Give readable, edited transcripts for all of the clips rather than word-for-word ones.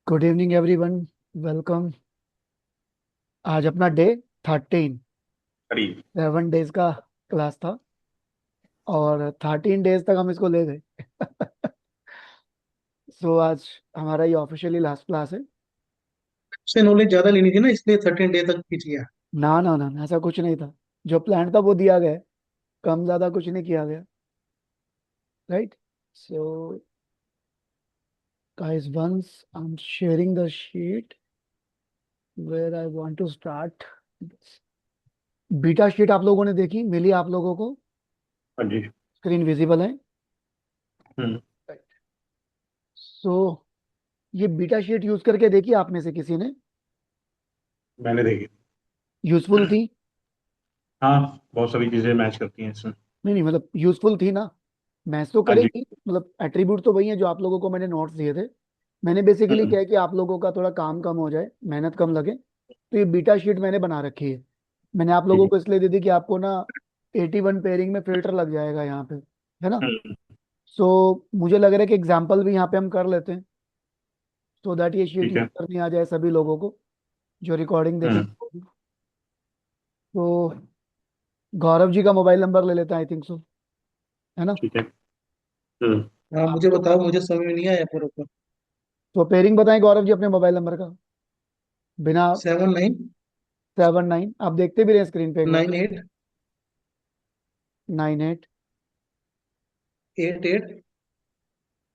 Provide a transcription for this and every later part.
Good evening everyone. Welcome. आज अपना day 13। करीब। 7 डेज का क्लास था और 13 डेज तक हम इसको ले गए। सो आज हमारा ये ऑफिशियली लास्ट क्लास है। से नॉलेज ज्यादा लेनी थी ना, इसलिए 13 डे तक खींच गया। ना ना ना ना, ऐसा कुछ नहीं था। जो प्लान था वो दिया गया है। कम ज्यादा कुछ नहीं किया गया। Right. So guys, once I'm sharing the sheet where I want to start. Beta sheet आप लोगों ने देखी, मिली आप लोगों को? हाँ जी। स्क्रीन विजिबल है? हम्म। सो ये बीटा शीट यूज करके देखी आप में से किसी ने? मैंने देखी। यूजफुल थी? हाँ, बहुत सारी चीजें मैच करती हैं इसमें। नहीं नहीं, मतलब यूजफुल थी ना? मैच तो हाँ जी। करेगी, मतलब एट्रीब्यूट तो वही है जो आप लोगों को मैंने नोट्स दिए थे। मैंने बेसिकली हम्म। क्या है कि आप लोगों का थोड़ा काम कम हो जाए, मेहनत कम लगे, तो ये बीटा शीट मैंने बना रखी है। मैंने आप ठीक लोगों है। को इसलिए दे दी कि आपको ना 81 पेयरिंग में फिल्टर लग जाएगा यहाँ पे, है ना? हम्म। सो मुझे लग रहा है कि एग्जाम्पल भी यहाँ पे हम कर लेते हैं, सो दैट ये शीट ठीक यूज है। करनी आ जाए सभी लोगों को जो रिकॉर्डिंग हम्म। देखेंगे। तो गौरव जी का मोबाइल नंबर ले लेते हैं, आई थिंक सो, है ना? ठीक है। हम्म। हाँ, आप मुझे तो बताओ, मुझे समझ में नहीं आया बरोबर। तो पेयरिंग बताएं गौरव जी अपने मोबाइल नंबर का, बिना। 79 7 9, आप देखते भी रहे स्क्रीन पे एक बार। 98 98 88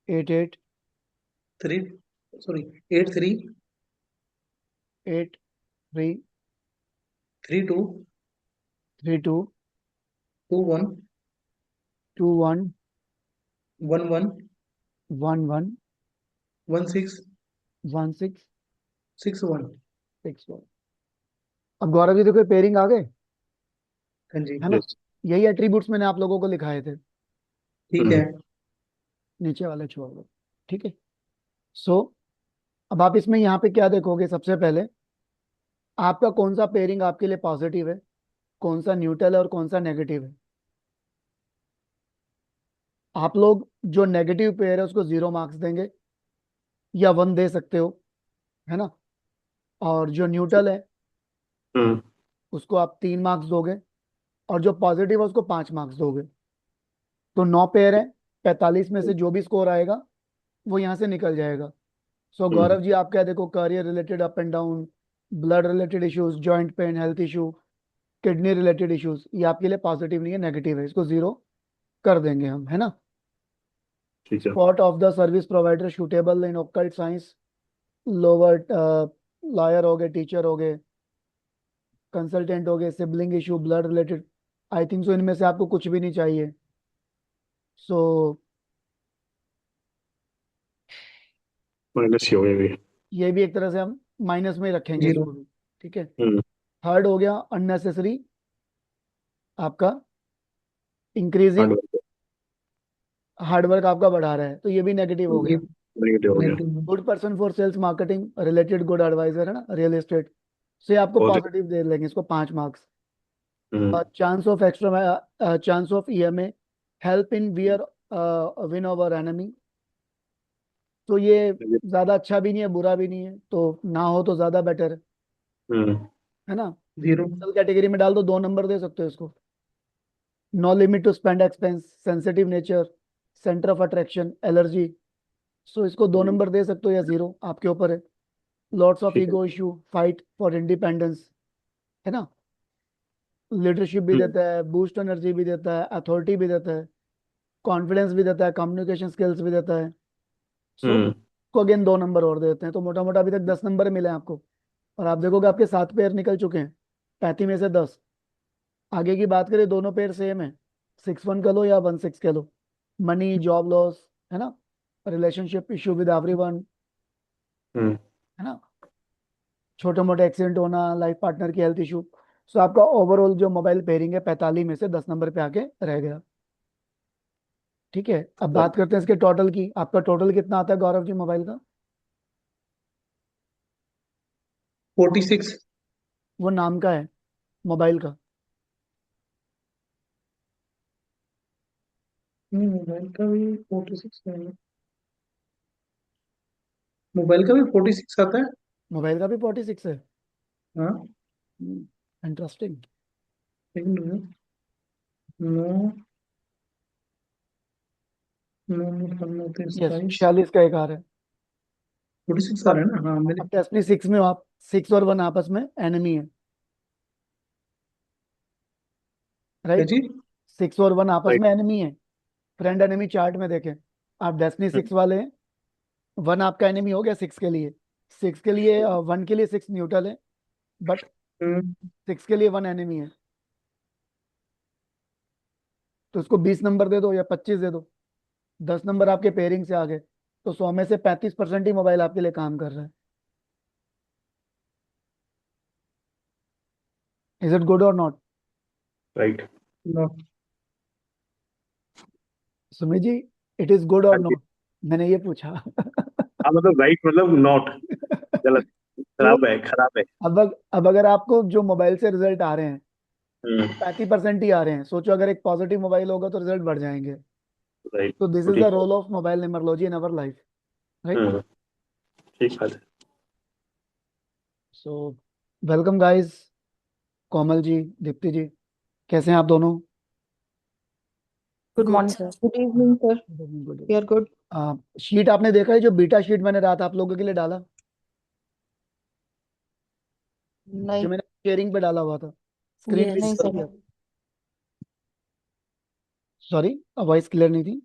88 3 सॉरी 83 83 32 32 21 21 11 11 16 16 61। 61। अब गौरव जी देखो पेयरिंग आ गए, हाँ जी। है ना? यस। यही एट्रीब्यूट्स मैंने आप लोगों को लिखाए थे, ठीक है। हम्म। नीचे वाले छोड़ दो। ठीक है। सो अब आप इसमें यहाँ पे क्या देखोगे? सबसे पहले आपका कौन सा पेयरिंग आपके लिए पॉजिटिव है, कौन सा न्यूट्रल है और कौन सा नेगेटिव है। आप लोग जो नेगेटिव पेयर है उसको 0 मार्क्स देंगे या 1 दे सकते हो, है ना? और जो न्यूट्रल है हम्म। उसको आप 3 मार्क्स दोगे, और जो पॉजिटिव है उसको 5 मार्क्स दोगे। तो 9 पेयर है, 45 में से जो भी स्कोर आएगा वो यहाँ से निकल जाएगा। सो हम्म। गौरव जी आप क्या देखो, career related up and down, blood related issues, joint pain, health issue, kidney related issues, ये आपके लिए पॉजिटिव नहीं है, नेगेटिव है, इसको 0 कर देंगे हम, है ना? ठीक है। Spot of the service provider suitable in occult science, lower lawyer हो गए, टीचर हो गए, कंसल्टेंट हो गए, sibling issue, blood related. I think so इनमें से आपको कुछ भी नहीं चाहिए। सो माइनस ही हो गया भी। ये भी एक तरह से हम माइनस में ही रखेंगे जीरो। इसको भी। ठीक है। हम्म। थर्ड हो गया अननेसेसरी, आपका इंक्रीजिंग हार्डवर्क। हार्डवर्क आपका बढ़ा रहा है, तो ये भी नेगेटिव हो ये गया। नेगेटिव हो गया। Negative. Good person for sales marketing related, good advisor, है ना, रियल एस्टेट, से आपको पॉजिटिव। पॉजिटिव दे लेंगे, इसको 5 marks. Hmm. Chance of extra, chance of EMA, help in wear win over enemy, तो ये ज्यादा अच्छा भी नहीं है बुरा भी नहीं है, तो ना हो तो ज्यादा बेटर हम्म। है ना? जीरो। न्यूट्रल कैटेगरी में डाल दो, 2 नंबर दे सकते हो इसको। No limit to spend expense, sensitive nature, centre of attraction, allergy, so इसको 2 नंबर दे सकते हो या 0, आपके ऊपर है। लॉट्स ऑफ ठीक है। Ego issue, fight for independence, है ना? लीडरशिप भी हम्म। देता है, बूस्ट एनर्जी भी देता है, अथॉरिटी भी देता है, कॉन्फिडेंस भी देता है, कम्युनिकेशन स्किल्स भी देता है। सो हम्म। को अगेन 2 नंबर और देते हैं, तो मोटा मोटा अभी तक 10 नंबर मिले हैं आपको। और आप देखोगे आपके 7 पेयर निकल चुके हैं, 35 में से 10। आगे की बात करें, दोनों पेयर सेम है, 6 1 का लो या 1 6 का लो। मनी, जॉब लॉस, है ना, रिलेशनशिप इशू विद एवरीवन, हम्म। है ना, छोटे मोटे एक्सीडेंट होना, लाइफ पार्टनर की हेल्थ इशू। सो आपका ओवरऑल जो मोबाइल पेयरिंग है 45 में से 10 नंबर पे आके रह गया। ठीक है। अब बात करते हैं इसके टोटल की। आपका टोटल कितना आता है गौरव जी मोबाइल का? 46। वो नाम का है, मोबाइल का? मोबाइल का भी 46 है। मोबाइल का भी 46 आता है। मोबाइल का भी 46 है। हाँ, इंटरेस्टिंग। लेकिन नो, नो, नो, यस, 27, 46 का एक आ रहा है। 46 तो आ रहा है ना। हाँ, मेरे अब टेस्ट में 6 में हो आप, 6 और 1 आपस में एनिमी है, क्या राइट। चीज? 6 और 1 आपस राइट। में एनिमी है। फ्रेंड एनिमी चार्ट में देखें, आप डेस्टिनी 6 वाले हैं, 1 आपका एनिमी हो गया 6 के लिए। 6 के लिए 1 के लिए 6 न्यूट्रल है, बट हम्म, 6 के लिए 1 एनिमी है। तो उसको 20 नंबर दे दो या 25 दे दो, 10 नंबर आपके पेयरिंग से आगे, तो 100 में से 35% ही मोबाइल आपके लिए काम कर रहा है। Is it good or not? Right. No. Sumit ji, it is good और हाँ जी। नॉट, मैंने ये पूछा। हाँ मतलब राइट मतलब नॉट, गलत, तो खराब है, खराब है। अब अगर आपको जो मोबाइल से रिजल्ट आ रहे हैं हम्म। 35% ही आ रहे हैं, सोचो अगर एक पॉजिटिव मोबाइल होगा तो रिजल्ट बढ़ जाएंगे। राइट। तो दिस तो इज द ठीक। Role of mobile numerology in our life, right. Hmm. ठीक बात है। So welcome guys, Komal ji, Deepti ji, कैसे हैं आप दोनों? Good Good, morning. sir. Good evening, sir. Good. We are good. Sheet आपने देखा है जो बीटा शीट मैंने रात आप लोगों के लिए डाला, जो नहीं, मैंने शेयरिंग पे डाला हुआ था, स्क्रीन Yes. रीड नहीं कर सर। लिया? सॉरी, वॉइस क्लियर नहीं थी।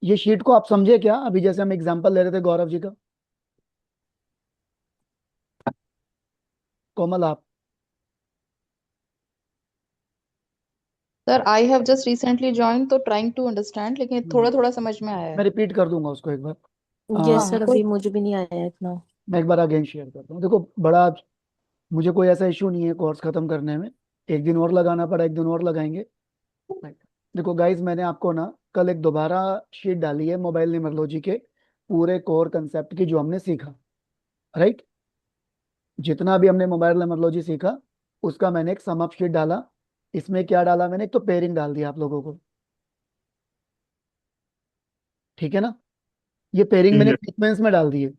ये शीट को आप समझे क्या? अभी जैसे हम एग्जांपल ले रहे थे गौरव जी का। कोमल आप? Sir, I have just recently joined, तो trying to understand, लेकिन थोड़ा थोड़ा समझ में आया है। मैं रिपीट कर दूंगा उसको एक बार। Yes, हाँ sir. कोई अभी मुझे भी नहीं आया इतना. मैं एक बार अगेन शेयर करता हूँ। देखो, बड़ा मुझे कोई ऐसा इशू नहीं है कोर्स खत्म करने में, एक दिन और लगाना पड़ा एक दिन और लगाएंगे। देखो गाइज, मैंने आपको ना कल एक दोबारा शीट डाली है मोबाइल न्यूमरोलॉजी के पूरे कोर कंसेप्ट की जो हमने सीखा, राइट। जितना भी हमने मोबाइल न्यूमरोलॉजी सीखा उसका मैंने एक सम अप शीट डाला। इसमें क्या डाला मैंने? एक तो पेयरिंग डाल दिया आप लोगों को, ठीक है ना। ये पेयरिंग मैंने हम्म। सीक्वेंस में डाल दिए,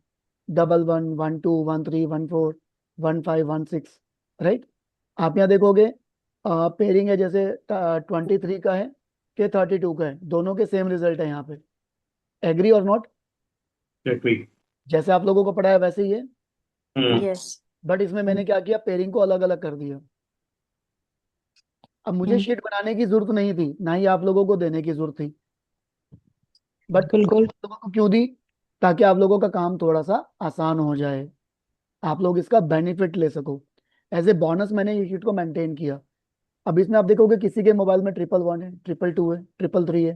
11 12 13 14 15 16, राइट। आप यहाँ देखोगे पेयरिंग है जैसे 23 का है कि 32 का है, दोनों के सेम रिजल्ट है यहाँ पे। एग्री और नॉट? एग्री। जैसे आप लोगों को पढ़ा है वैसे ही है, हम्म। Yes. बट इसमें मैंने क्या किया, पेयरिंग को अलग अलग कर दिया। अब मुझे हम्म, शीट बनाने की जरूरत नहीं थी, ना ही आप लोगों को देने की जरूरत थी, बट बिल्कुल। आप लोगों को क्यों दी? ताकि आप लोगों का काम थोड़ा सा आसान हो जाए, आप लोग इसका बेनिफिट ले सको। एज ए बोनस मैंने ये शीट को मेंटेन किया। अब इसमें आप देखोगे किसी के मोबाइल में 111 है, 222 है, 333 है,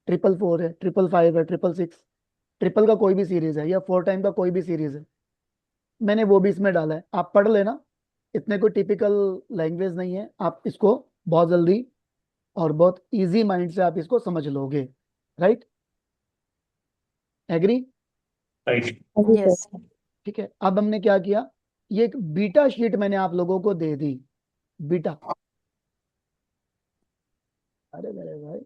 444 है, 555 है, 666, ट्रिपल का कोई भी सीरीज है या 4 टाइम का कोई भी सीरीज है, मैंने वो भी इसमें डाला है। आप पढ़ लेना, इतने कोई टिपिकल लैंग्वेज नहीं है, आप इसको बहुत जल्दी और बहुत इजी माइंड से आप इसको समझ लोगे, राइट। एग्री? राइट। अभी Yes, सर। sir. ठीक है, अब हमने क्या किया, ये एक बीटा शीट मैंने आप लोगों को दे दी। बीटा, अरे मेरे भाई,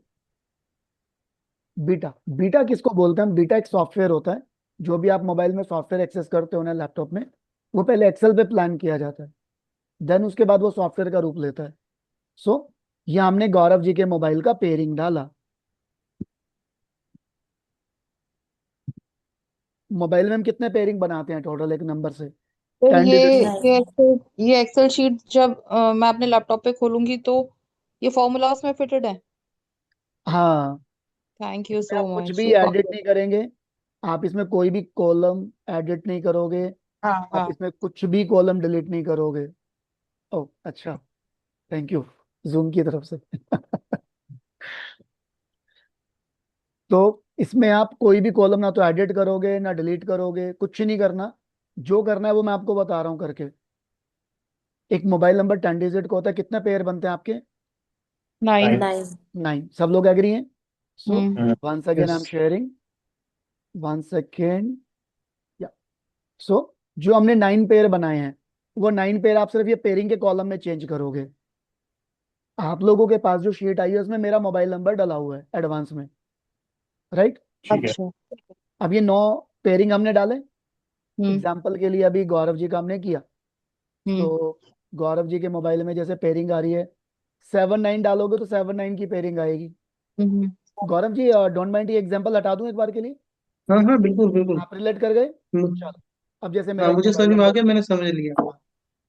बीटा, बीटा किसको बोलते हैं? बीटा एक सॉफ्टवेयर होता है, जो भी आप मोबाइल में सॉफ्टवेयर एक्सेस करते हो ना लैपटॉप में, वो पहले एक्सेल पे प्लान किया जाता है, देन उसके बाद वो सॉफ्टवेयर का रूप लेता है। सो ये हमने गौरव जी के मोबाइल का पेयरिंग डाला। मोबाइल में हम कितने पेयरिंग बनाते हैं टोटल एक नंबर से? Sir 10 digit. ये एक्सेल शीट जब मैं अपने लैपटॉप पे खोलूंगी तो ये फॉर्मूलाज में फिटेड है। हाँ, थैंक यू आप सो कुछ मच। भी एडिट नहीं करेंगे, आप इसमें कोई भी कॉलम एडिट नहीं करोगे, हाँ आप हाँ। इसमें कुछ भी कॉलम डिलीट नहीं करोगे। ओह अच्छा, थैंक यू जूम की तरफ से। तो इसमें आप कोई भी कॉलम ना तो एडिट करोगे ना डिलीट करोगे, कुछ नहीं करना। जो करना है वो मैं आपको बता रहा हूँ करके। एक मोबाइल नंबर 10 डिजिट का होता है, कितने पेयर बनते हैं आपके? 9। 9। 9. 9। सब लोग एग्री हैं? So hmm. Once again I am yes. Sharing, one second, या सो जो हमने 9 पेयर बनाए हैं, वो 9 पेयर आप सिर्फ ये पेयरिंग के कॉलम में चेंज करोगे। आप लोगों के पास जो शीट आई है उसमें मेरा मोबाइल नंबर डला हुआ है एडवांस में, राइट। ठीक है। अच्छा। अब ये 9 पेयरिंग हमने डाले, हम्म एग्जाम्पल के लिए अभी गौरव जी का हमने किया, हम्म तो गौरव जी के मोबाइल में जैसे पेयरिंग आ रही है 7 9 डालोगे तो 7 9 की पेयरिंग आएगी। हम्म गौरव जी डोंट माइंड ये एग्जाम्पल हटा दूं एक बार के लिए, हाँ हाँ बिल्कुल बिल्कुल। आप रिलेट कर गए। मु- चलो, अब जैसे हाँ मेरा एक मुझे समझ मोबाइल में आ नंबर, गया, मैंने समझ लिया।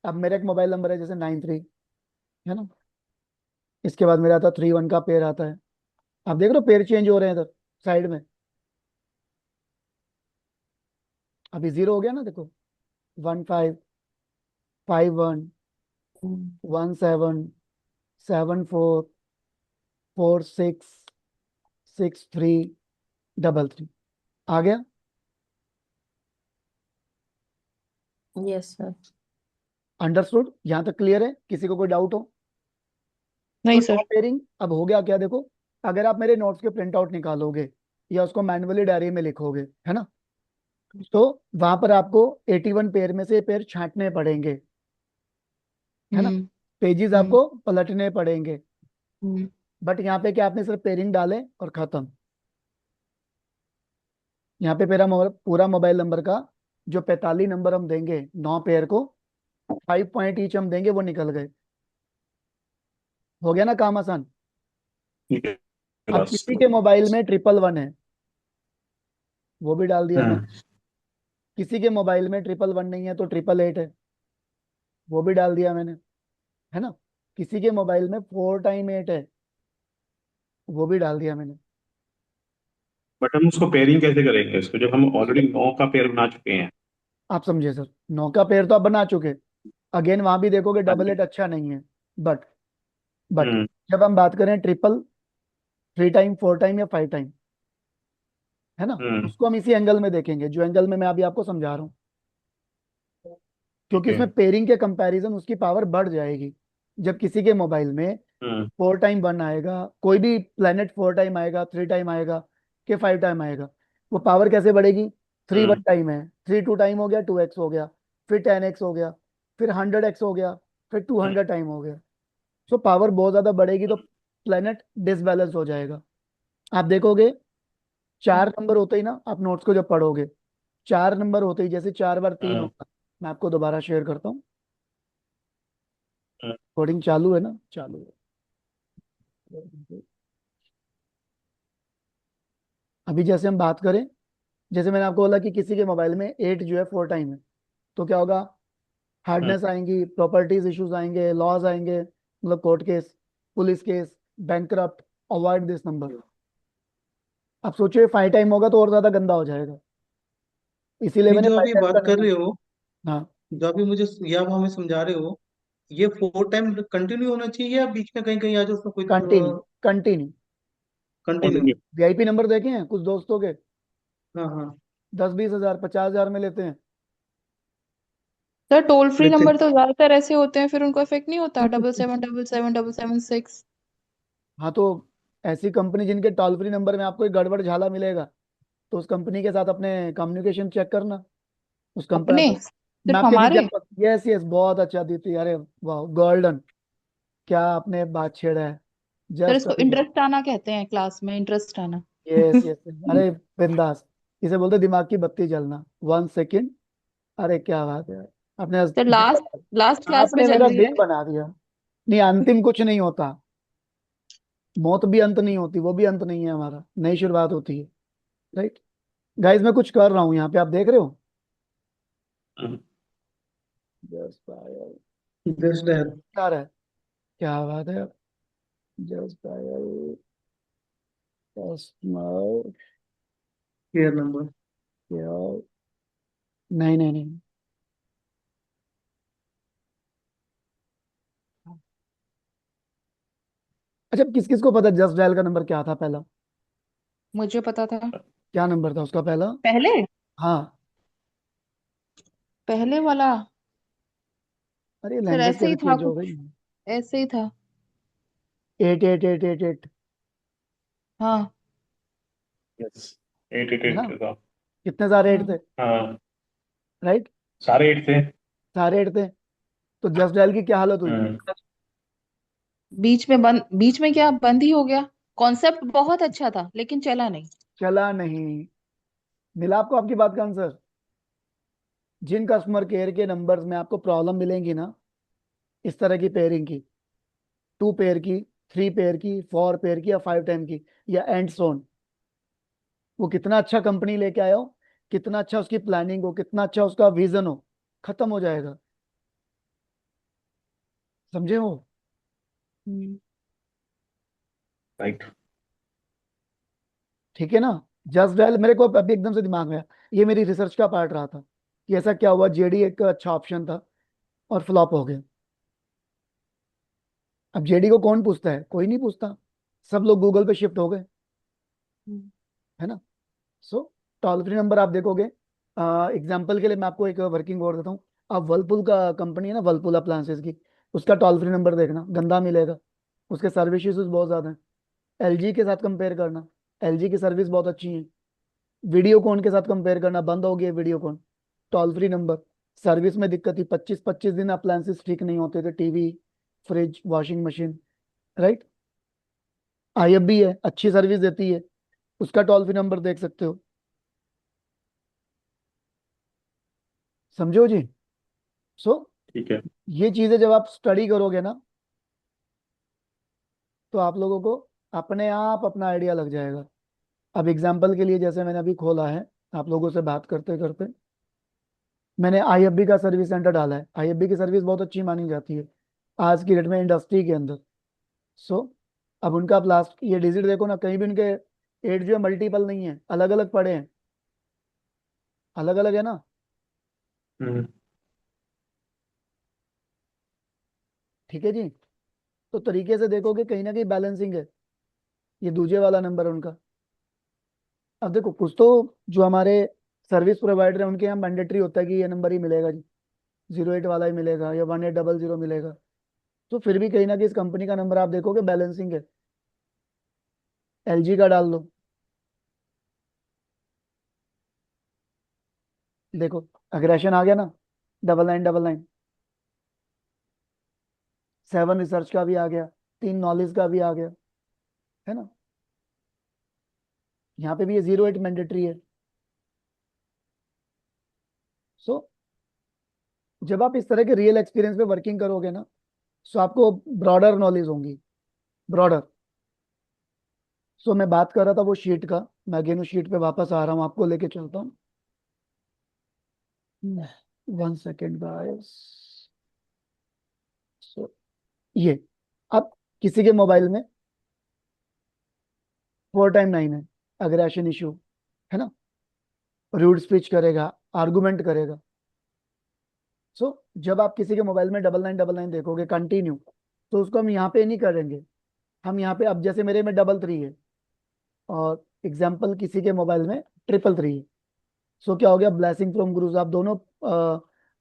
अब मेरा एक मोबाइल नंबर है जैसे 93, है ना, इसके बाद मेरा आता 31 का पेयर आता है। आप देख रहे हो पेयर चेंज हो रहे हैं इधर साइड में, अभी 0 हो गया ना, देखो 15 51 17 46 63 33 आ गया। Yes sir. अंडरस्टूड, यहाँ तक क्लियर है, किसी को कोई डाउट हो? तो नहीं नो सर। पेयरिंग अब हो गया क्या, देखो अगर आप मेरे नोट्स के प्रिंट आउट निकालोगे या उसको मैन्युअली डायरी में लिखोगे, है ना, तो वहां पर आपको 81 पेयर में से पेयर छांटने पड़ेंगे, है ना, हम्म पेजेस हम्म आपको पलटने पड़ेंगे। हम्म बट यहाँ पे क्या, आपने सिर्फ पेयरिंग डाले और खत्म। यहाँ पे मेरा पूरा मोबाइल नंबर का जो 45 नंबर हम देंगे 9 पेयर को, 5 पॉइंट ईच हम देंगे, वो निकल गए। हो गया ना काम आसान। ठीक है। अब बस। किसी के मोबाइल में 111 है, वो भी डाल दिया मैंने। हम्म। किसी के मोबाइल में 111 नहीं है तो 888 है, वो भी डाल दिया मैंने, है ना। किसी के मोबाइल में 4 टाइम 8 है, वो भी डाल दिया मैंने। बट हम उसको पेयरिंग कैसे करेंगे इसको, जब हम ऑलरेडी 9 का पेयर बना चुके हैं? आप समझे सर, 9 का पेयर तो आप बना चुके, अगेन वहां भी देखोगे हाँ डबल जी। एट अच्छा नहीं है। बट बट हम्म। जब हम बात करें ट्रिपल, 3 टाइम 4 टाइम या 5 टाइम, है ना, हम्म। उसको हम इसी एंगल में देखेंगे जो एंगल में मैं अभी आपको समझा रहा हूँ, ठीक क्योंकि है। उसमें पेयरिंग के कंपैरिजन उसकी पावर बढ़ जाएगी। जब किसी के मोबाइल में हम्म। 4 टाइम 1 आएगा, कोई भी प्लेनेट 4 टाइम आएगा, 3 टाइम आएगा, कि 5 टाइम आएगा, वो पावर कैसे बढ़ेगी। 3 1 टाइम है, 3 2 टाइम हो गया, 2x हो गया, फिर 10x हो गया, फिर 100x हो गया, फिर 200 टाइम हो गया। सो पावर बहुत ज्यादा बढ़ेगी तो प्लेनेट डिसबैलेंस हो जाएगा। आप देखोगे 4 नंबर होते ही ना, आप नोट्स को जब पढ़ोगे, 4 नंबर होते ही जैसे 4 बार 3 हम्म। होगा। मैं आपको दोबारा शेयर करता हूँ, हम्म। कोडिंग चालू है ना, चालू है। अभी जैसे हम बात करें, जैसे मैंने आपको बोला कि किसी के मोबाइल में 8 जो है 4 टाइम है, तो क्या होगा, हम्म। हार्डनेस आएंगी, प्रॉपर्टीज इश्यूज आएंगे, लॉज आएंगे, मतलब court case, police case, bankrupt, avoid this number. अब सोचिए 5 टाइम होगा तो और ज्यादा गंदा हो जाएगा, इसीलिए नहीं मैंने जो आप फाइव ये टाइम का बात कर नहीं। रहे हो, हाँ, जो अभी मुझे या आप हमें समझा रहे हो, ये 4 टाइम कंटिन्यू होना चाहिए या बीच में कहीं कहीं आ जाए उसमें कोई continue continue. Continue? Continue. VIP number देखे हैं कुछ दोस्तों के, हाँ हाँ 10 20 हजार 50 हजार में लेते हैं। सर टोल फ्री लेते। नंबर तो ज्यादातर ऐसे होते हैं, फिर उनको इफेक्ट नहीं होता, 77777776। हाँ, तो ऐसी कंपनी जिनके टोल फ्री नंबर में आपको एक गड़बड़ झाला मिलेगा, तो उस कंपनी के साथ अपने कम्युनिकेशन चेक करना, उस कंपनी अपने तो। मैं सिर्फ आपके एक हमारे। एग्जाम्पल, यस यस, बहुत अच्छा दीप्ति, अरे वाह गोल्डन, क्या आपने बात छेड़ा है, सर जस्ट इसको अभी। इंटरेस्ट आना कहते हैं, क्लास में इंटरेस्ट आना। यस यस, अरे बिंदास, इसे बोलते दिमाग की बत्ती जलना, 1 सेकेंड। अरे क्या बात है, आपने सर दिन लास्ट लास्ट बना, क्लास में आपने चल मेरा रही दिन है। बना दिया। नहीं, अंतिम कुछ नहीं होता, मौत भी अंत नहीं होती, वो भी अंत नहीं है, हमारा नई शुरुआत होती है, राइट। गाइस मैं कुछ कर रहा हूँ यहाँ पे, आप देख रहे हो। हम्म। जस्ट पायल, जस्ट है। क्या रहा है, क्या बात है, जस्ट पायल कस्टमर केयर नंबर। केयर, नहीं नहीं नहीं, अच्छा किस किस को पता जस्ट डायल का नंबर क्या था पहला, मुझे पता था। क्या नंबर था उसका पहला? पहले हाँ, पहले वाला अरे सर लैंग्वेज ऐसे ही कैसे था चेंज हो गई। कुछ, ऐसे ही था। 888888, हाँ यस। एट एट है ना, एट था। कितने सारे 8 थे, हाँ। हाँ। राइट, सारे 8 थे। सारे 8 थे, तो जस्ट डायल की क्या हालत हुई। हम्म। बीच में क्या बंद ही हो गया। कॉन्सेप्ट बहुत अच्छा था लेकिन चला नहीं। चला नहीं। मिला आपको आपकी बात का आंसर? जिन कस्टमर केयर के नंबर्स में आपको प्रॉब्लम मिलेंगी ना, इस तरह की पेयरिंग की, 2 पेयर की, 3 पेयर की, 4 पेयर की या 5 टाइम की, या एंड सोन, वो कितना अच्छा कंपनी लेके आया हो, कितना अच्छा उसकी प्लानिंग हो, कितना अच्छा उसका विजन हो, खत्म हो जाएगा। समझे हो? राइट। ठीक है ना? जस्ट डायल मेरे को अभी एकदम से दिमाग में आया, ये मेरी रिसर्च का पार्ट रहा था कि ऐसा क्या हुआ, जेडी एक अच्छा ऑप्शन था और फ्लॉप हो गया। अब जेडी को कौन पूछता है? कोई नहीं पूछता, सब लोग गूगल पे शिफ्ट हो गए, है ना? सो टोल फ्री नंबर आप देखोगे, एग्जाम्पल के लिए मैं आपको एक वर्किंग और देता हूँ। आप वर्लपूल का कंपनी है ना, वर्लपूल अप्लायंसेज की, उसका टोल फ्री नंबर देखना, गंदा मिलेगा, उसके सर्विस इश्यूज बहुत ज्यादा है। एलजी के साथ कंपेयर करना, एलजी की सर्विस बहुत अच्छी है। वीडियोकॉन के साथ कंपेयर करना, बंद हो गया Videocon, toll free number, service में दिक्कत थी, 25-25 दिन अप्लायंसेस ठीक नहीं होते थे, TV, fridge, washing machine, right? IFB है, अच्छी सर्विस देती है, उसका टोल फ्री नंबर देख सकते हो। समझो जी? सो ठीक है। ये चीजें जब आप स्टडी करोगे ना, तो आप लोगों को अपने आप अपना आइडिया लग जाएगा। अब एग्जाम्पल के लिए, जैसे मैंने अभी खोला है, आप लोगों से बात करते करते मैंने आईएफबी का सर्विस सेंटर डाला है। आईएफबी की सर्विस बहुत अच्छी मानी जाती है आज की डेट में इंडस्ट्री के अंदर। सो अब उनका आप लास्ट ये डिजिट देखो ना, कहीं भी उनके एट जो है मल्टीपल नहीं है, अलग अलग पड़े हैं, अलग अलग है ना? हम्म। ठीक है जी? तो तरीके से देखोगे कहीं ना कहीं बैलेंसिंग है। ये दूसरे वाला नंबर है उनका। अब देखो, कुछ तो जो हमारे सर्विस प्रोवाइडर है उनके यहाँ मैंडेटरी होता है कि ये नंबर ही मिलेगा जी, 08 वाला ही मिलेगा या 1800 मिलेगा। तो फिर भी कहीं ना कहीं इस कंपनी का नंबर आप देखोगे बैलेंसिंग है। एलजी का डाल लो, देखो अग्रेशन आ गया ना, 9999। 7 रिसर्च का भी आ गया, 3 नॉलेज का भी आ गया, है ना? यहाँ पे भी ये 08 मैंडेटरी है। सो जब आप इस तरह के रियल एक्सपीरियंस पे वर्किंग करोगे ना, सो आपको ब्रॉडर नॉलेज होंगी, ब्रॉडर। सो मैं बात कर रहा था वो शीट का, मैं अगेन उस शीट पे वापस आ रहा हूँ, आपको लेके चलता हूँ। 1 सेकेंड गाइस। सो ये, अब किसी के मोबाइल में 4 टाइम 9 है, अग्रेशन इशू, है ना? रूड स्पीच करेगा, आर्गुमेंट करेगा। सो जब आप किसी के मोबाइल में 9999 देखोगे कंटिन्यू, तो उसको हम यहाँ पे नहीं करेंगे। हम यहाँ पे, अब जैसे मेरे में 33 है और एग्जाम्पल किसी के मोबाइल में 333 है, सो क्या हो गया, ब्लेसिंग फ्रॉम गुरुज, आप दोनों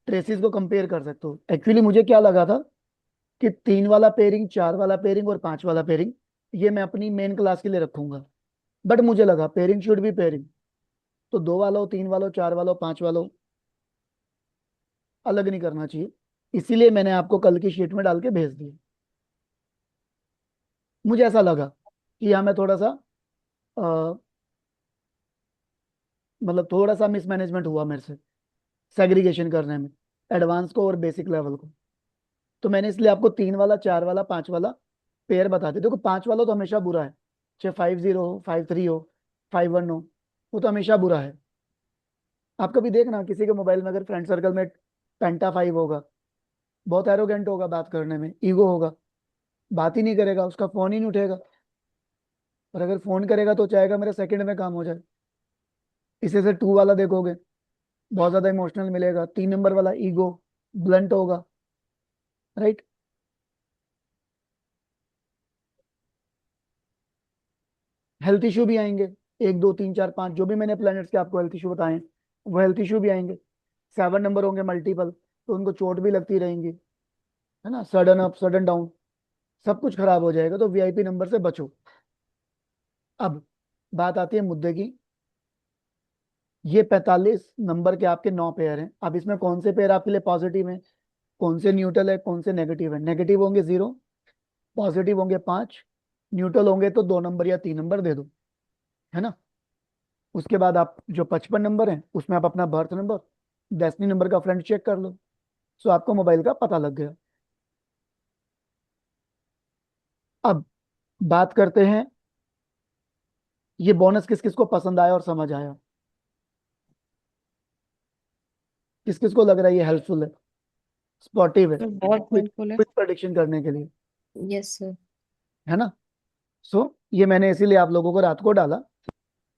ट्रेसिस को कंपेयर कर सकते हो। एक्चुअली मुझे क्या लगा था कि 3 वाला पेयरिंग, 4 वाला पेयरिंग और 5 वाला पेयरिंग, ये मैं अपनी मेन क्लास के लिए रखूंगा। बट मुझे लगा पेयरिंग शुड बी पेयरिंग, तो 2 वाला हो, 3 वाला हो, 4 वाला हो, 5 वाला हो, अलग नहीं करना चाहिए। इसीलिए मैंने आपको कल की शीट में डाल के भेज दिया। मुझे ऐसा लगा कि यहाँ मैं थोड़ा सा मतलब थोड़ा सा मिसमैनेजमेंट हुआ मेरे से सेग्रीगेशन करने में, एडवांस को और बेसिक लेवल को। तो मैंने इसलिए आपको 3 वाला, 4 वाला, 5 वाला पेयर बता दिया। देखो 5 वाला तो हमेशा बुरा है, चाहे 50 हो, 53 हो, 51 हो, वो तो हमेशा बुरा है। आप कभी देखना किसी के मोबाइल में अगर फ्रेंड सर्कल में पेंटा 5 होगा, बहुत एरोगेंट होगा बात करने में, ईगो होगा, बात ही नहीं करेगा, उसका फोन ही नहीं उठेगा। और अगर फोन करेगा तो चाहेगा मेरा सेकंड में काम हो जाए। इसी से 2 वाला देखोगे, बहुत ज्यादा इमोशनल मिलेगा, 3 नंबर वाला ईगो, ब्लंट होगा, राइट? हेल्थ इशू भी आएंगे, 1 2 3 4 5, जो भी मैंने प्लैनेट्स के आपको हेल्थ इशू बताए हैं, वो हेल्थ इशू भी आएंगे। 7 नंबर होंगे मल्टीपल, तो उनको चोट भी लगती रहेंगी, है ना? सडन अप सडन डाउन, सब कुछ खराब हो जाएगा, तो वीआईपी नंबर से बचो। अब बात आती है मुद्दे की। ये 45 नंबर के आपके 9 पेयर हैं। अब इसमें कौन से पेयर आपके लिए पॉजिटिव है, कौन से न्यूट्रल है, कौन से नेगेटिव है? नेगेटिव होंगे 0, पॉजिटिव होंगे 5, न्यूट्रल होंगे तो 2 नंबर या 3 नंबर दे दो, है ना? उसके बाद आप जो 55 नंबर है उसमें आप अपना बर्थ नंबर, डेस्टिनी नंबर का फ्रंट चेक कर लो। सो आपको मोबाइल का पता लग गया। अब बात करते हैं ये बोनस किस किस को पसंद आया और समझ आया, किस किस को लग रहा है ये हेल्पफुल है, स्पॉटिव है, सर बहुत क्विक हेल्पफुल है। क्विक प्रेडिक्शन करने के लिए, Yes, sir. है ना। सो ये मैंने इसीलिए आप लोगों को रात को डाला।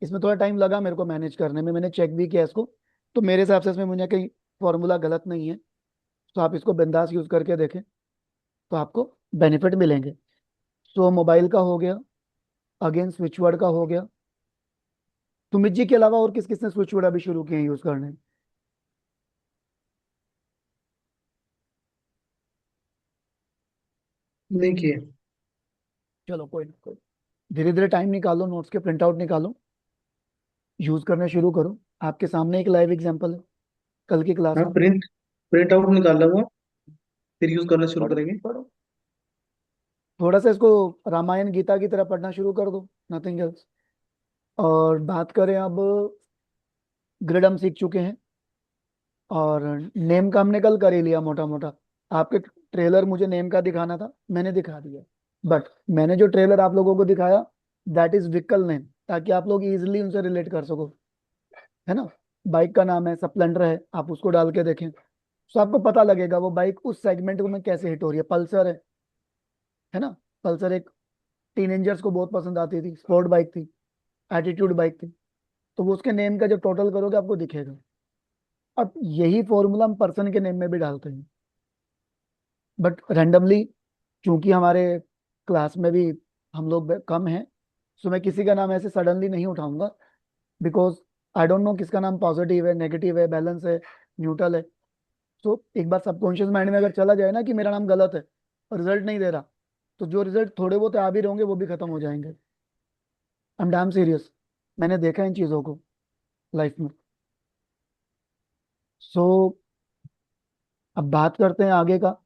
इसमें थोड़ा टाइम लगा मेरे को मैनेज करने में, मैंने चेक भी किया इसको। तो मेरे हिसाब से इसमें मुझे कहीं फॉर्मूला गलत नहीं है। तो आप इसको बिंदास यूज करके देखें तो आपको बेनिफिट मिलेंगे। सो मोबाइल का हो गया, अगेन स्विच वर्ड का हो गया। सुमित जी के अलावा और किस किसने स्विच वर्ड अभी शुरू किए हैं यूज करने? नहीं किए। चलो कोई ना, कोई धीरे धीरे टाइम निकालो, नोट्स के प्रिंट आउट निकालो, यूज करना शुरू करो। आपके सामने एक लाइव एग्जांपल है कल की क्लास हाँ, का। प्रिंट प्रिंट आउट निकाला हुआ, फिर यूज करना शुरू पढ़ो करेंगे। पढ़ो, थोड़ा सा इसको रामायण गीता की तरह पढ़ना शुरू कर दो, नथिंग एल्स। और बात करें अब, ग्रिड हम सीख चुके हैं और नेम का हमने कल कर ही लिया मोटा मोटा। आपके ट्रेलर मुझे नेम का दिखाना था, मैंने दिखा दिया। बट मैंने जो ट्रेलर आप लोगों को दिखाया दैट इज व्हीकल नेम, ताकि आप लोग इजिली उनसे रिलेट कर सको, है ना। बाइक का नाम है स्प्लेंडर है, आप उसको डाल के देखें तो आपको पता लगेगा वो बाइक उस सेगमेंट में कैसे हिट हो रही है। पल्सर है ना। पल्सर एक टीनेजर्स को बहुत पसंद आती थी, स्पोर्ट बाइक थी, एटीट्यूड बाइक थी। तो वो उसके नेम का जब टोटल करोगे आपको दिखेगा। अब यही फॉर्मूला हम पर्सन के नेम में भी डालते हैं, बट रैंडमली, चूंकि हमारे क्लास में भी हम लोग कम हैं, सो मैं किसी का नाम ऐसे सडनली नहीं उठाऊंगा, बिकॉज आई डोंट नो किसका नाम पॉजिटिव है, नेगेटिव है, बैलेंस है, न्यूट्रल है। सो एक बार सबकॉन्शियस माइंड में अगर चला जाए ना कि मेरा नाम गलत है और रिजल्ट नहीं दे रहा, तो जो रिजल्ट थोड़े बहुत आ भी रहेंगे वो भी खत्म हो जाएंगे। आई एम डैम सीरियस, मैंने देखा इन चीज़ों को लाइफ में। सो अब बात करते हैं आगे का।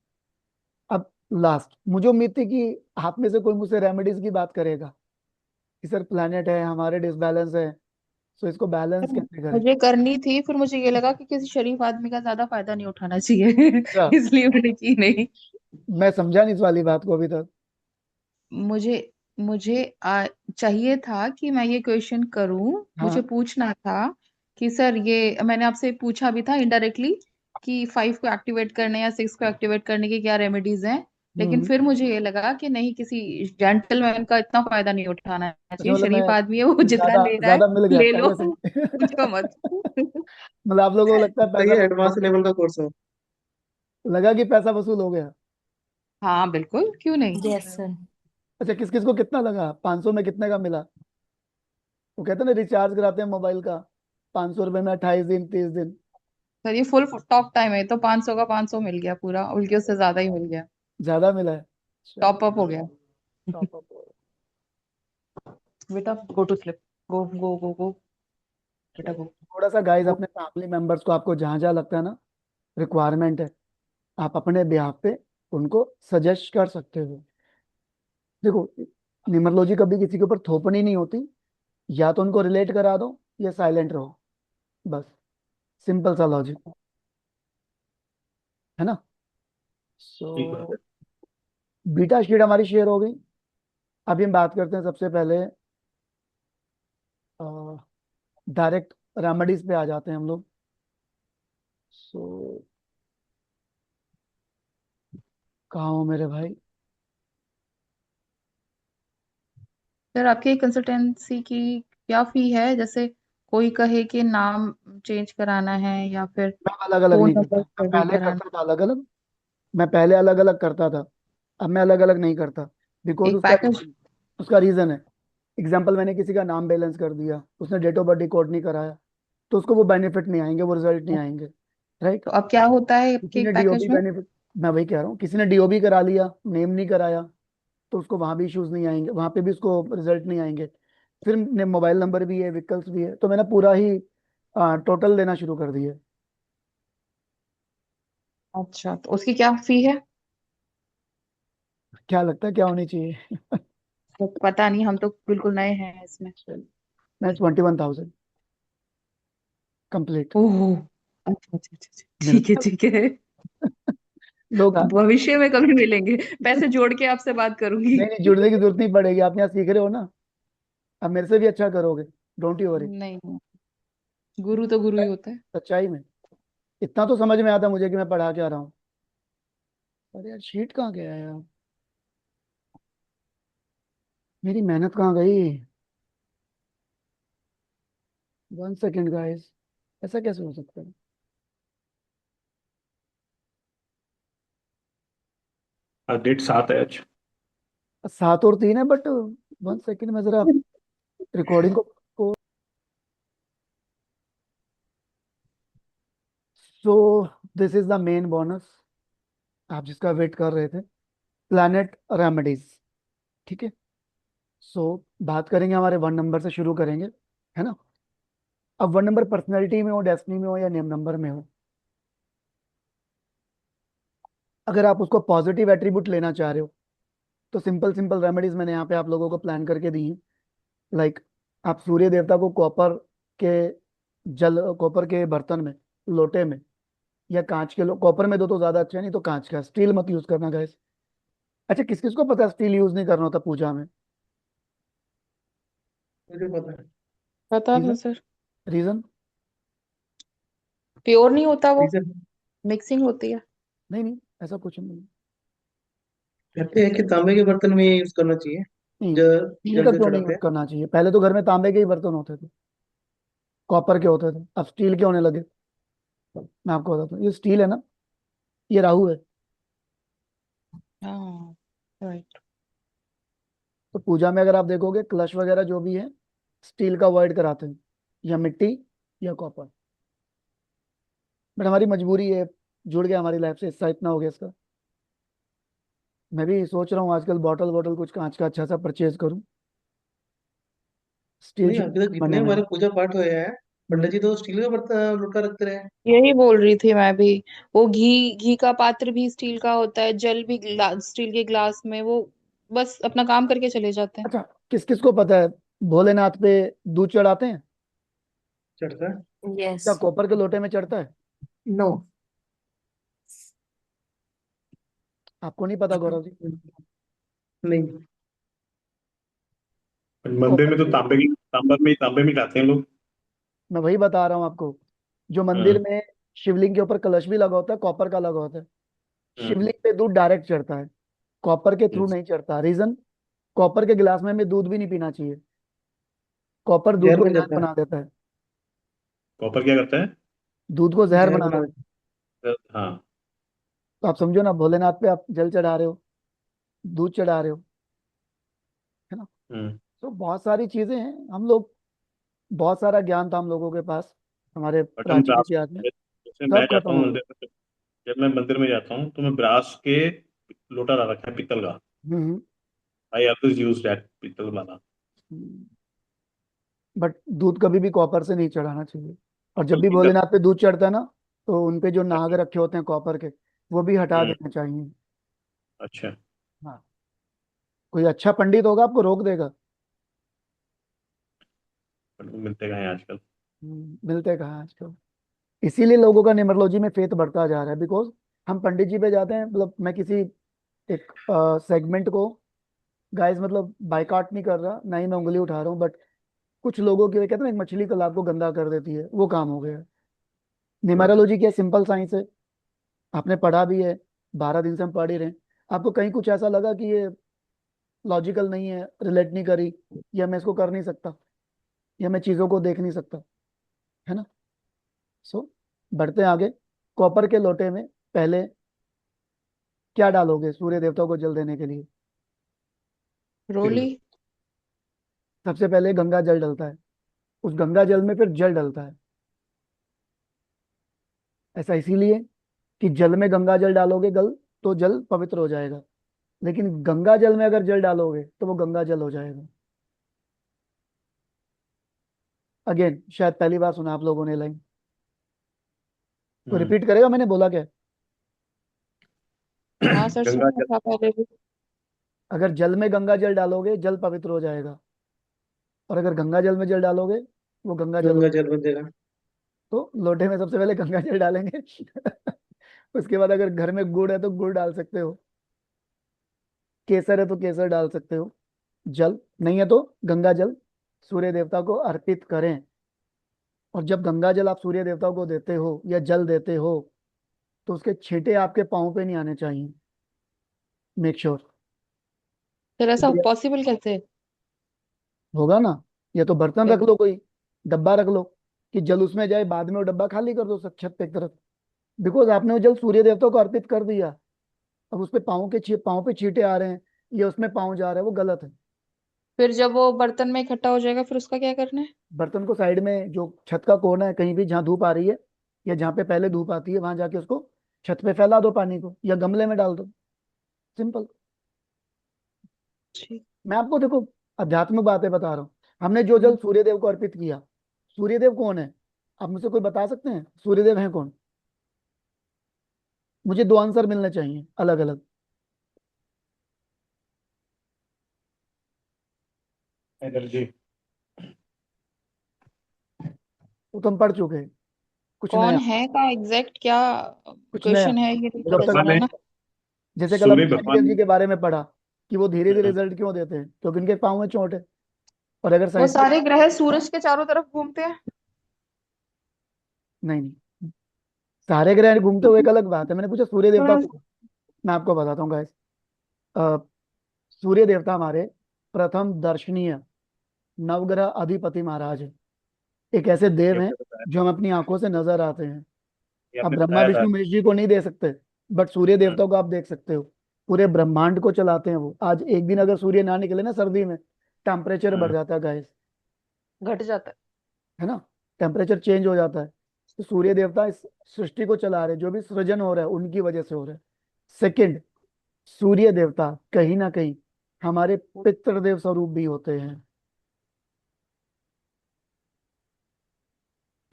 अब लास्ट, मुझे उम्मीद थी कि आप में से कोई मुझसे रेमेडीज की बात करेगा कि सर प्लैनेट है हमारे डिसबैलेंस है, सो इसको बैलेंस सर, कैसे करें। मुझे करनी थी, फिर मुझे ये लगा कि किसी शरीफ आदमी का ज्यादा फायदा नहीं उठाना चाहिए अच्छा, इसलिए मैंने की नहीं। मैं समझा नहीं इस वाली बात को अभी तक। मुझे मुझे चाहिए था कि मैं ये क्वेश्चन करूं। मुझे हाँ। पूछना था कि सर, ये मैंने आपसे पूछा भी था इनडायरेक्टली कि 5 को एक्टिवेट करने या 6 को एक्टिवेट करने की क्या रेमेडीज हैं। लेकिन हम्म। फिर मुझे ये लगा कि नहीं, किसी जेंटलमैन का इतना फायदा नहीं उठाना अच्छा, चाहिए। मतलब शरीफ आदमी है, वो मैं जितना ज्यादा ले रहा है ज्यादा मिल गया ले लो, पहले से ही। पूछो मत। मतलब आप लोगों को लगता है तो पैसा ये वसूल एडवांस लेवल का कोर्स है। लगा कि पैसा वसूल हो गया। हाँ बिल्कुल, क्यों नहीं। Yes, sir. अच्छा, किस किस को कितना लगा, 500 में कितने का मिला? वो कहते हैं ना रिचार्ज कराते हैं मोबाइल का, 500 रुपए में 28 दिन 30 दिन। सर, ये फुल टॉक टाइम है तो 500 का 500 मिल गया पूरा, बल्कि उससे ज्यादा ही मिल गया। ज्यादा मिला है? चलो, टॉप अप हो गया। Top up. बेटा गो टू स्लीप, गो गो गो गो, बेटा गो। थोड़ा सा गाइस अपने फैमिली मेंबर्स को, आपको जहां जहां लगता है ना रिक्वायरमेंट है, आप अपने बिहाफ पे उनको सजेस्ट कर सकते हो। देखो, न्यूमरोलॉजी कभी किसी के ऊपर थोपनी नहीं होती, या तो उनको रिलेट करा दो या साइलेंट रहो, बस सिंपल सा लॉजिक, है ना। ठीक बात सो है। बीटा शीट हमारी शेयर हो गई। अभी हम बात करते हैं सबसे पहले, डायरेक्ट रेमेडीज पे आ जाते हैं हम लोग। सो कहाँ हो मेरे भाई? सर, आपकी कंसल्टेंसी की क्या फी है? जैसे कोई कहे कि नाम चेंज कराना है या फिर मैं अलग अलग फोन नहीं करता, नंबर मैं स्टडी पहले कराना। करता था अलग अलग। मैं पहले अलग अलग करता था, अब मैं अलग अलग नहीं करता। बिकॉज एक उसका पैकेज। रीजन, उसका रीजन है। एग्जाम्पल, मैंने किसी का नाम बैलेंस कर दिया, उसने डेट ऑफ बर्थ रिकॉर्ड नहीं कराया, तो उसको वो बेनिफिट नहीं आएंगे, वो रिजल्ट नहीं आएंगे, राइट। तो अब क्या होता है किसी आपके ने एक डीओबी पैकेज में? बेनिफिट, मैं वही कह रहा हूँ, किसी ने डीओबी करा लिया, नेम नहीं कराया, तो उसको वहां भी इश्यूज नहीं आएंगे, वहां पे भी उसको रिजल्ट नहीं आएंगे। फिर मोबाइल नंबर भी है, व्हीकल्स भी है, तो मैंने पूरा ही टोटल लेना शुरू कर दिया। अच्छा, तो उसकी क्या फी है? क्या लगता है क्या होनी चाहिए? तो पता नहीं, हम तो बिल्कुल नए हैं इसमें। मैं 21,000। कंप्लीट। ओह अच्छा अच्छा अच्छा अच्छा, ठीक है मिलता ठीक है। लोग भविष्य में कभी मिलेंगे, पैसे जोड़ के आपसे बात करूंगी। नहीं नहीं, जुड़ने की जरूरत नहीं पड़ेगी, आप यहाँ सीख रहे हो ना, अब मेरे से भी अच्छा करोगे, डोंट यू वरी। नहीं नहीं, गुरु तो गुरु ही होता है। सच्चाई में इतना तो समझ में आता मुझे कि मैं पढ़ा क्या रहा हूँ। अरे यार शीट कहाँ गया यार, मेरी मेहनत कहाँ गई। 1 सेकेंड गाइस, ऐसा कैसे हो सकता है। डेट 7 है आज। 7 और 3 है, बट 1 सेकेंड में जरा रिकॉर्डिंग को so this is the main bonus आप जिसका वेट कर रहे थे, प्लैनेट रेमेडीज। ठीक है, सो बात करेंगे हमारे 1 नंबर से शुरू करेंगे, है ना। अब 1 नंबर पर्सनैलिटी में हो, डेस्टिनी में हो या नेम नंबर में हो, अगर आप उसको पॉजिटिव एट्रीब्यूट लेना चाह रहे हो तो सिंपल सिंपल रेमेडीज मैंने यहाँ पे आप लोगों को प्लान करके दी हैं। लाइक आप सूर्य देवता को के कॉपर के बर्तन में, लोटे में, या कांच के कॉपर में दो तो ज्यादा अच्छा है, नहीं तो कांच का, स्टील मत यूज करना गाइस। अच्छा, किस किस को पता है स्टील यूज नहीं करना होता पूजा में। मुझे पता है। पता था रीजन, सर, रीजन। प्योर नहीं होता वो, रीजन मिक्सिंग होती है। नहीं नहीं, ऐसा कुछ नहीं। कहते हैं कि तांबे के बर्तन में यूज करना चाहिए नहीं, जल स्टील जल का जो क्यों नहीं चढ़ाते यूज हैं। करना चाहिए, पहले तो घर में तांबे के ही बर्तन होते थे, कॉपर के होते थे, अब स्टील के होने लगे। मैं आपको बताता हूँ, ये स्टील है ना, ये राहु है। हाँ राइट। तो पूजा में अगर आप देखोगे कलश वगैरह जो भी है, स्टील का अवॉइड कराते हैं, या मिट्टी या कॉपर। बट हमारी मजबूरी है, जुड़ गया हमारी लाइफ से, हिस्सा इतना हो गया इसका। मैं भी सोच रहा हूँ आजकल बॉटल वॉटल कुछ कांच का अच्छा सा परचेज करूँ, स्टील नहीं, अभी तक बनने जितने में। हमारे पूजा पाठ हुए हैं, हम्म, पंडित जी तो स्टील का बर्तन लोटा रखते रहे हैं। यही बोल रही थी मैं भी। वो घी घी का पात्र भी स्टील का होता है, जल भी स्टील के ग्लास में, वो बस अपना काम करके चले जाते हैं। अच्छा, किस किस को पता है भोलेनाथ पे दूध चढ़ाते हैं, चढ़ता है। क्या Yes. कॉपर के लोटे में चढ़ता है। No. आपको नहीं पता गौरव जी। नहीं। मंदिर कॉपर में तो के, तांबे में लाते हैं लोग। मैं वही बता रहा हूँ आपको, जो मंदिर हम्म। में शिवलिंग के ऊपर कलश भी लगा होता है, कॉपर का लगा होता है। हम्म। शिवलिंग पे दूध डायरेक्ट चढ़ता है, कॉपर के थ्रू यस। नहीं चढ़ता। रीजन, कॉपर के गिलास में हमें दूध भी नहीं पीना चाहिए, कॉपर दूध जहर को बन जहर जाता है। बना देता है, कॉपर क्या करता है? दूध को जहर जहर बना बना देता है। देता हाँ। तो आप समझो ना, भोलेनाथ पे आप जल चढ़ा रहे हो, दूध चढ़ा रहे हो, है ना। हम्म। तो बहुत सारी चीजें हैं, हम लोग, बहुत सारा ज्ञान था हम लोगों के पास, हमारे बट हम प्राचीन ब्रास, इतिहास में, जैसे मैं सब जाता खत्म हूँ हो गया। मंदिर में, जब मैं मंदिर में जाता हूँ तो मैं ब्रास के लोटा ला रखा है, पीतल का। हम्म आई ऑलवेज यूज दैट पीतल वाला। बट दूध कभी भी कॉपर से नहीं चढ़ाना चाहिए। और जब पीतल भी पीतल। भोलेनाथ पे दूध चढ़ता है ना, तो उनपे जो नाग रखे होते हैं कॉपर के, वो भी हटा हम्म। देने चाहिए। अच्छा। हाँ, कोई अच्छा पंडित होगा आपको रोक देगा। बट वो मिलते कहाँ हैं आजकल। मिलते कहाँ हैं आजकल। इसीलिए लोगों का न्यूमरोलॉजी में फेथ बढ़ता जा रहा है, बिकॉज हम पंडित जी पे जाते हैं, मतलब मैं किसी एक सेगमेंट को गाइस मतलब बाइकआउट नहीं कर रहा, ना ही मैं उंगली उठा रहा हूँ, बट कुछ लोगों की, कहते हैं ना, एक मछली तालाब को गंदा कर देती है, वो काम हो गया है। न्यूमरोलॉजी क्या, सिंपल साइंस है, आपने पढ़ा भी है, 12 दिन से हम पढ़ ही रहे हैं। आपको कहीं कुछ ऐसा लगा कि ये लॉजिकल नहीं है, रिलेट नहीं करी, या मैं इसको कर नहीं सकता, या मैं चीजों को देख नहीं सकता, है ना। सो बढ़ते हैं आगे। कॉपर के लोटे में पहले क्या डालोगे सूर्य देवता को जल देने के लिए। रोली। तिल। सबसे पहले गंगा जल डलता है, उस गंगा जल में फिर जल डलता है। ऐसा इसीलिए कि जल में गंगा जल डालोगे गल तो जल पवित्र हो जाएगा, लेकिन गंगा जल में अगर जल डालोगे तो वो गंगा जल हो जाएगा। अगेन शायद पहली बार सुना आप लोगों ने लाइन, तो हम्म। रिपीट करेगा मैंने बोला क्या। हाँ सर, गंगा सुना जल। था पहले भी। अगर जल में गंगा जल डालोगे जल पवित्र हो जाएगा, और अगर गंगा जल में जल डालोगे वो गंगा जल हो गंगा जाएगा। जल बन जाएगा। तो लोटे में सबसे पहले गंगा जल डालेंगे उसके बाद अगर घर में गुड़ है तो गुड़ डाल सकते हो, केसर है तो केसर डाल सकते हो, जल नहीं है तो गंगा जल सूर्य देवता को अर्पित करें। और जब गंगा जल आप सूर्य देवता को देते हो या जल देते हो तो उसके छींटे आपके पाँव पे नहीं आने चाहिए, मेक श्योर। फिर ऐसा पॉसिबल कैसे? होगा ना, या तो बर्तन रख फिर लो, कोई डब्बा रख लो कि जल उसमें जाए, बाद में वो डब्बा खाली कर दो सब छत पे एक तरफ। बिकॉज आपने वो जल सूर्य देवता को अर्पित कर दिया, अब उस पे पाँव पे छींटे आ रहे हैं या उसमें पाँव जा रहा है, वो गलत है। फिर जब वो बर्तन में इकट्ठा हो जाएगा फिर उसका क्या करना है? बर्तन को साइड में जो छत का कोना है कहीं भी जहाँ धूप आ रही है या जहाँ पे पहले धूप आती है वहां जाके उसको छत पे फैला दो, पानी को, या गमले में डाल दो, सिंपल। ठीक। मैं आपको देखो आध्यात्मिक बातें बता रहा हूँ। हमने जो जल सूर्यदेव को अर्पित किया, सूर्यदेव कौन है? आप मुझे कोई बता सकते हैं सूर्यदेव हैं कौन? मुझे दो आंसर मिलने चाहिए अलग अलग। एनर्जी। वो तो हम पढ़ चुके हैं, कुछ कौन नया, है का एग्जैक्ट क्या कुछ नया। क्वेश्चन है ये नहीं जब पता तक चल भगवान रहा है, ना। जैसे कल सूर्य हमने भगवान मेडिकेल जी है। के बारे में पढ़ा कि वो धीरे धीरे हाँ, रिजल्ट क्यों देते हैं, क्योंकि उनके पाँव में चोट है। और अगर वो साइंटिस्ट, सारे ग्रह सूरज के चारों तरफ घूमते हैं। नहीं नहीं, सारे ग्रह घूमते हुए एक अलग बात है, मैंने पूछा सूर्य देवता हम्म। को। मैं आपको बताता हूँ गाइस, सूर्य देवता हमारे प्रथम दर्शनीय नवग्रह अधिपति महाराज है, एक ऐसे ये देव हैं आपने बताया, जो हम अपनी आंखों से नजर आते हैं। ये आप आपने ब्रह्मा बताया था। विष्णु महेश जी को नहीं दे सकते, बट सूर्य हाँ, देवता को आप देख सकते हो। पूरे ब्रह्मांड को चलाते हैं वो। आज एक दिन अगर सूर्य ना निकले ना सर्दी में, टेम्परेचर बढ़ हाँ, जाता है गाइस, घट जाता है। है ना, टेम्परेचर चेंज हो जाता है। तो सूर्य देवता इस सृष्टि को चला रहे, जो भी सृजन हो रहा है उनकी वजह से हो रहा है। सेकंड, सूर्य देवता कहीं ना कहीं हमारे पितृदेव स्वरूप भी होते हैं।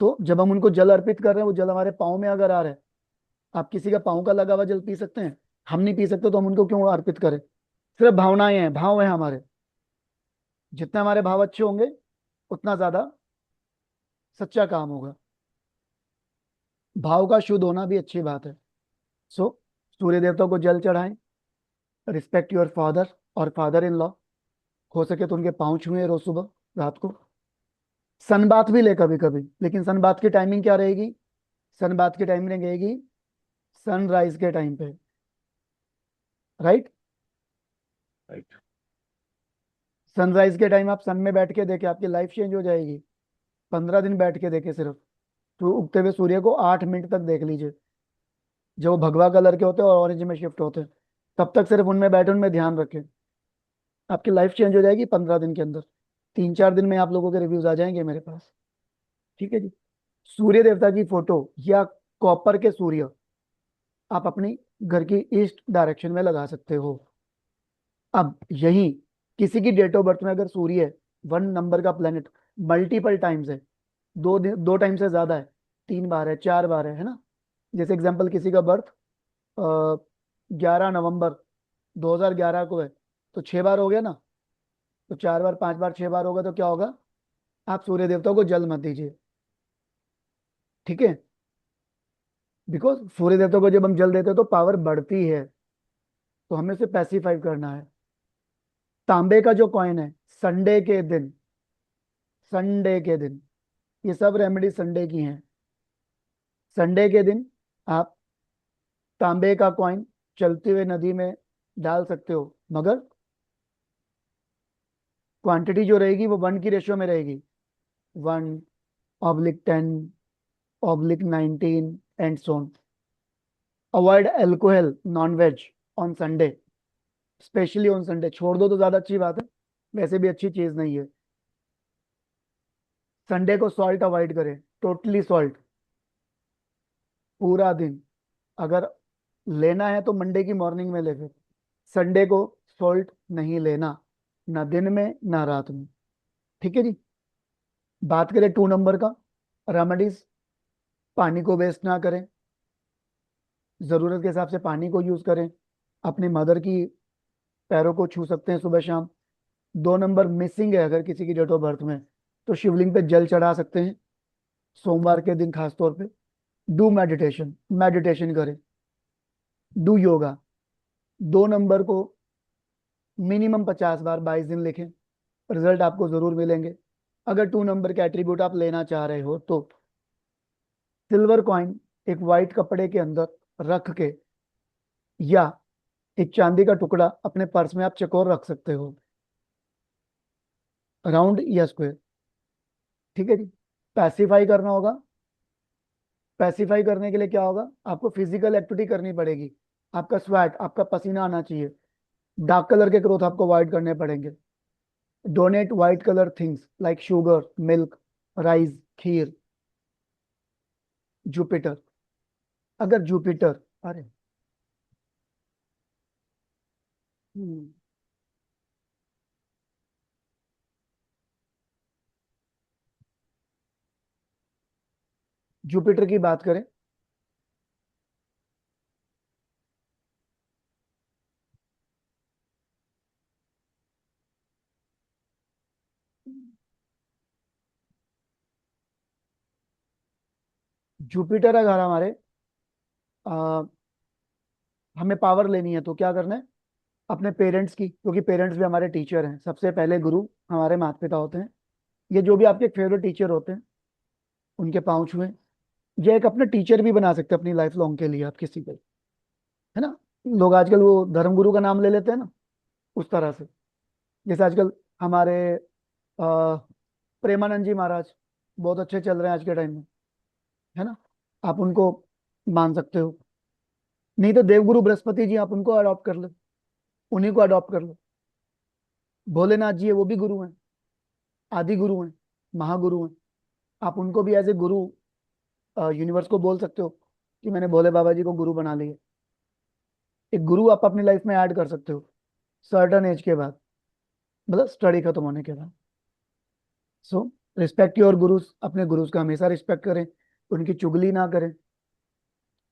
तो जब हम उनको जल अर्पित कर रहे हैं, वो जल हमारे पाँव में अगर आ रहा है, आप किसी का पाँव का लगा हुआ जल पी सकते हैं? हम नहीं पी सकते, तो हम उनको क्यों अर्पित करें? सिर्फ भावनाएं हैं, भाव है हमारे। जितने हमारे भाव अच्छे होंगे उतना ज्यादा सच्चा काम होगा। भाव का शुद्ध होना भी अच्छी बात है। सो सूर्य देवता को जल चढ़ाएं, रिस्पेक्ट योर फादर और फादर इन लॉ। हो सके तो उनके पाँव छुए रोज सुबह रात को। सन बाथ भी ले कभी कभी, लेकिन सन बाथ की टाइमिंग क्या रहेगी? सन बाथ की टाइमिंग रहेगी सनराइज के टाइम पे, राइट। राइट। सनराइज के टाइम आप सन में बैठ के देखे, आपकी लाइफ चेंज हो जाएगी। 15 दिन बैठ के देखे सिर्फ, तो उगते हुए सूर्य को 8 मिनट तक देख लीजिए। जब वो भगवा कलर के होते हैं और ऑरेंज में शिफ्ट होते हैं, तब तक सिर्फ उनमें बैठे, उनमें ध्यान रखें। आपकी लाइफ चेंज हो जाएगी 15 दिन के अंदर। 3-4 दिन में आप लोगों के रिव्यूज आ जाएंगे मेरे पास। ठीक है जी। सूर्य देवता की फोटो या कॉपर के सूर्य आप अपनी घर की ईस्ट डायरेक्शन में लगा सकते हो। अब यही किसी की डेट ऑफ बर्थ में अगर सूर्य है, 1 नंबर का प्लेनेट, मल्टीपल टाइम्स है, 2 टाइम से ज्यादा है, 3 बार है, 4 बार है ना। जैसे एग्जाम्पल किसी का बर्थ 11 नवंबर 2011 को है, तो 6 बार हो गया ना। तो 4 बार, 5 बार, 6 बार होगा, तो क्या होगा? आप सूर्य देवता को जल मत दीजिए, ठीक है। बिकॉज सूर्य देवता को जब हम जल देते हैं तो पावर बढ़ती है, तो हमें उसे पैसिफाई करना है। तांबे का जो कॉइन है, संडे के दिन, संडे के दिन, ये सब रेमेडी संडे की हैं। संडे के दिन आप तांबे का कॉइन चलती हुई नदी में डाल सकते हो, मगर क्वांटिटी जो रहेगी वो 1 की रेशियो में रहेगी। 1/10/19 and so on. Avoid alcohol, non veg on Sunday, specially on Sunday. छोड़ दो तो ज्यादा अच्छी बात है, वैसे भी अच्छी चीज नहीं है। संडे को सॉल्ट अवॉइड करें, टोटली सॉल्ट। पूरा दिन अगर लेना है तो मंडे की मॉर्निंग में ले, फिर संडे को सॉल्ट नहीं लेना, ना दिन में ना रात में। ठीक है जी। बात करें 2 नंबर का, रेमेडीज, पानी को वेस्ट ना करें, जरूरत के हिसाब से पानी को यूज करें। अपनी मदर की पैरों को छू सकते हैं सुबह शाम। 2 नंबर मिसिंग है अगर किसी की डेट ऑफ बर्थ में, तो शिवलिंग पे जल चढ़ा सकते हैं। सोमवार के दिन खास तौर पे डू मेडिटेशन, मेडिटेशन करें, डू योगा। 2 नंबर को मिनिमम 50 बार 22 दिन लिखें, रिजल्ट आपको जरूर मिलेंगे। अगर 2 नंबर के एट्रीब्यूट आप लेना चाह रहे हो तो सिल्वर कॉइन एक वाइट कपड़े के अंदर रख के या एक चांदी का टुकड़ा अपने पर्स में आप चकोर रख सकते हो, राउंड या स्क्वायर। ठीक है जी। पैसिफाई करना होगा। पैसिफाई करने के लिए क्या होगा, आपको फिजिकल एक्टिविटी करनी पड़ेगी, आपका स्वेट, आपका पसीना आना चाहिए। डार्क कलर के क्लोथ आपको अवॉइड करने पड़ेंगे। Donate white colour things like sugar, milk, rice, kheer. Jupiter, अगर जुपिटर, अरे हम्म, जुपिटर की बात करें, जुपिटर अगर हमारे आ, हमें पावर लेनी है तो क्या करना है, अपने पेरेंट्स की, क्योंकि पेरेंट्स भी हमारे टीचर हैं, सबसे पहले गुरु हमारे माता पिता होते हैं। ये जो भी आपके फेवरेट टीचर होते हैं उनके पाँव छुएं। ये एक अपना टीचर भी बना सकते हैं अपनी लाइफ लॉन्ग के लिए आप किसी को, है ना। लोग आजकल वो धर्मगुरु का नाम ले लेते हैं ना, उस तरह से। जैसे आजकल हमारे आ, प्रेमानंद जी महाराज बहुत अच्छे चल रहे हैं आज के टाइम में, है ना। आप उनको मान सकते हो। नहीं तो देवगुरु बृहस्पति जी, आप उनको अडॉप्ट कर लो, उन्हीं को अडॉप्ट कर लो। भोलेनाथ जी है, वो भी गुरु हैं, आदि गुरु हैं, महागुरु हैं। आप उनको भी एज ए गुरु यूनिवर्स को बोल सकते हो कि मैंने भोले बाबा जी को गुरु बना लिया। एक गुरु आप अपनी लाइफ में ऐड कर सकते हो सर्टन एज के बाद, मतलब स्टडी खत्म होने के बाद। सो रिस्पेक्ट योर गुरुज, अपने गुरुज का हमेशा रिस्पेक्ट करें, उनकी चुगली ना करें।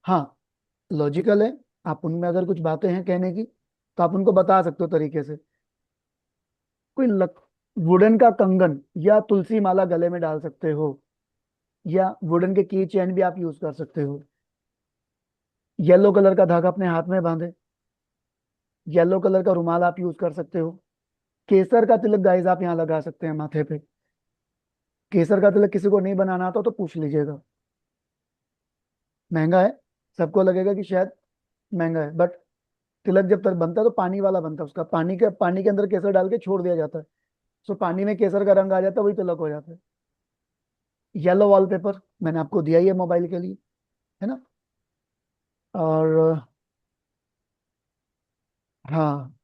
हाँ, लॉजिकल है, आप उनमें अगर कुछ बातें हैं कहने की तो आप उनको बता सकते हो तरीके से। कोई वुडन का कंगन या तुलसी माला गले में डाल सकते हो, या वुडन के की चेन भी आप यूज कर सकते हो। येलो कलर का धागा अपने हाथ में बांधे, येलो कलर का रुमाल आप यूज कर सकते हो। केसर का तिलक गाइस आप यहाँ लगा सकते हैं माथे पे। केसर का तिलक किसी को नहीं बनाना आता तो पूछ लीजिएगा, महंगा है, सबको लगेगा कि शायद महंगा है, बट तिलक जब तक बनता है तो पानी वाला बनता है उसका, पानी के अंदर केसर डाल के छोड़ दिया जाता है। सो पानी में केसर का रंग आ जाता है, वही तिलक हो जाता है। येलो वॉलपेपर मैंने आपको दिया ही है मोबाइल के लिए, है ना। और हाँ,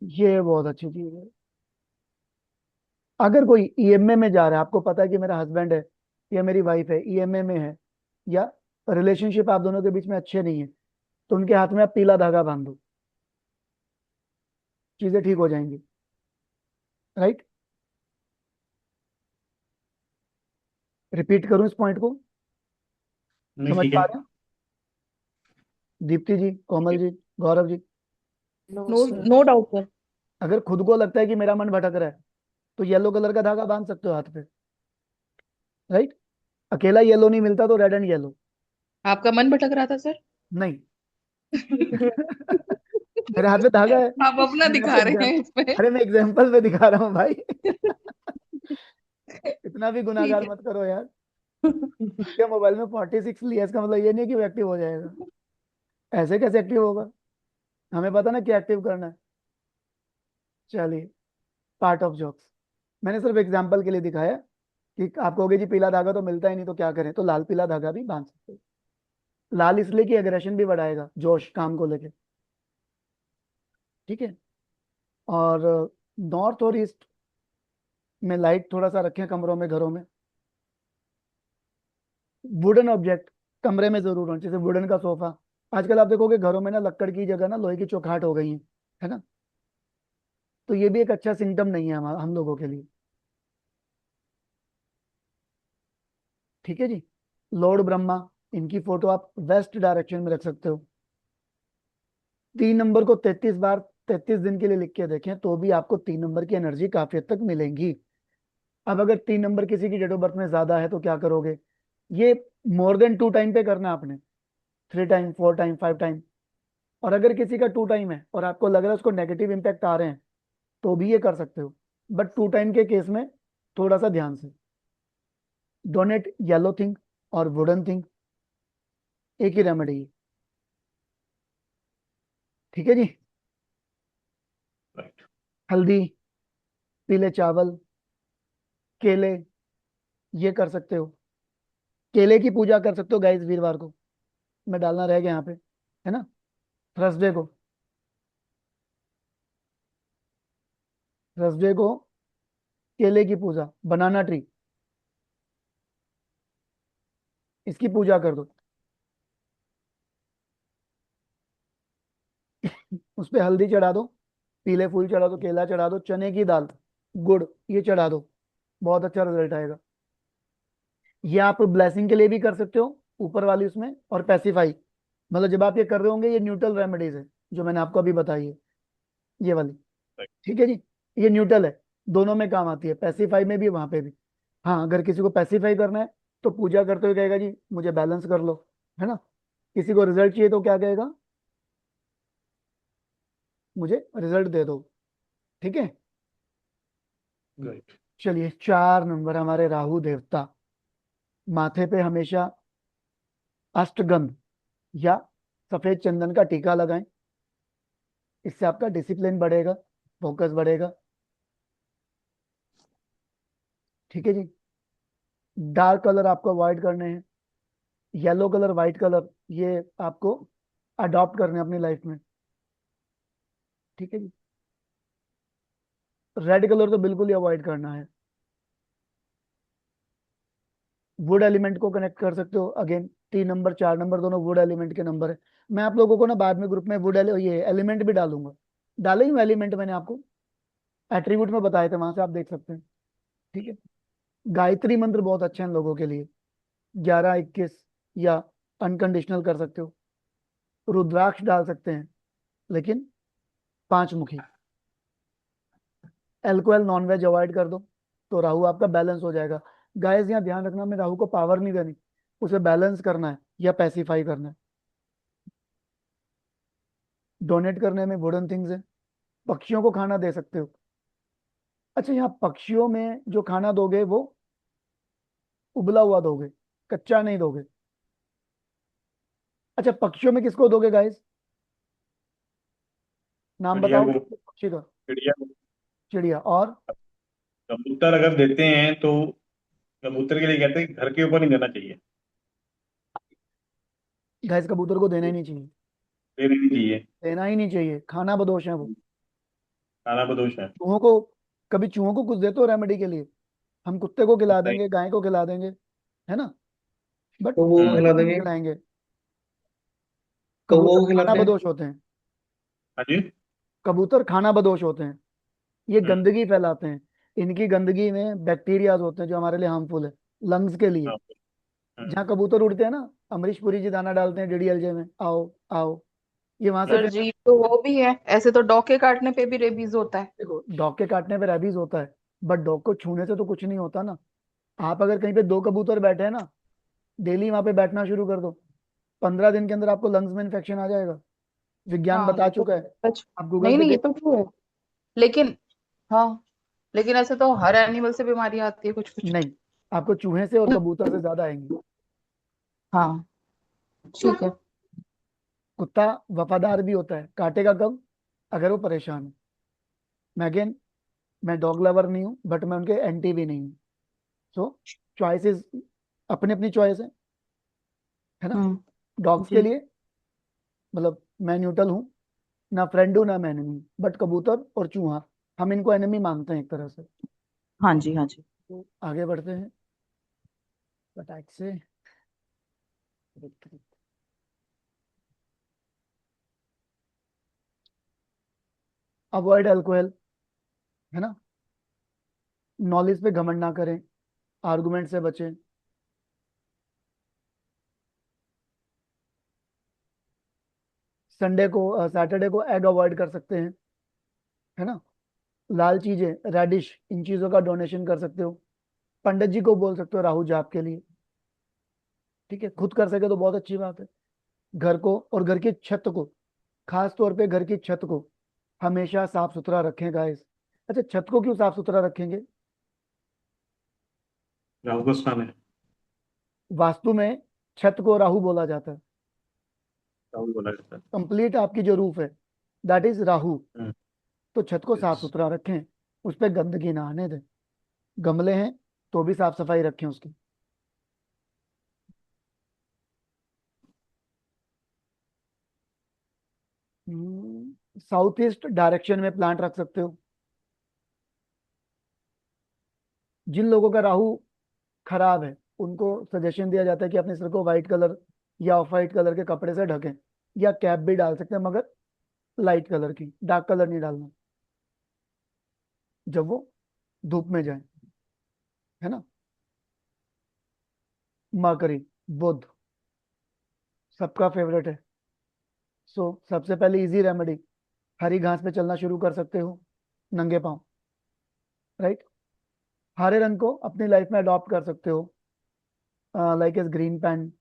ये बहुत अच्छी चीज है। अगर कोई ईएमए में जा रहा है, आपको पता है कि मेरा हस्बैंड है या मेरी वाइफ है ईएमए में है, या रिलेशनशिप आप दोनों के बीच में अच्छे नहीं है, तो उनके हाथ में आप पीला धागा बांध दो, चीजें ठीक हो जाएंगी। राइट। रिपीट करूं इस पॉइंट को, नहीं समझ ठीक पा है। रहे हैं? Deepti ji, Komal ji, Gaurav ji, No, no sir. No doubt sir. अगर खुद को लगता है कि मेरा मन भटक रहा है तो येलो कलर का धागा बांध सकते हो हाथ पे। राइट। अकेला येलो नहीं मिलता तो रेड एंड येलो। आपका मन भटक रहा था सर। नहीं। मेरे हाथ में धागा है, आप अपना मैं आपको दिखा रहे हैं एग्जाम्पल, इसमें। अरे मैं एग्जाम्पल पे दिखा रहा हूँ भाई। इतना भी ठीक गुनाहगार है। मत करो यार। क्या मोबाइल में 46 लिया, इसका मतलब ये नहीं कि वो एक्टिव हो जाएगा। ऐसे कैसे एक्टिव होगा, हमें पता ना क्या एक्टिव करना है। चलिए, पार्ट ऑफ जॉक्स, मैंने सिर्फ एग्जाम्पल के लिए दिखाया कि आप कहोगे जी पीला धागा तो मिलता ही नहीं तो क्या करें, तो लाल पीला धागा भी बांध सकते हो। लाल इसलिए कि एग्रेशन भी बढ़ाएगा, जोश काम को लेके। ठीक है। और नॉर्थ और ईस्ट में लाइट थोड़ा सा रखें कमरों में, घरों में। वुडन ऑब्जेक्ट कमरे में जरूर हो, जैसे वुडन का सोफा। आजकल आप देखोगे घरों में ना लकड़ की जगह ना लोहे की चौखाट हो गई है ना। तो ये भी एक अच्छा सिम्टम नहीं है हम लोगों के लिए। ठीक है जी। लॉर्ड ब्रह्मा, इनकी फोटो आप वेस्ट डायरेक्शन में रख सकते हो। 3 नंबर को 33 बार 33 दिन के लिए लिख के देखें तो भी आपको 3 नंबर की एनर्जी काफी हद तक मिलेंगी। अब अगर 3 नंबर किसी की डेट ऑफ बर्थ में ज्यादा है तो क्या करोगे? ये मोर देन 2 टाइम पे करना है आपने, 3 टाइम, 4 टाइम, 5 टाइम। और अगर किसी का 2 टाइम है और आपको लग रहा है उसको नेगेटिव इम्पैक्ट आ रहे हैं तो भी ये कर सकते हो, बट 2 टाइम के केस में थोड़ा सा ध्यान से। डोनेट येलो थिंग और वुडन थिंग, एक ही रेमेडी है। ठीक है जी। राइट। हल्दी, पीले चावल, केले, ये कर सकते हो। केले की पूजा कर सकते हो गाइस वीरवार को, मैं डालना रह गया यहाँ पे, है ना, थर्सडे को। थर्सडे को केले की पूजा, बनाना ट्री, इसकी पूजा कर दो। उस पे हल्दी चढ़ा दो, पीले फूल चढ़ा दो, केला चढ़ा दो, चने की दाल, गुड़, ये चढ़ा दो, बहुत अच्छा रिजल्ट आएगा। ये आप ब्लेसिंग के लिए भी कर सकते हो ऊपर वाली उसमें, और पैसिफाई, मतलब जब आप ये कर रहे होंगे, ये न्यूट्रल रेमेडीज है जो मैंने आपको अभी बताई है, ये वाली। राइट। ठीक है जी। ये न्यूट्रल है, दोनों में काम आती है, पैसिफाई में भी, वहां पे भी। हाँ, अगर किसी को पैसिफाई करना है तो पूजा करते हुए कहेगा जी मुझे बैलेंस कर लो, है ना। किसी को रिजल्ट चाहिए तो क्या कहेगा, मुझे रिजल्ट दे दो। ठीक है। राइट। चलिए, 4 नंबर हमारे राहु देवता। माथे पे हमेशा अष्टगंध या सफेद चंदन का टीका लगाएं, इससे आपका डिसिप्लिन बढ़ेगा, फोकस बढ़ेगा। ठीक है जी। डार्क कलर आपको अवॉइड करने हैं, येलो कलर, व्हाइट कलर, ये आपको अडॉप्ट करने हैं अपनी लाइफ में। ठीक है जी। रेड कलर तो बिल्कुल ही अवॉइड करना है। वुड एलिमेंट को कनेक्ट कर सकते हो, अगेन 3 नंबर 4 नंबर दोनों वुड एलिमेंट के नंबर है। मैं आप लोगों को ना बाद में ग्रुप में वुड ये एलिमेंट भी डालूंगा, डाले ही हूँ एलिमेंट, मैंने आपको एट्रीब्यूट में बताए थे, वहां से आप देख सकते हैं। ठीक है। गायत्री मंत्र बहुत अच्छा है इन लोगों के लिए, 11 21, या अनकंडीशनल कर सकते हो। रुद्राक्ष डाल सकते हैं, लेकिन 5 मुखी। एल्कोहल नॉन वेज अवॉइड कर दो, तो राहु आपका बैलेंस हो जाएगा। गाइस यहाँ ध्यान रखना, मैं राहु को पावर नहीं देनी, उसे बैलेंस करना है या पैसिफाई करना है। डोनेट करने में वुडन थिंग्स है। पक्षियों को खाना दे सकते हो। अच्छा, यहाँ पक्षियों में जो खाना दोगे वो उबला हुआ दोगे, कच्चा नहीं दोगे। अच्छा, पक्षियों में किसको दोगे गाइस, नाम चिड़िया बताओ को। पक्षी का। चिड़िया को। चिड़िया और कबूतर अगर देते हैं तो कबूतर के लिए कहते हैं कि घर के ऊपर नहीं देना चाहिए, गाइस, कबूतर को देना ही नहीं चाहिए, देना नहीं चाहिए। देना ही नहीं चाहिए, खाना बदोश है वो। खाना बदोश है। चूहों को, कभी चूहों को कुछ देते हो रेमेडी के लिए? हम कुत्ते को खिला नहीं। देंगे, गाय को खिला देंगे, है ना, बट कौवों को चूहे हम्म। खिला को नहीं देंगे। खिलाएंगे। कौवों कबूतर को खाना खिलाते हैं। बदोश होते हैं। हाँ जी। कबूतर खाना बदोश होते हैं, ये हम्म। गंदगी फैलाते हैं। इनकी गंदगी में बैक्टीरियाज होते हैं जो हमारे लिए हार्मफुल है, लंग्स के लिए। हाँ। हम्म। जहाँ कबूतर उड़ते हैं ना, अमरीश पुरी जी दाना डालते हैं डीडीएलजे में, आओ आओ, ये वहां से सर फिर। जी तो वो भी है, ऐसे तो डॉके काटने पे भी रेबीज होता है। देखो, डॉग के काटने पे रेबीज होता है, बट डॉग को छूने से तो कुछ नहीं होता ना। आप अगर कहीं पे 2 कबूतर बैठे हैं ना, डेली वहां पे बैठना शुरू कर दो, 15 दिन के अंदर आपको लंग्स में इन्फेक्शन आ जाएगा। विज्ञान हाँ बता ये तो चुका है, सच। आप गूगल नहीं पे नहीं, ये देख। तो ट्रू है। लेकिन हाँ, लेकिन ऐसे तो हर एनिमल से बीमारी आती है कुछ कुछ। नहीं, आपको चूहे से और कबूतर से ज्यादा आएंगी। हाँ ठीक है। कुत्ता वफादार भी होता है, काटेगा कब, अगर वो परेशान है। मैं अगेन, मैं डॉग लवर नहीं हूँ, बट मैं उनके एंटी भी नहीं हूँ। सो चॉइसेस, अपनी अपनी चॉइस है ना। डॉग्स के जी। लिए, मतलब मैं न्यूट्रल हूँ, ना फ्रेंड हूँ ना मैं एनिमी, बट कबूतर और चूहा, हम इनको एनिमी मानते हैं एक तरह से। हाँ जी हाँ जी। तो आगे बढ़ते हैं फटाक से। अवॉइड अल्कोहल, है ना। नॉलेज पे घमंड ना करें, आर्गुमेंट से बचें। संडे को, सैटरडे को एग अवॉइड कर सकते हैं, है ना। लाल चीजें, रेडिश, इन चीजों का डोनेशन कर सकते हो। पंडित जी को बोल सकते हो राहु जाप के लिए। ठीक है, खुद कर सके तो बहुत अच्छी बात है। घर को और घर की छत को, खास तौर पे घर की छत को हमेशा साफ सुथरा रखें गाइस। अच्छा, छत को क्यों साफ सुथरा रखेंगे? राहु का स्थान है, वास्तु में छत को राहु बोला जाता है। राहु बोला जाता है। कंप्लीट आपकी जो रूफ है दैट इज राहु। हम्म, तो छत को साफ yes। सुथरा रखें, उस पर गंदगी ना आने दें। गमले हैं तो भी साफ सफाई रखें उसकी। साउथ ईस्ट डायरेक्शन में प्लांट रख सकते हो। जिन लोगों का राहु खराब है उनको सजेशन दिया जाता है कि अपने सिर को व्हाइट कलर या ऑफ व्हाइट कलर के कपड़े से ढकें, या कैप भी डाल सकते हैं मगर लाइट कलर की, डार्क कलर नहीं डालना जब वो धूप में जाए, है ना। मकरी, बुध सबका फेवरेट है। सो सबसे पहले इजी रेमेडी, हरी घास पे चलना शुरू कर सकते हो नंगे पांव, राइट। हरे रंग को अपनी लाइफ में अडॉप्ट कर सकते हो, like as green pant,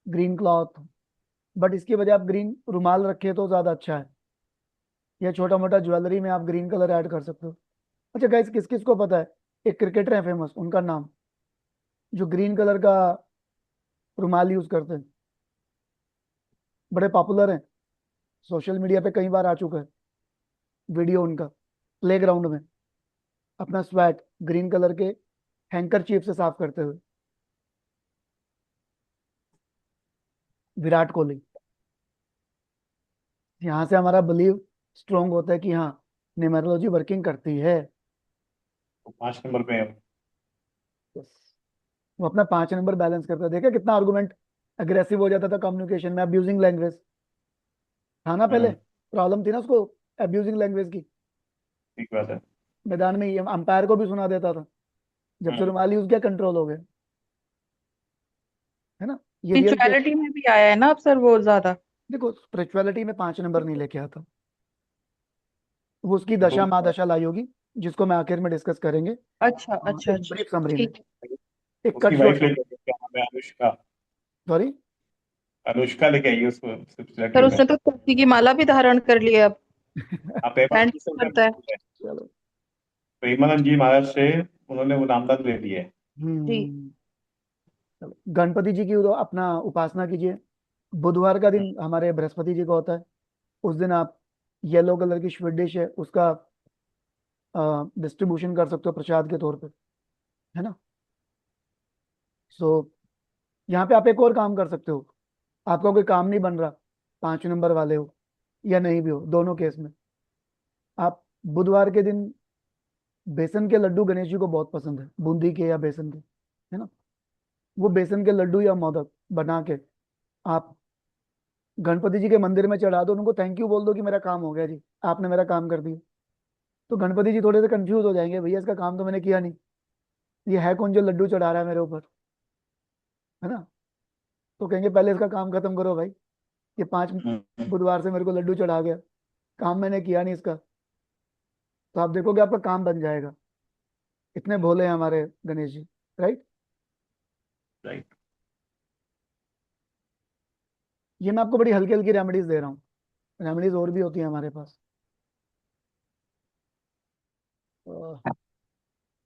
green cloth. But इसकी वजह आप ग्रीन रुमाल रखे तो ज्यादा अच्छा है, या छोटा मोटा ज्वेलरी में आप ग्रीन कलर ऐड कर सकते हो। अच्छा गाइस, किस किस को पता है एक क्रिकेटर है फेमस, उनका नाम, जो ग्रीन कलर का रुमाल यूज करते हैं, बड़े पॉपुलर हैं, सोशल मीडिया पे कई बार आ चुका है वीडियो उनका, प्लेग्राउंड में अपना स्वेट ग्रीन कलर के हैंकरचीफ से साफ करते हुए। विराट कोहली। यहाँ से हमारा बिलीव स्ट्रोंग होता है कि हाँ, न्यूमेरोलॉजी वर्किंग करती है। तो 5 नंबर पे है। Yes. वो अपना 5 नंबर बैलेंस करता है। देखा कितना आर्गुमेंट अग्रेसिव हो जाता था कम्युनिकेशन में, अब्यूजिंग लैंग्वेज था ना पहले, हम्म, प्रॉब्लम थी ना उसको अब्यूजिंग लैंग्वेज की। ठीक बात है। मैदान में अंपायर को भी सुना देता था, जब से हम्म, रुमाल यूज किया कंट्रोल हो गया, है ना। ये रियल केस। स्पिरिचुअलिटी में भी आया है ना अब सर वो ज्यादा। देखो स्पिरिचुअलिटी में 5 नंबर नहीं लेके आता, वो उसकी तो दशा महादशा लाई होगी, जिसको मैं आखिर में डिस्कस करेंगे। अच्छा अच्छा एक अच्छा, ब्रीफ समरी में, ठीक है। एक उसकी कट वाइफ शॉट। लेके आई है, क्या नाम है, अनुष्का। सॉरी। अनुष्का लेके आई है उसको सर स्पिरिचुअलिटी में। उसने तो तुलसी की माला भी धारण कर ली है अब, आप पेपर बैंड में करता है। चलो। प्रेमानंद जी महाराज से उन्होंने वो नामदान ले लिया है। जी। चलो, गणपति जी की अपना उपासना कीजिए। बुधवार का दिन हमारे बृहस्पति जी का होता है। उस दिन आप येलो कलर की स्वीट डिश है उसका डिस्ट्रीब्यूशन कर सकते हो प्रसाद के तौर पे, है ना। सो यहाँ पे आप एक और काम कर सकते हो। आपका कोई काम नहीं बन रहा, 5 नंबर वाले हो या नहीं भी हो, दोनों केस में आप बुधवार के दिन बेसन के लड्डू, गणेश जी को बहुत पसंद है, बूंदी के या बेसन के, है ना। वो बेसन के लड्डू या मोदक बना के आप गणपति जी के मंदिर में चढ़ा दो, उनको थैंक यू बोल दो कि मेरा काम हो गया जी, आपने मेरा काम कर दिया। तो गणपति जी थोड़े से कंफ्यूज हो जाएंगे, भैया इसका काम तो मैंने किया नहीं, ये है कौन जो लड्डू चढ़ा रहा है मेरे ऊपर, है ना। तो कहेंगे पहले इसका काम खत्म करो भाई, ये 5 बुधवार से मेरे को लड्डू चढ़ा गया, काम मैंने किया नहीं इसका। तो आप देखोगे आपका काम बन जाएगा। इतने भोले हैं हमारे गणेश जी, राइट। राइट। ये मैं आपको बड़ी हल्की हल्की रेमेडीज दे रहा हूँ, रेमेडीज और भी होती है हमारे पास।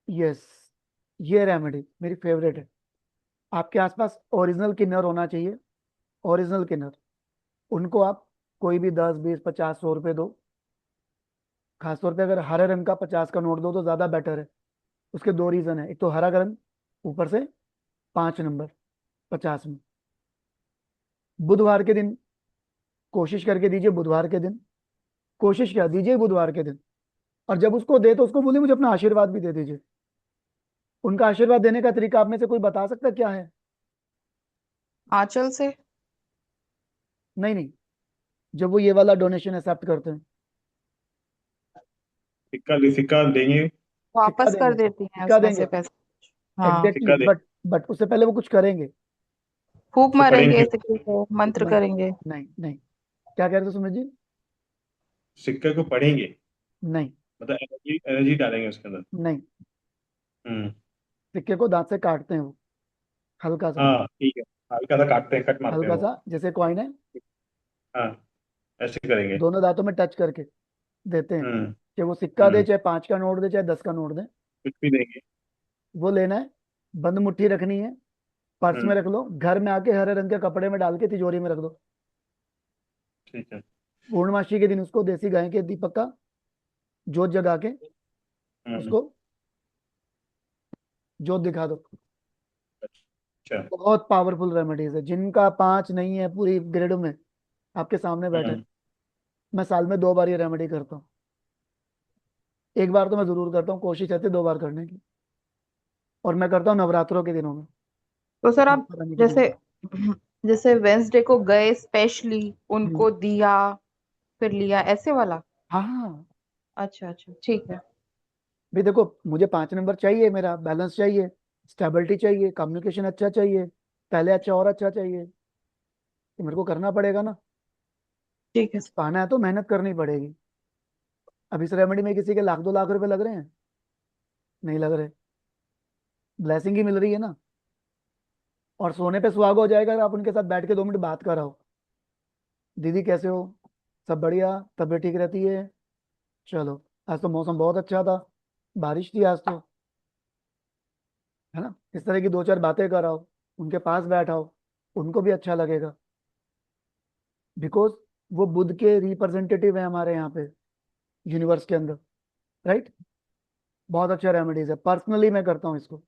यस, ये रेमेडी मेरी फेवरेट है। आपके आसपास ओरिजिनल किन्नर होना चाहिए, ओरिजिनल किन्नर। उनको आप कोई भी 10 20 50 100 रुपए दो। खासतौर पे अगर हरे रंग का 50 का नोट दो तो ज्यादा बेटर है। उसके दो रीजन है, एक तो हरा रंग, ऊपर से 5 नंबर 50 में। बुधवार के दिन कोशिश करके दीजिए, बुधवार के दिन कोशिश क्या दीजिए बुधवार के दिन। और जब उसको दे तो उसको बोलिए मुझे अपना आशीर्वाद भी दे दीजिए। उनका आशीर्वाद देने का तरीका आप में से कोई बता सकता है क्या है? आंचल से। नहीं नहीं, जब वो ये वाला डोनेशन एक्सेप्ट करते हैं, सिक्का देंगे। सिक्का वापस कर देंगे, देती हैं सिक्का उसमें देंगे से पैसे। हाँ। एग्जैक्टली, सिक्का देंगे, बट उससे पहले वो कुछ करेंगे। फूक उसको मारेंगे पढ़ेंगे। सिक्के को, मंत्र नहीं करेंगे। नहीं नहीं, क्या कह रहे थे सुमित जी? सिक्के को पढ़ेंगे, नहीं मतलब एनर्जी एनर्जी डालेंगे उसके अंदर। नहीं, हम्म। सिक्के को दांत से काटते हैं वो, हल्का सा, हाँ ठीक है, हल्का सा काटते हैं, कट मारते हैं हल्का वो। सा, जैसे कॉइन है, हाँ, ऐसे करेंगे। दोनों दांतों में टच करके देते हैं, हम्म। कि वो सिक्का दे, हम्म। चाहे 5 का नोट दे, चाहे 10 का नोट दे, कुछ भी देंगे। वो लेना है, बंद मुट्ठी रखनी है, पर्स में हम्म। रख लो, घर में आके हरे रंग के कपड़े में डाल के तिजोरी में रख दो। ठीक है। पूर्णमासी के दिन उसको देसी गाय के दीपक का जोत जगा के हम्म। उसको जोत दिखा दो। अच्छा। बहुत पावरफुल रेमेडीज है, जिनका 5 नहीं है पूरी ग्रिड में, आपके सामने बैठे हैं। हम्म। मैं साल में 2 बार ये रेमेडी करता हूँ, एक बार तो मैं जरूर करता हूँ, कोशिश रहती है 2 बार करने की, और मैं करता हूँ नवरात्रों के दिनों में, तो सर आप माता रानी के दिन। जैसे जैसे वेंसडे को गए स्पेशली हम्म, उनको दिया फिर लिया ऐसे वाला। हाँ हाँ। अच्छा अच्छा ठीक है। भी देखो, मुझे 5 नंबर चाहिए, मेरा बैलेंस चाहिए, स्टेबिलिटी चाहिए, कम्युनिकेशन अच्छा चाहिए, पहले अच्छा और अच्छा चाहिए, तो मेरे को करना पड़ेगा ना। ठीक है सर। पाना है तो मेहनत करनी पड़ेगी। अब इस रेमेडी में किसी के लाख 2 लाख रुपए लग रहे हैं? नहीं लग रहे, ब्लेसिंग ही मिल रही है ना। और सोने पे सुहागा हो जाएगा अगर आप उनके साथ बैठ के 2 मिनट बात कराओ, दीदी कैसे हो, सब बढ़िया, तबीयत ठीक रहती है, चलो आज तो मौसम बहुत अच्छा था, बारिश थी आज तो, है ना, इस तरह की 2 4 बातें कराओ, उनके पास बैठाओ, उनको भी अच्छा लगेगा, बिकॉज वो बुद्ध के रिप्रेजेंटेटिव है हमारे यहाँ पे, यूनिवर्स के अंदर, राइट। बहुत अच्छा रेमेडीज है, पर्सनली मैं करता हूँ इसको।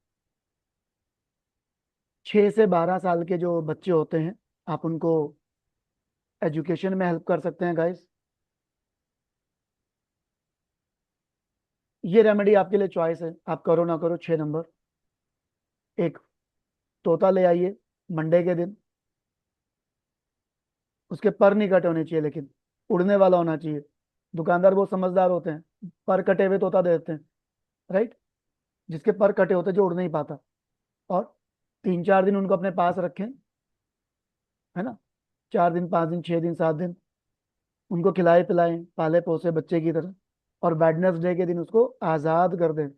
6 से 12 साल के जो बच्चे होते हैं, आप उनको एजुकेशन में हेल्प कर सकते हैं गाइस। ये रेमेडी आपके लिए चॉइस है, आप करो ना करो। 6 नंबर, एक तोता ले आइए मंडे के दिन, उसके पर नहीं कटे होने चाहिए, लेकिन उड़ने वाला होना चाहिए। दुकानदार बहुत समझदार होते हैं, पर कटे हुए तोता दे देते हैं, राइट, जिसके पर कटे होते हैं, जो उड़ नहीं पाता। और 3 4 दिन उनको अपने पास रखें, है ना, 4 दिन 5 दिन 6 दिन 7 दिन, उनको खिलाए पिलाएं, पाले पोसे बच्चे की तरह, और वेडनेसडे के दिन उसको आजाद कर दें,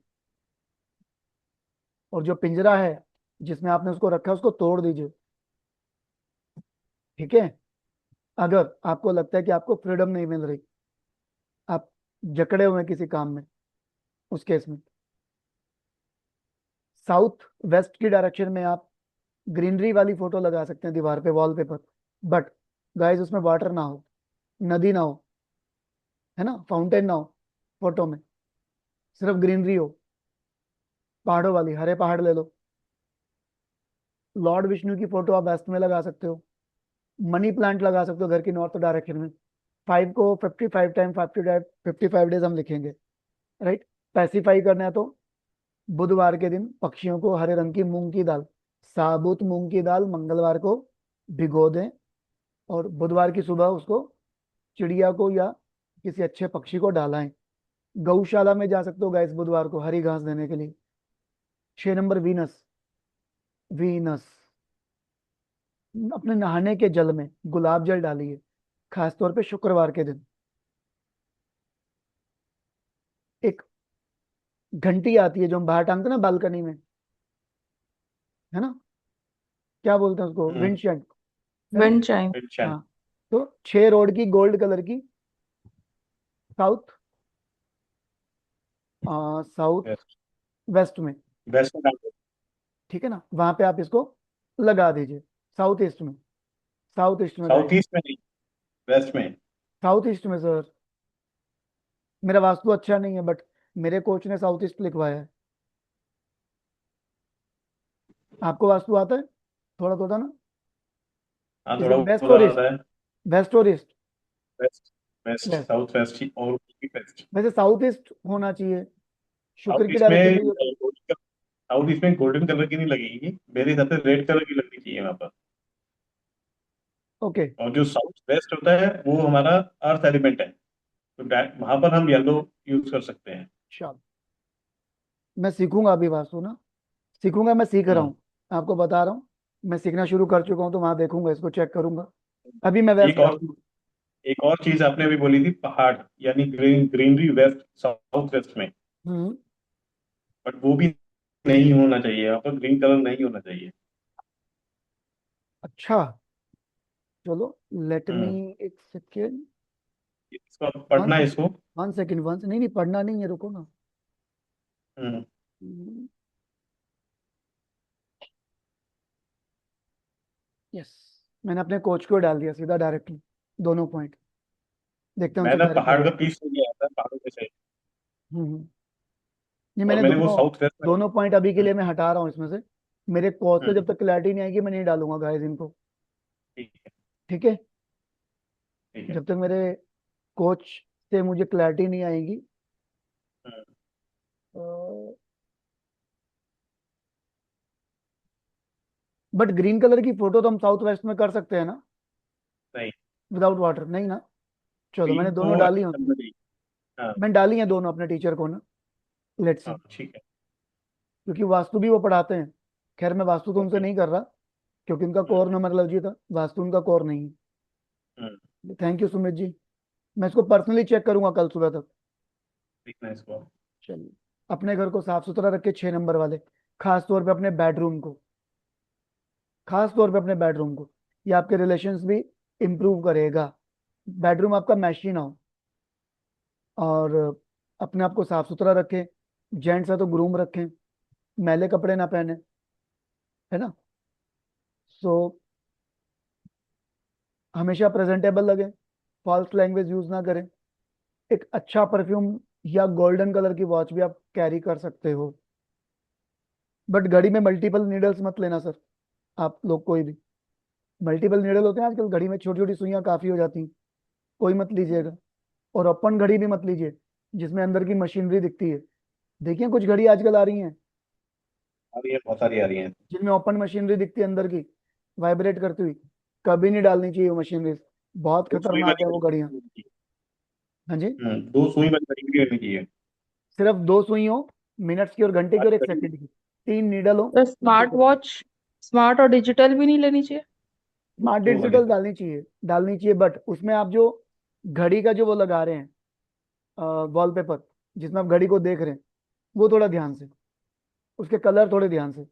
और जो पिंजरा है जिसमें आपने उसको रखा है उसको तोड़ दीजिए, ठीक है। अगर आपको लगता है कि आपको फ्रीडम नहीं मिल रही, आप जकड़े हुए हैं किसी काम में, उस केस में साउथ वेस्ट की डायरेक्शन में आप ग्रीनरी वाली फोटो लगा सकते हैं दीवार पे, वॉलपेपर, बट गाइस उसमें वाटर ना हो, नदी ना हो, है ना, फाउंटेन ना हो फोटो में, सिर्फ ग्रीनरी हो, पहाड़ों वाली, हरे पहाड़ ले लो। लॉर्ड विष्णु की फोटो आप वेस्ट में लगा सकते हो, मनी प्लांट लगा सकते हो घर की नॉर्थ डायरेक्शन में। 5 को 55 टाइम 55 डेज हम लिखेंगे, राइट। पैसिफाई करना है तो बुधवार के दिन पक्षियों को हरे रंग की मूंग की दाल, साबुत मूंग की दाल मंगलवार को भिगो दें, और बुधवार की सुबह उसको चिड़िया को या किसी अच्छे पक्षी को डालाएं। गौशाला में जा सकते हो गाइस बुधवार को हरी घास देने के लिए। 6 नंबर, वीनस। वीनस, अपने नहाने के जल में गुलाब जल डालिए, खासतौर पे शुक्रवार के दिन। एक घंटी आती है जो हम बाहर टांगते हैं ना बालकनी में, है ना, क्या बोलते हैं उसको, हम्म। विंड चाइम, है ना। Wind chime. अच्छा। हाँ, तो 6 रोड की गोल्ड कलर की, साउथ साउथ वेस्ट। वेस्ट में, वेस्ट में डाल दो। ठीक है ना, वहां पे आप इसको लगा दीजिए। साउथ ईस्ट में, साउथ ईस्ट में साउथ गाइस, ईस्ट में नहीं, वेस्ट में। साउथ ईस्ट में सर। मेरा वास्तु अच्छा नहीं है, बट मेरे कोच ने साउथ ईस्ट लिखवाया है। आपको वास्तु आता है थोड़ा थोड़ा ना, हाँ, इज थोड़ा इट वेस्ट थोड़ा और ईस्ट? आता है। वेस्ट और east? West. West, west. South west ही और वेस्ट। वैसे साउथ ईस्ट होना चाहिए, शुक्र साउथ की ईस्ट डायरेक्शन में में जो। साउथ ईस्ट में गोल्डन कलर की नहीं लगेगी, मेरे हिसाब से रेड कलर की लगनी चाहिए वहां पर। ओके, और जो साउथ वेस्ट होता है वो हमारा अर्थ एलिमेंट है, तो वहां पर हम येलो यूज कर सकते हैं। चलो, मैं सीखूंगा अभी वास्तु ना, सीखूंगा, मैं सीख रहा हम्म। हूँ, आपको बता रहा हूँ, मैं सीखना शुरू कर चुका हूँ, तो वहां देखूंगा, इसको चेक करूंगा। अभी मैं वेस्ट एक और डालूंगा। एक और चीज आपने अभी बोली थी, पहाड़, यानी ग्रीनरी वेस्ट, साउथ वेस्ट में, हम्म। बट वो भी नहीं होना चाहिए, यहाँ पर ग्रीन कलर नहीं होना चाहिए। अच्छा, चलो, लेट मी, हम्म एक सेकेंड, इसको वन पढ़ना है सेकेंड, इसको। वन सेकेंड, वन, नहीं नहीं, पढ़ना नहीं है, रुको ना। हम्म यस, मैंने अपने कोच को डाल दिया सीधा डायरेक्टली, दोनों पॉइंट, देखते हैं मैं उनसे ना क्लैरिफाई पहाड़ का होगा। पीस ले गया था पहाड़ों में से, हम्म। नहीं, और मैंने मैंने वो दोनों साउथ वेस्ट में। दोनों पॉइंट अभी के हम्म लिए मैं हटा रहा हूँ इसमें से। मेरे कोच से हम्म, जब तक क्लैरिटी नहीं आएगी मैं नहीं डालूंगा गाइस इनको। ठीक है ठीक है, ठीक है। जब तक मेरे कोच से मुझे क्लैरिटी नहीं आएगी। हम्म, बट ग्रीन कलर की फोटो तो हम साउथ वेस्ट में कर सकते हैं ना, नहीं, विदाउट वाटर, नहीं ना? चलो, मैंने ग्रीन दोनों को डाली अच्छा हैं, करना चाहिए। हाँ मैंने डाली हैं दोनों अपने टीचर को ना, लेट्स सी, हाँ ठीक है। क्योंकि वास्तु भी वो पढ़ाते हैं। खैर, मैं वास्तु तो उनसे ओके। नहीं कर रहा, क्योंकि उनका हम्म कोर न्यूमरोलॉजी था, वास्तु उनका कोर नहीं हम्म, है। थैंक यू सुमित जी, मैं इसको पर्सनली चेक करूंगा कल सुबह तक। देखना है इसको। चलिए, अपने घर को साफ सुथरा रखे, 6 नंबर वाले, खास तौर पे अपने बेडरूम को, खास तौर पे अपने बेडरूम को, ये आपके रिलेशंस भी इम्प्रूव करेगा। बेडरूम आपका मैशी ना हो, और अपने आप को साफ सुथरा रखें, जेंट्स है तो ग्रूम रखें, मैले कपड़े ना पहने, है ना? सो हमेशा प्रेजेंटेबल लगे, फॉल्स लैंग्वेज यूज ना करें, एक अच्छा परफ्यूम या गोल्डन कलर की वॉच भी आप कैरी कर सकते हो। बट घड़ी में मल्टीपल नीडल्स मत लेना सर, आप लोग कोई भी। मल्टीपल नीडल होते हैं आजकल घड़ी में, छोटी छोटी सुइयां काफी हो जाती हैं, कोई मत लीजिएगा। और ओपन घड़ी भी मत लीजिए, जिसमें अंदर की मशीनरी दिखती है। देखिए कुछ घड़ी आजकल आ रही हैं आ रही है, बहुत सारी आ रही है। जिनमें ओपन मशीनरी दिखती है अंदर की, वाइब्रेट करती हुई। कभी नहीं डालनी चाहिए वो मशीनरी, बहुत दो सुई खतरनाक वाली है वो घड़ी घड़ियां। नहीं होनी चाहिए। हाँ जी, दो सुई वाली घड़ी भी नहीं होनी चाहिए। सिर्फ 2 सुई हो, मिनट्स की और घंटे की और सारी एक घड़ी। सेकंड की, 3 नीडल हो। तो स्मार्ट वॉच, स्मार्ट और डिजिटल भी नहीं लेनी चाहिए? स्मार्ट दो वाली। डिजिटल डालनी चाहिए, डालनी चाहिए, बट उसमें आप जो घड़ी का जो वो लगा रहे हैं वॉलपेपर, जिसमें आप घड़ी को देख रहे हैं, वो थोड़ा ध्यान से, उसके कलर थोड़े ध्यान से।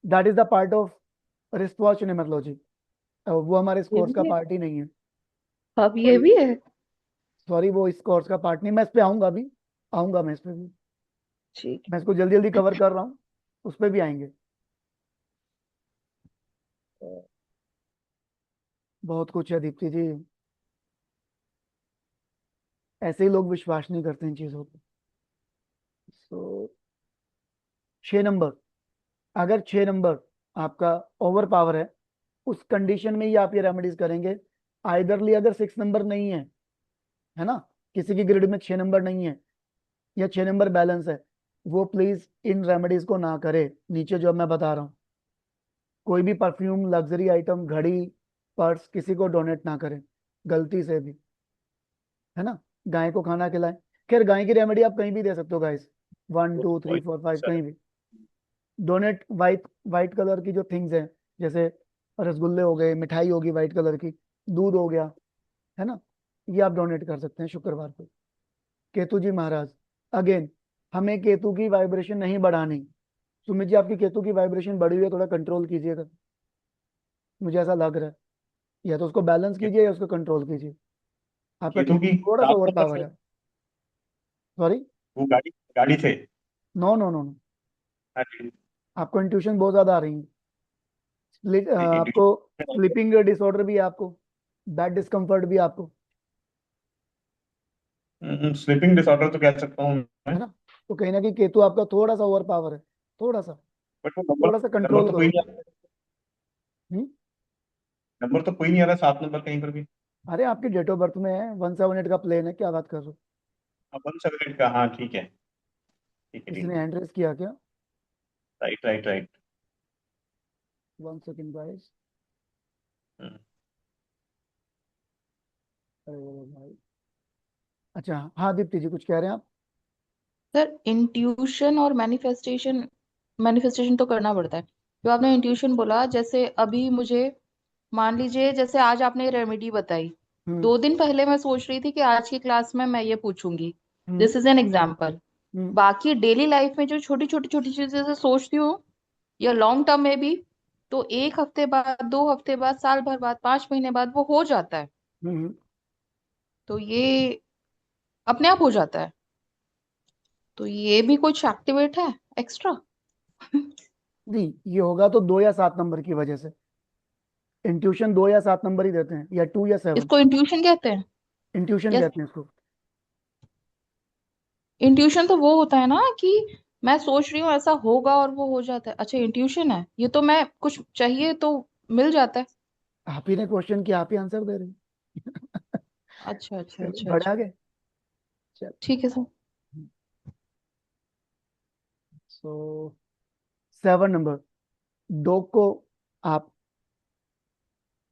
That is the part of wrist watch numerology, वो हमारे इस ये कोर्स का भी है? पार्ट ही नहीं है। अब ये भी है? सॉरी, वो इस कोर्स का पार्ट नहीं, मैं इस पे आऊंगा अभी, आऊंगा मैं इस पे भी, ठीक मैं इसको जल्दी जल्दी कवर कर रहा हूँ, उस पे भी आएंगे। बहुत कुछ है दीप्ति जी, ऐसे ही लोग विश्वास नहीं करते इन चीजों पे। सो 6 नंबर, अगर 6 नंबर आपका ओवर पावर है, उस कंडीशन में ही आप ये रेमेडीज करेंगे। आइदरली अगर 6 नंबर नहीं है ना, किसी की ग्रिड में 6 नंबर नहीं है, या 6 नंबर बैलेंस है, वो प्लीज इन रेमेडीज को ना करे। नीचे जो मैं बता रहा हूँ, कोई भी परफ्यूम, लग्जरी आइटम, घड़ी, पर्स किसी को डोनेट ना करें, गलती से भी, है ना? गाय को खाना खिलाएं। खैर, गाय की रेमेडी आप कहीं भी दे सकते हो गाइस, 1 2 3 4 5 अच्छा कहीं भी। डोनेट वाइट, वाइट कलर की जो थिंग्स हैं, जैसे रसगुल्ले हो गए, मिठाई होगी वाइट कलर की, दूध हो गया, है ना, ये आप डोनेट कर सकते हैं शुक्रवार को। केतु जी महाराज, अगेन, हमें केतु की वाइब्रेशन नहीं बढ़ानी। सुमित जी, आपकी केतु की वाइब्रेशन बढ़ी हुई है, थोड़ा कंट्रोल कीजिएगा, मुझे ऐसा लग रहा है। या तो उसको बैलेंस कीजिए या उसको कंट्रोल कीजिए, आपका केतु केतु की थोड़ा सा 7 ओवर नंबर पावर से। है। सॉरी, वो गाड़ी गाड़ी से। नो नो नो नो, हाँ जी। आपको इंट्यूशन बहुत ज्यादा आ रही है। ठीक है आपको स्लीपिंग डिसऑर्डर भी है आपको, बैड डिस्कम्फर्ट भी है आपको, स्लीपिंग डिसऑर्डर तो कह सकता हूँ मैं। है ना? तो कहीं ना कहीं केतु आपका थोड़ा सा ओवर पावर है, थोड़ा सा, बट वो नंबर थोड़ा सा नंबर कंट्रोल तो कोई करो। नहीं आ रहा। हम्म? नंबर तो कोई नहीं आ रहा 7 नंबर कहीं पर भी। अरे, आपकी डेट ऑफ बर्थ में है, 178 का प्लेन है, क्या बात कर रहे हो? 178 का, हाँ ठीक है। ठीक है किसी ठीक ने है। हैंड रेस किया क्या? Right right right. 1 second guys, अरे भाई, अच्छा हाँ दीप्ति जी, कुछ कह रहे हैं आप? सर, इंट्यूशन और मैनिफेस्टेशन, मैनिफेस्टेशन तो करना पड़ता है। जो आपने इंट्यूशन बोला, जैसे अभी मुझे, मान लीजिए जैसे आज आपने रेमेडी बताई, हम्म 2 दिन पहले मैं सोच रही थी कि आज की क्लास में मैं ये पूछूंगी। हम्म दिस इज एन एग्जाम्पल। बाकी डेली लाइफ में जो छोटी छोटी छोटी चीजें से सोचती हूँ, या लॉन्ग टर्म में भी, तो 1 हफ्ते बाद, 2 हफ्ते बाद, साल भर बाद, 5 महीने बाद वो हो जाता है। हम्म। तो ये अपने आप हो जाता है। तो ये भी कुछ एक्टिवेट है एक्स्ट्रा? नहीं, ये होगा तो 2 या 7 नंबर की वजह से। इंट्यूशन 2 या 7 नंबर ही देते हैं, या 2 या 7। इसको इंट्यूशन कहते हैं? इंट्यूशन या कहते हैं इसको। इंट्यूशन तो वो होता है ना कि मैं सोच रही हूँ ऐसा होगा और वो हो जाता है। अच्छा, इंट्यूशन है ये। तो मैं कुछ चाहिए तो मिल जाता है। आप ही ने क्वेश्चन किया, आप ही आंसर दे रहे हैं। अच्छा अच्छा चलो अच्छा बढ़ा अच्छा। गए। चल। ठीक है सर। सो 7 नंबर, डॉग को आप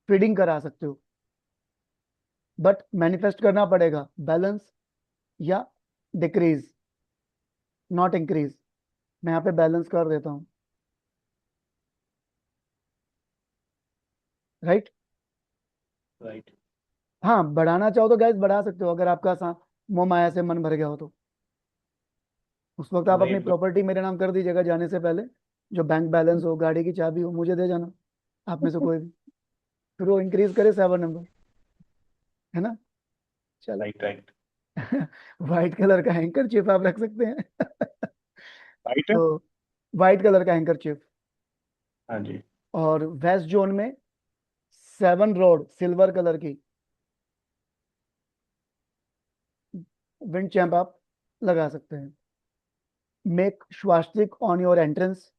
फीडिंग करा सकते हो, बट मैनिफेस्ट करना पड़ेगा बैलेंस या डिक्रीज, नॉट इंक्रीज। मैं यहाँ पे बैलेंस कर देता हूँ, राइट। राइट। हाँ, बढ़ाना चाहो तो गैस बढ़ा सकते हो, अगर आपका मोह माया से मन भर गया हो तो। उस वक्त आप नहीं अपनी प्रॉपर्टी मेरे नाम कर दीजिएगा जाने से पहले, जो बैंक बैलेंस हो, गाड़ी की चाबी हो, मुझे दे जाना, आप में से कोई भी। फिर वो इंक्रीज करे 7 नंबर, है ना। चलो। Right right. व्हाइट कलर का हैंकर चिप आप रख सकते हैं। राइट है। तो व्हाइट कलर का हैंकर चिप, हाँ जी। और वेस्ट जोन में 7 रोड सिल्वर कलर की विंड चैम्प आप लगा सकते हैं। Make swastik on your entrance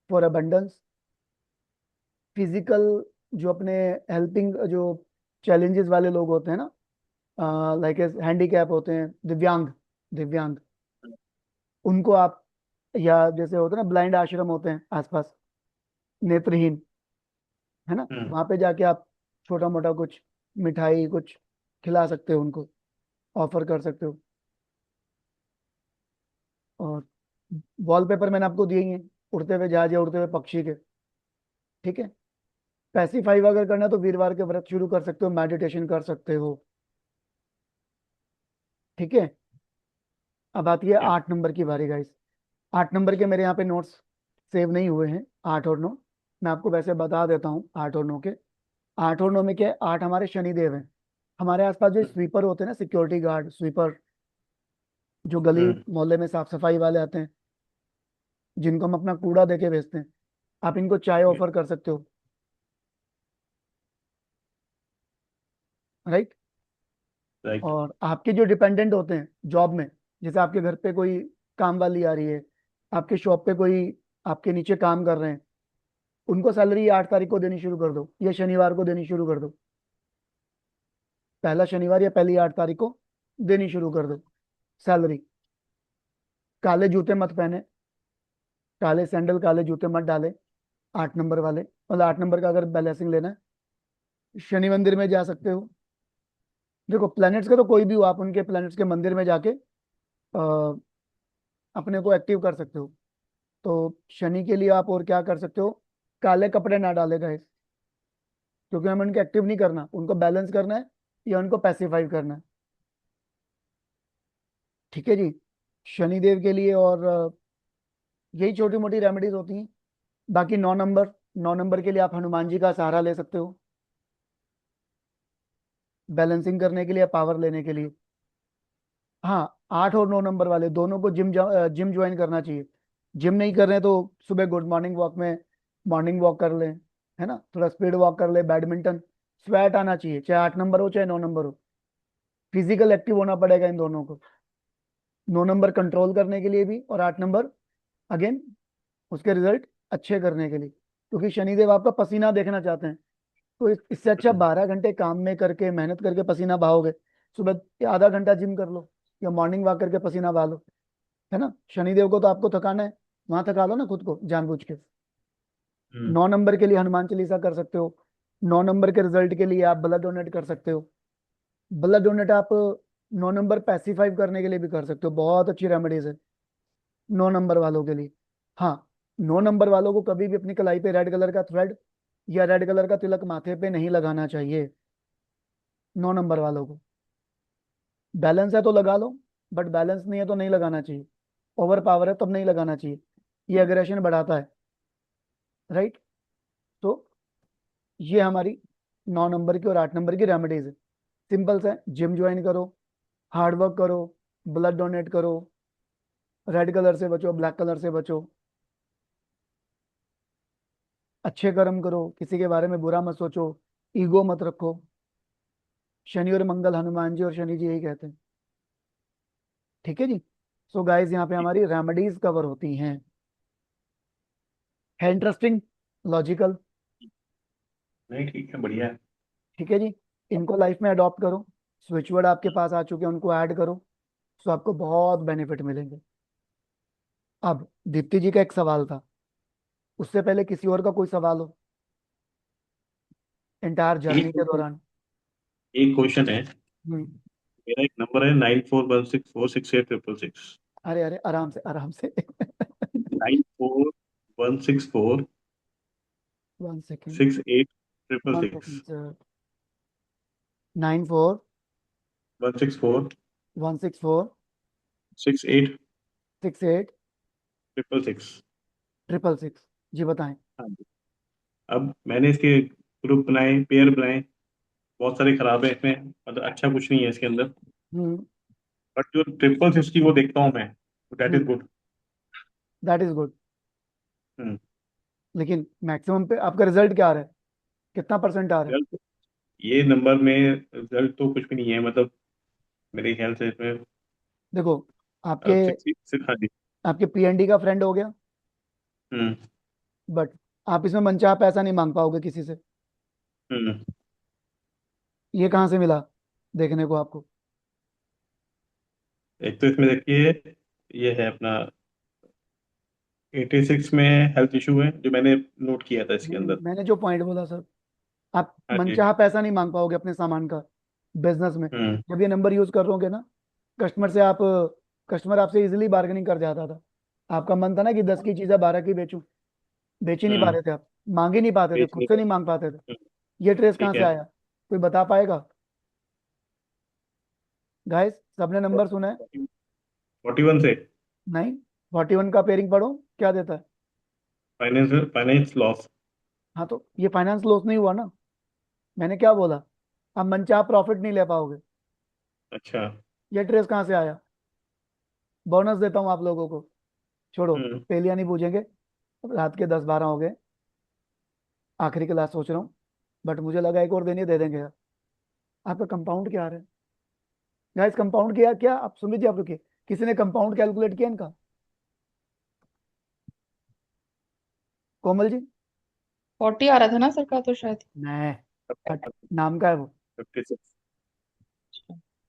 for abundance. Physical, जो अपने हेल्पिंग, जो चैलेंजेस वाले लोग होते हैं ना, लाइक हैंडीकैप होते हैं, दिव्यांग, दिव्यांग, उनको आप, या जैसे होते हैं ना ब्लाइंड आश्रम होते हैं आसपास, नेत्रहीन, है ना, हम्म। वहां पे जाके आप छोटा मोटा कुछ मिठाई कुछ खिला सकते हो उनको, ऑफर कर सकते हो। और वॉलपेपर मैंने आपको दिए ही हैं, उड़ते हुए जहाज या उड़ते हुए पक्षी के। ठीक है। पैसिफाई अगर करना है तो वीरवार के व्रत शुरू कर सकते हो, मेडिटेशन कर सकते हो। ठीक है। अब आती है Yeah. 8 नंबर की बारी गाइस। 8 नंबर के मेरे यहाँ पे नोट्स सेव नहीं हुए हैं, 8 और 9। मैं आपको वैसे बता देता हूँ 8 और 9 के। 8 और 9 में क्या है, 8 हमारे शनिदेव हैं। हमारे आसपास जो स्वीपर होते हैं ना, सिक्योरिटी गार्ड स्वीपर, जो गली हम्म। मोहल्ले में साफ सफाई वाले आते हैं, जिनको हम अपना कूड़ा देके भेजते हैं, आप इनको चाय ऑफर कर सकते हो, राइट। राइट। और आपके जो डिपेंडेंट होते हैं जॉब में, जैसे आपके घर पे कोई काम वाली आ रही है, आपके शॉप पे कोई आपके नीचे काम कर रहे हैं, उनको सैलरी 8 तारीख को देनी शुरू कर दो, या शनिवार को देनी शुरू कर दो। पहला शनिवार या पहली 8 तारीख को देनी शुरू कर दो सैलरी। काले जूते मत पहने, काले सैंडल काले जूते मत डाले 8 नंबर वाले। मतलब 8 नंबर का अगर ब्लेसिंग लेना है, शनि मंदिर में जा सकते हो। देखो प्लैनेट्स का तो कोई भी हो, आप उनके प्लैनेट्स के मंदिर में जाके अपने को एक्टिव कर सकते हो। तो शनि के लिए आप और क्या कर सकते हो, काले कपड़े ना डाले गाइस, क्योंकि हमें उनको एक्टिव नहीं करना, उनको बैलेंस करना है या उनको पैसिफाई करना है। ठीक है जी। शनिदेव के लिए और यही छोटी मोटी रेमेडीज होती हैं। बाकी 9 नंबर, 9 नंबर के लिए आप हनुमान जी का सहारा ले सकते हो, बैलेंसिंग करने के लिए, पावर लेने के लिए। हाँ, 8 और 9 नंबर वाले दोनों को जिम ज्वाइन करना चाहिए। जिम नहीं कर रहे हैं तो सुबह गुड मॉर्निंग वॉक में मॉर्निंग वॉक कर लें, है ना, थोड़ा स्पीड वॉक कर ले, बैडमिंटन। स्वेट आना चाहिए, चाहे 8 नंबर हो चाहे 9 नंबर हो। फिजिकल एक्टिव होना पड़ेगा इन दोनों को, 9 नंबर कंट्रोल करने के लिए भी, और 8 नंबर अगेन उसके रिजल्ट अच्छे करने के लिए, क्योंकि शनिदेव आपका पसीना देखना चाहते हैं। तो इससे अच्छा 12 घंटे काम में करके मेहनत करके पसीना बहाओगे, सुबह आधा घंटा जिम कर लो या मॉर्निंग वॉक करके पसीना बहा लो, है ना। शनिदेव को तो आपको थकाना है, वहां थका लो ना खुद को जानबूझ के। हम्म। 9 नंबर के लिए हनुमान चालीसा कर सकते हो। 9 नंबर के रिजल्ट के लिए आप ब्लड डोनेट कर सकते हो। ब्लड डोनेट आप 9 नंबर पैसिफाइव करने के लिए भी कर सकते हो, बहुत अच्छी रेमेडीज है 9 नंबर वालों के लिए। हाँ, 9 नंबर वालों को कभी भी अपनी कलाई पे रेड कलर का थ्रेड या रेड कलर का तिलक माथे पे नहीं लगाना चाहिए। 9 नंबर वालों को बैलेंस है तो लगा लो, बट बैलेंस नहीं है तो नहीं लगाना चाहिए। ओवर पावर है तब नहीं लगाना चाहिए, ये अग्रेशन बढ़ाता है, राइट। तो ये हमारी 9 नंबर की और 8 नंबर की रेमेडीज है। सिंपल से, जिम ज्वाइन करो, हार्ड वर्क करो, ब्लड डोनेट करो, रेड कलर से बचो, ब्लैक कलर से बचो, अच्छे कर्म करो, किसी के बारे में बुरा मत सोचो, ईगो मत रखो। शनि और मंगल, हनुमान जी और शनि जी यही कहते हैं, ठीक है जी। सो गाइस, यहाँ पे हमारी रेमेडीज कवर होती हैं। है इंटरेस्टिंग, लॉजिकल, नहीं ठीक है, बढ़िया है। ठीक है जी। इनको लाइफ में अडॉप्ट करो, स्विच वर्ड आपके पास आ चुके हैं, उनको ऐड करो, सो आपको बहुत बेनिफिट मिलेंगे। अब दीप्ति जी का एक सवाल था, उससे पहले किसी और का कोई सवाल हो एंटायर जर्नी के एक दौरान? एक क्वेश्चन है। हम्म, मेरा एक नंबर है 9416468666। अरे अरे, आराम से आराम से 9416468666। 1 सेकेंड, 1 सेकेंड सर। 94 164 164 68 68 666। 666। जी बताएं। हाँ जी। अब मैंने इसके ग्रुप बनाए, पेयर बनाए, बहुत सारे खराब है इसमें, मतलब अच्छा कुछ नहीं है इसके अंदर। हम्म बट जो 666 की वो देखता हूँ मैं, that is hmm good. That is good. Hmm. लेकिन मैक्सिमम पे आपका रिजल्ट क्या आ रहा है, कितना परसेंट आ रहा है? रिजल्ट, ये नंबर में रिजल्ट तो कुछ भी नहीं है, मतलब मेरे ख्याल से इसमें देखो, आपके 66। हाँ जी। आपके पीएनडी का फ्रेंड हो गया, हम्म। बट आप इसमें मनचाहा पैसा नहीं मांग पाओगे किसी से। हम्म। ये कहाँ से मिला देखने को आपको? एक तो इसमें देखिए, ये है अपना 86 में हेल्थ इशू है, जो मैंने नोट किया था इसके अंदर। मैंने जो पॉइंट बोला सर, आप हाँ जी। मनचाहा पैसा नहीं मांग पाओगे अपने सामान का बिजनेस में। हम्म। जब ये नंबर यूज कर रहोगे ना, कस्टमर से आप कस्टमर आपसे इजीली बार्गेनिंग कर जाता था। आपका मन था ना कि 10 की चीजें 12 की बेचूं, बेच ही नहीं पा हम्म। रहे थे आप, मांग ही नहीं पाते थे, बेच खुद नहीं से पा। नहीं मांग पाते थे। हम्म, ये ट्रेस कहाँ ठीक से है। आया, कोई बता पाएगा? गाइस, सबने नंबर सुना है? 41 से नहीं, 41 का पेयरिंग पढ़ो, क्या देता है? Finance finance loss. हाँ, तो ये फाइनेंस लॉस नहीं हुआ ना? मैंने क्या बोला, आप मनचाहा प्रॉफिट नहीं ले पाओगे। अच्छा। ये ट्रेस कहाँ से आया? बोनस देता हूँ आप लोगों को, छोड़ो, हम्म। पहेलियां नहीं पूछेंगे। अब रात के 10-12 हो गए, आखिरी क्लास सोच रहा हूँ, बट मुझे लगा एक और देनी है, दे देंगे यार। आपका कंपाउंड क्या आ रहा है गाइस? कंपाउंड किया क्या आप? सुन लीजिए, आप रुकिए, किसी ने कंपाउंड कैलकुलेट किया इनका? कोमल जी? 40 आ रहा था ना सर का तो शायद। नहीं, हट, नाम का है वो। 56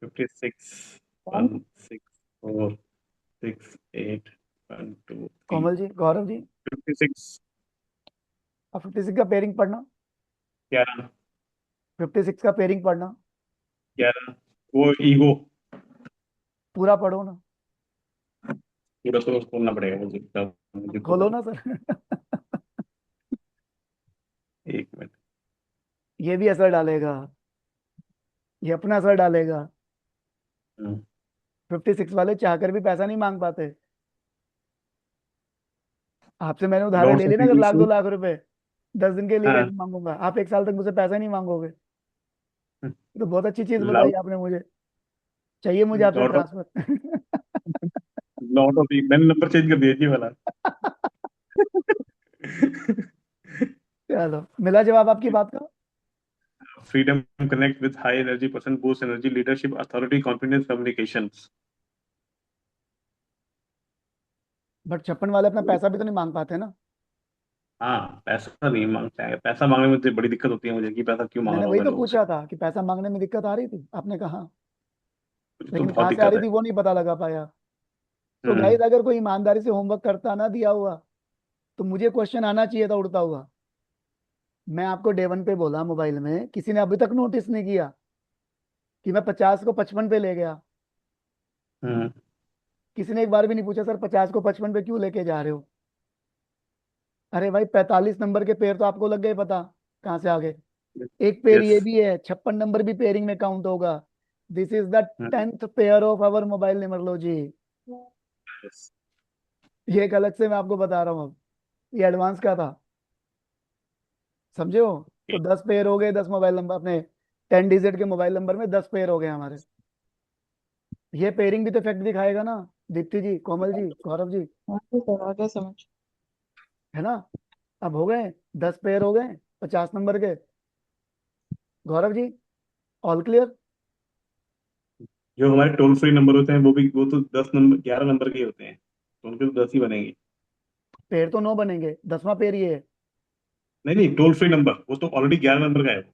56 1 6 4 6 8 1 2 3 कोमल जी, गौरव जी, 56 अब 56 का पेयरिंग पढ़ना, 11 56 का पेयरिंग पढ़ना, 11। वो ईगो पूरा पढ़ो ना। पूरा तो खोलना पड़ेगा मुझे, तब मुझे पता खोलो नहीं। ना सर एक मिनट। ये भी असर डालेगा, ये अपना असर डालेगा। हम्म। 56 वाले चाहकर भी पैसा नहीं मांग पाते। आपसे मैंने उधार लॉर्ड ले लिया ना, अगर लाख 2 लाख रुपए, 10 दिन के लिए हाँ। कैसे मांगूंगा? आप 1 साल तक मुझसे पैसा नहीं मांगोगे। ये तो बहुत अच्छी चीज बताई लॉर्ड आपने मुझे, चाहिए मुझे आपसे Lord of transfer Lord of मैंने नंबर चेंज कर दिया जी वाला। चलो, मिला जवाब आपकी बात का? Freedom connect with high energy person, boost energy, leadership, authority, confidence, communications. But 56 वाले अपना पैसा भी तो नहीं मांग पाते ना। हाँ, पैसा नहीं मांगता है, पैसा मांगने में तो बड़ी दिक्कत होती है मुझे, कि पैसा क्यों मांग मैंने रहा हूँ वही मैं तो लोगों से। पूछा था कि पैसा मांगने में दिक्कत आ रही थी, आपने कहा। मुझे तो लेकिन बहुत कहाँ से आ दिक्कत रही है। थी वो नहीं पता लगा पाया। तो हम्म। गाइस, अगर कोई ईमानदारी से होमवर्क करता ना दिया हुआ, तो मुझे क्वेश्चन आना चाहिए था उड़ता हुआ। मैं आपको डे 1 पे बोला मोबाइल में, किसी ने अभी तक नोटिस नहीं किया कि मैं 50 को 55 पे ले गया। हम्म। किसी ने एक बार भी नहीं पूछा, सर 50 को 55 पे क्यों लेके जा रहे हो? अरे भाई, 45 नंबर के पेयर तो आपको लग गए पता, कहाँ से आ गए। एक पेयर यस। ये भी है, 56 नंबर भी पेयरिंग में काउंट होगा। This is the 10th pair of our mobile numerology. Yes. ये एक अलग से मैं आपको बता रहा हूँ अब, ये एडवांस का था, समझे हो? तो 10 पेयर हो गए, 10 मोबाइल नंबर अपने 10 डिजिट के मोबाइल नंबर में 10 पेयर हो गए हमारे। ये पेयरिंग भी तो इफेक्ट दिखाएगा ना, दीप्ति जी, कोमल जी, गौरव जी, हाँ जी सर, आ गया समझ। है ना? अब हो गए 10 पेयर हो गए 50 नंबर के। Gaurav ji, all clear? जो हमारे टोल फ्री नंबर होते हैं वो तो 10 नंबर 11 नंबर के ही होते हैं, तो उनके तो 10 ही बनेंगे। पेयर तो 9 बनेंगे, 10वां पेयर ये है। नहीं नहीं, टोल फ्री नंबर वो तो ऑलरेडी 11 नंबर का है वो।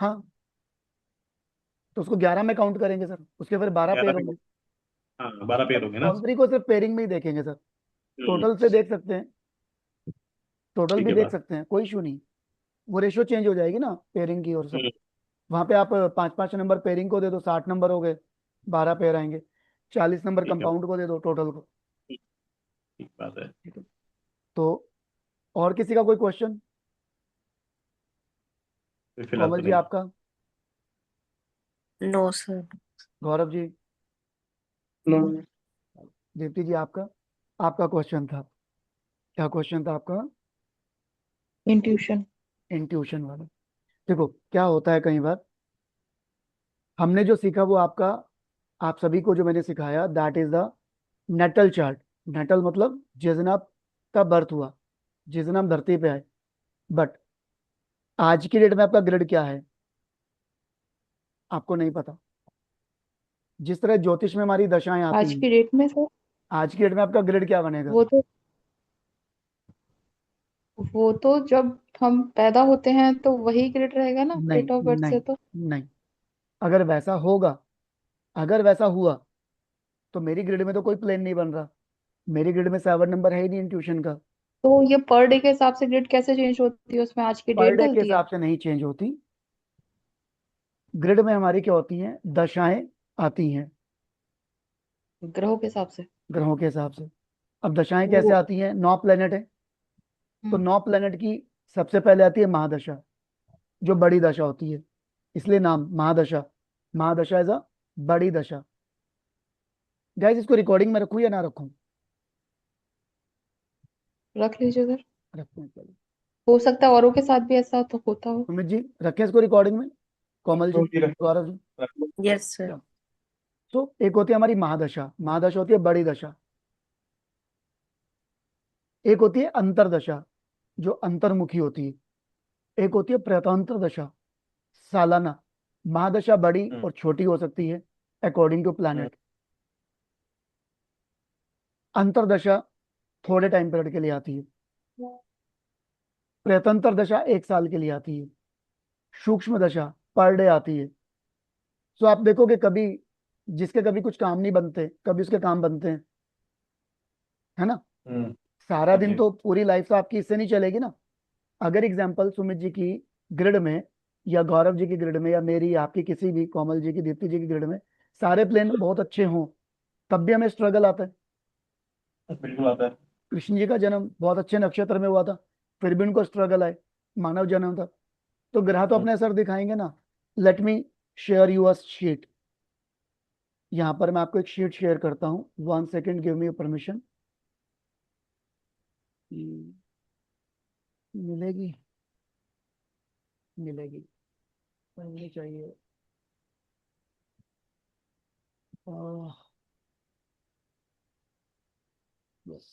हाँ, तो उसको 11 में काउंट करेंगे सर, उसके फिर 12 11 पेयर में। होंगे। हाँ, 12 पेयर हो गए ना। टोल फ्री को सिर्फ पेयरिंग में ही देखेंगे सर, हम्म, टोटल से देख सकते हैं, टोटल ठीक भी है देख बात। सकते हैं, कोई इशू नहीं। वो रेशियो चेंज हो जाएगी ना पेयरिंग की और सब। हम्म, वहां पे आप 5-5 नंबर पेयरिंग को दे दो, 60 नंबर हो गए, 12 पेयर आएंगे। 40 नंबर ठीक है, कंपाउंड को दे दो, टोटल को। ठीक, ठीक बात है। ठीक है, तो और किसी का कोई क्वेश्चन? तो फिलहाल कोमल तो जी नहीं। आपका? No sir. Gaurav ji? No. Deepti ji आपका? आपका क्वेश्चन था, क्या क्वेश्चन था आपका? इंट्यूशन। इंट्यूशन वाला। देखो क्या होता है, कई बार हमने जो सीखा वो आपका, आप सभी को जो मैंने सिखाया that is the natal chart. Natal मतलब जिस दिन आपका बर्थ हुआ, जिस दिन हम धरती पे आए। बट आज की डेट में आपका ग्रिड क्या है आपको नहीं पता। जिस तरह ज्योतिष में हमारी दशाएं आती आज हैं, की डेट में सर, आज की डेट में आपका ग्रिड क्या बनेगा? वो तो वो तो जब हम पैदा होते हैं तो वही ग्रेड रहेगा ना, नहीं, डेट ऑफ बर्थ नहीं, से तो। नहीं। अगर वैसा होगा, अगर वैसा हुआ, तो मेरी ग्रिड में तो कोई प्लेन नहीं बन रहा। मेरी ग्रिड में 7 नंबर है ही नहीं ट्यूशन का। तो ये पर डे के हिसाब से ग्रेड कैसे चेंज होती है, उसमें आज की पर डेट डे के डलती है? हिसाब से नहीं चेंज होती। ग्रिड में हमारी क्या होती हैं, दशाएं आती हैं, ग्रहों के हिसाब से। ग्रहों के हिसाब से। अब दशाएं कैसे वो आती हैं, 9 प्लेनेट है, तो हम्म, 9 प्लेनेट की सबसे पहले आती है महादशा, जो बड़ी दशा होती है, इसलिए नाम महादशा। महादशा इज अ बड़ी दशा। गाइस, इसको रिकॉर्डिंग में रखूं या ना रखूं? रख लीजिए सर। रखते हैं, चलो। हो सकता है औरों के साथ भी ऐसा तो होता हो। सुमित जी रखें इसको रिकॉर्डिंग में, कोमल जी, रखो जी, रखो, गौरव जी। रखो। Yes sir. तो एक होती है हमारी महादशा, महादशा होती है बड़ी दशा। एक होती है अंतरदशा, जो अंतर्मुखी होती है। एक होती है प्रतांतर दशा, सालाना। महादशा बड़ी हम्म, और छोटी हो सकती है अकॉर्डिंग टू हम्म, प्लैनेट। अंतरदशा थोड़े टाइम पीरियड के लिए आती है। प्रत्यंतर दशा 1 साल के लिए आती है। सूक्ष्म दशा पर डे आती है। सो आप देखोगे कभी, जिसके कभी कुछ काम नहीं बनते, कभी उसके काम बनते हैं, है ना? हम्म, सारा हाँ दिन जी। तो पूरी लाइफ तो आपकी इससे नहीं चलेगी ना। अगर एग्जाम्पल सुमित जी की ग्रिड में, या गौरव जी की ग्रिड में, या मेरी, आपकी, किसी भी, कोमल जी की, दीप्ति जी की ग्रिड में सारे प्लेन बहुत अच्छे हों, तब भी हमें स्ट्रगल आता है। बिल्कुल आता है। कृष्ण जी का जन्म बहुत अच्छे नक्षत्र में हुआ था, फिर भी उनको स्ट्रगल आए, मानव जन्म था। तो ग्रह तो हम्म, अपने असर दिखाएंगे ना। Let me share you a sheet. यहाँ पर मैं आपको एक शीट शेयर करता हूँ, 1 सेकेंड, गिव मी परमिशन। मिलेगी? मिलेगी, मिलनी चाहिए। यस।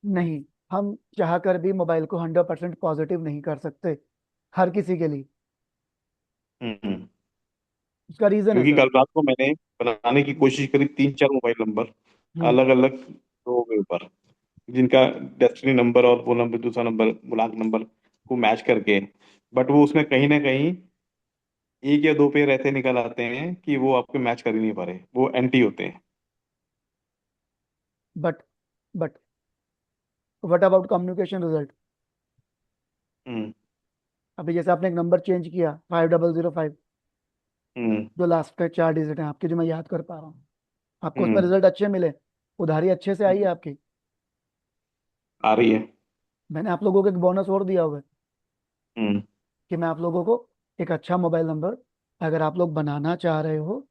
नहीं, हम चाह कर भी मोबाइल को 100% पॉजिटिव नहीं कर सकते हर किसी के लिए। हम्म। उसका रीजन है क्योंकि सर। कल रात को मैंने बनाने की कोशिश करी 3-4 मोबाइल नंबर हम्म। अलग अलग लोगों के ऊपर, जिनका डेस्टिनी नंबर और वो नंबर, दूसरा नंबर, बुलाक नंबर को मैच करके, बट वो उसमें कहीं ना कहीं एक या दो पेयर ऐसे निकल आते हैं कि वो आपके मैच कर ही नहीं पा रहे, वो एंटी होते हैं। But but what about communication result? Hmm, अभी जैसे आपने एक नंबर चेंज किया, 5005, हम्म, जो लास्ट के 4 डिजिट हैं आपके, जो मैं याद कर पा रहा हूँ, आपको उसमें हम्म, रिजल्ट अच्छे मिले, उधारी अच्छे से आई है आपकी। आ रही है। मैंने आप लोगों को एक बोनस और दिया हुआ है हम्म कि मैं आप लोगों को एक अच्छा मोबाइल नंबर, अगर आप लोग बनाना चाह रहे हो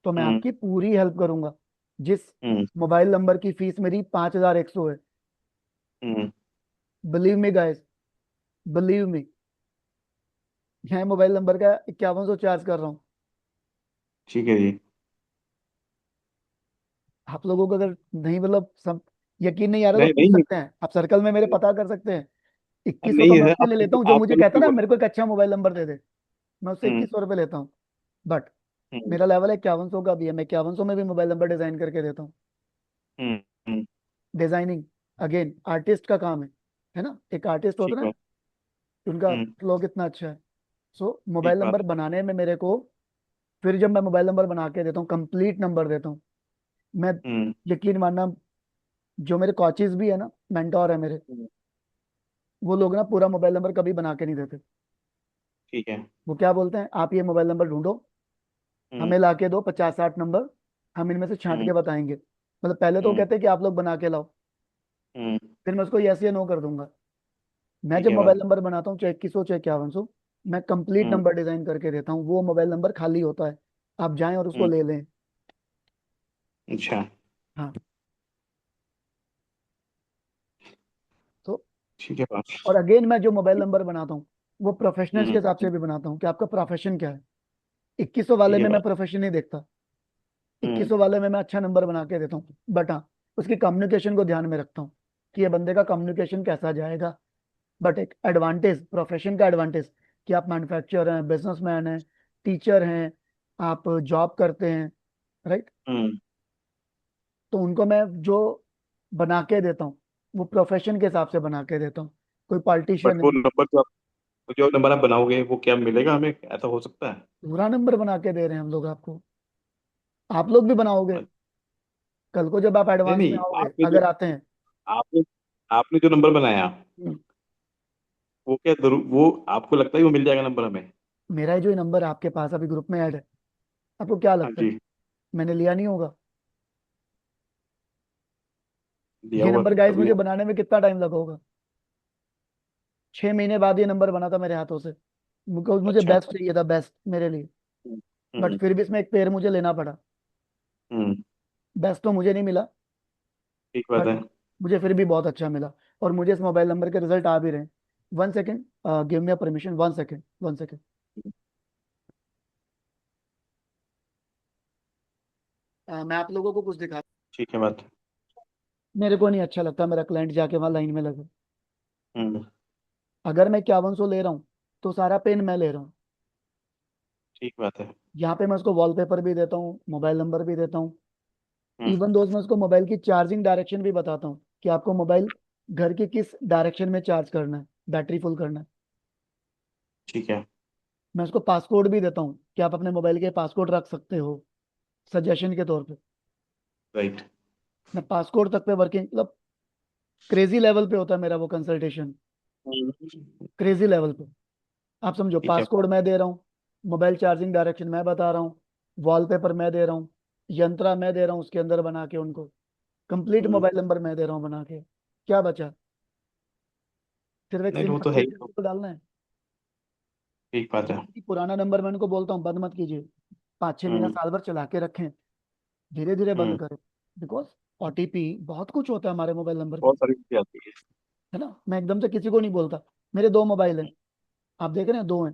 तो मैं हम्म आपकी पूरी हेल्प करूंगा। जिस हम्म मोबाइल नंबर की फीस मेरी 5,100 है, hmm believe me guys, believe me, मैं मोबाइल नंबर का 5,100 चार्ज कर रहा हूँ। ठीक है जी। आप लोगों को अगर नहीं, मतलब सब यकीन नहीं आ रहा तो नहीं पूछ नहीं, सकते हैं, आप सर्कल में मेरे पता कर सकते हैं। 2,100 तो नहीं मैं है उससे आप, ले लेता हूँ जो आप मुझे करो कहता है तो ना बोलो। मेरे को एक अच्छा मोबाइल नंबर दे दे, मैं उससे हम्म 2,100 रुपये लेता हूँ। बट हम्म मेरा लेवल है 5,100 का भी है, मैं 5,100 में भी मोबाइल नंबर डिजाइन करके देता हूँ। हम्म हम्म, डिजाइनिंग अगेन आर्टिस्ट का काम है ना, एक आर्टिस्ट होता ठीक है ना, है। कि उनका हम्म फ्लो कितना अच्छा है। सो ठीक मोबाइल बात नंबर बनाने में मेरे को, फिर जब मैं मोबाइल नंबर बना के देता हूँ, कंप्लीट नंबर देता हूँ मैं, है। यकीन मानना, जो मेरे कोचेज भी है ना, मेंटोर है मेरे, हम्म, वो लोग ना पूरा मोबाइल नंबर कभी बना के नहीं देते। ठीक है। वो क्या बोलते हैं, आप ये मोबाइल नंबर ढूंढो, हम्म हमें ला के दो 50-60 नंबर, हम इनमें से छांट हम्म के बताएंगे। मतलब पहले तो वो हम्म कहते हैं कि आप लोग बना के लाओ, हम्म फिर मैं उसको यस या नो कर दूंगा। मैं ठीक जब है मोबाइल बात। नंबर बनाता हूँ, चाहे 2100 चाहे 5100, मैं कंप्लीट हम्म नंबर डिजाइन करके देता हूँ। वो मोबाइल नंबर खाली होता है, आप जाएं और उसको हम्म ले लें। अच्छा। हाँ। तो ठीक है बात। और अगेन मैं जो मोबाइल नंबर बनाता हूँ वो प्रोफेशनल्स के हम्म हिसाब से भी बनाता हूँ कि आपका प्रोफेशन क्या है। 2,100 वाले ठीक है में मैं बात। प्रोफेशन नहीं देखता, हम्म 2,100 वाले में मैं अच्छा नंबर बना के देता हूँ, बट हाँ उसकी कम्युनिकेशन को ध्यान में रखता हूँ कि ये बंदे का कम्युनिकेशन कैसा जाएगा। बट एक एडवांटेज, प्रोफेशन का एडवांटेज, कि आप मैन्युफैक्चरर हैं, बिजनेसमैन हैं, टीचर हैं, आप जॉब करते हैं, राइट, हम्म तो उनको मैं जो बना के देता हूँ वो प्रोफेशन के हिसाब से बना के देता हूँ, कोई बट पॉलिटिशियन वो नहीं। नंबर जो नंबर आप बनाओगे वो क्या मिलेगा हमें, ऐसा हो सकता है? पूरा नंबर बना के दे रहे हैं हम लोग आपको, आप लोग भी बनाओगे कल को जब आप नहीं एडवांस में नहीं, आओगे, आपने जो अगर आते हैं। आपने आपने जो नंबर बनाया, हम्म, वो क्या जरूर वो आपको लगता है वो मिल जाएगा नंबर हमें? मेरा ही जो नंबर आपके पास अभी ग्रुप में ऐड है, आपको क्या हाँ लगता है जी। मैंने लिया नहीं होगा? दिया ये हुआ नंबर गाइस तभी मुझे है। बनाने में कितना टाइम लगा होगा? 6 महीने बाद ये नंबर बना था मेरे हाथों से, बिकॉज मुझे अच्छा। बेस्ट चाहिए था, बेस्ट मेरे लिए। हम्म बट हम्म फिर भी इसमें एक पेयर मुझे लेना पड़ा, हम्म, बेस्ट तो मुझे नहीं मिला, ठीक बात बट है। मुझे फिर भी बहुत अच्छा मिला। और मुझे इस मोबाइल नंबर के रिजल्ट आ भी रहे हैं। 1 second, give me permission, 1 second, 1 second. मैं आप लोगों को कुछ दिखा, ठीक है बात। मेरे को नहीं अच्छा लगता मेरा क्लाइंट जाके वहां लाइन में लगे। हम्म अगर मैं 5,100 ले रहा हूँ तो सारा पेन मैं ले रहा हूँ। ठीक बात है। यहाँ पे मैं उसको वॉलपेपर भी देता हूँ, मोबाइल नंबर भी देता हूँ, हम्म इवन दोस्त मैं उसको मोबाइल की चार्जिंग डायरेक्शन भी बताता हूँ कि आपको मोबाइल घर के किस डायरेक्शन में चार्ज करना है, बैटरी फुल करना है। ठीक है। मैं उसको पासकोड भी देता हूँ कि आप अपने मोबाइल के पासकोड रख सकते हो, सजेशन के तौर पे। राइट। मैं पासकोड तक पे वर्किंग, मतलब क्रेजी लेवल पे होता है मेरा वो कंसल्टेशन, क्रेजी लेवल पे। आप समझो, ठीक है। पासकोड मैं दे रहा हूँ, मोबाइल चार्जिंग डायरेक्शन मैं बता रहा हूँ, वॉलपेपर मैं दे रहा हूँ, यंत्रा मैं दे रहा हूँ उसके अंदर बना के उनको, कंप्लीट हम्म मोबाइल नंबर मैं दे रहा हूँ बना के। क्या बचा? सिर्फ एक नहीं सिम वो तो है ही, अपडेट तो को डालना है। ठीक बात है। कि पुराना नंबर मैं उनको बोलता हूँ बंद मत कीजिए, 5-6 महीना हम्म साल भर चला के रखें, धीरे धीरे बंद हम्म करें। बिकॉज ओटीपी बहुत कुछ होता है हमारे मोबाइल नंबर पे, बहुत सारी चीजें आती है। है ना। मैं एकदम से किसी को नहीं बोलता। मेरे 2 मोबाइल हैं, आप देख रहे हैं, 2 हैं।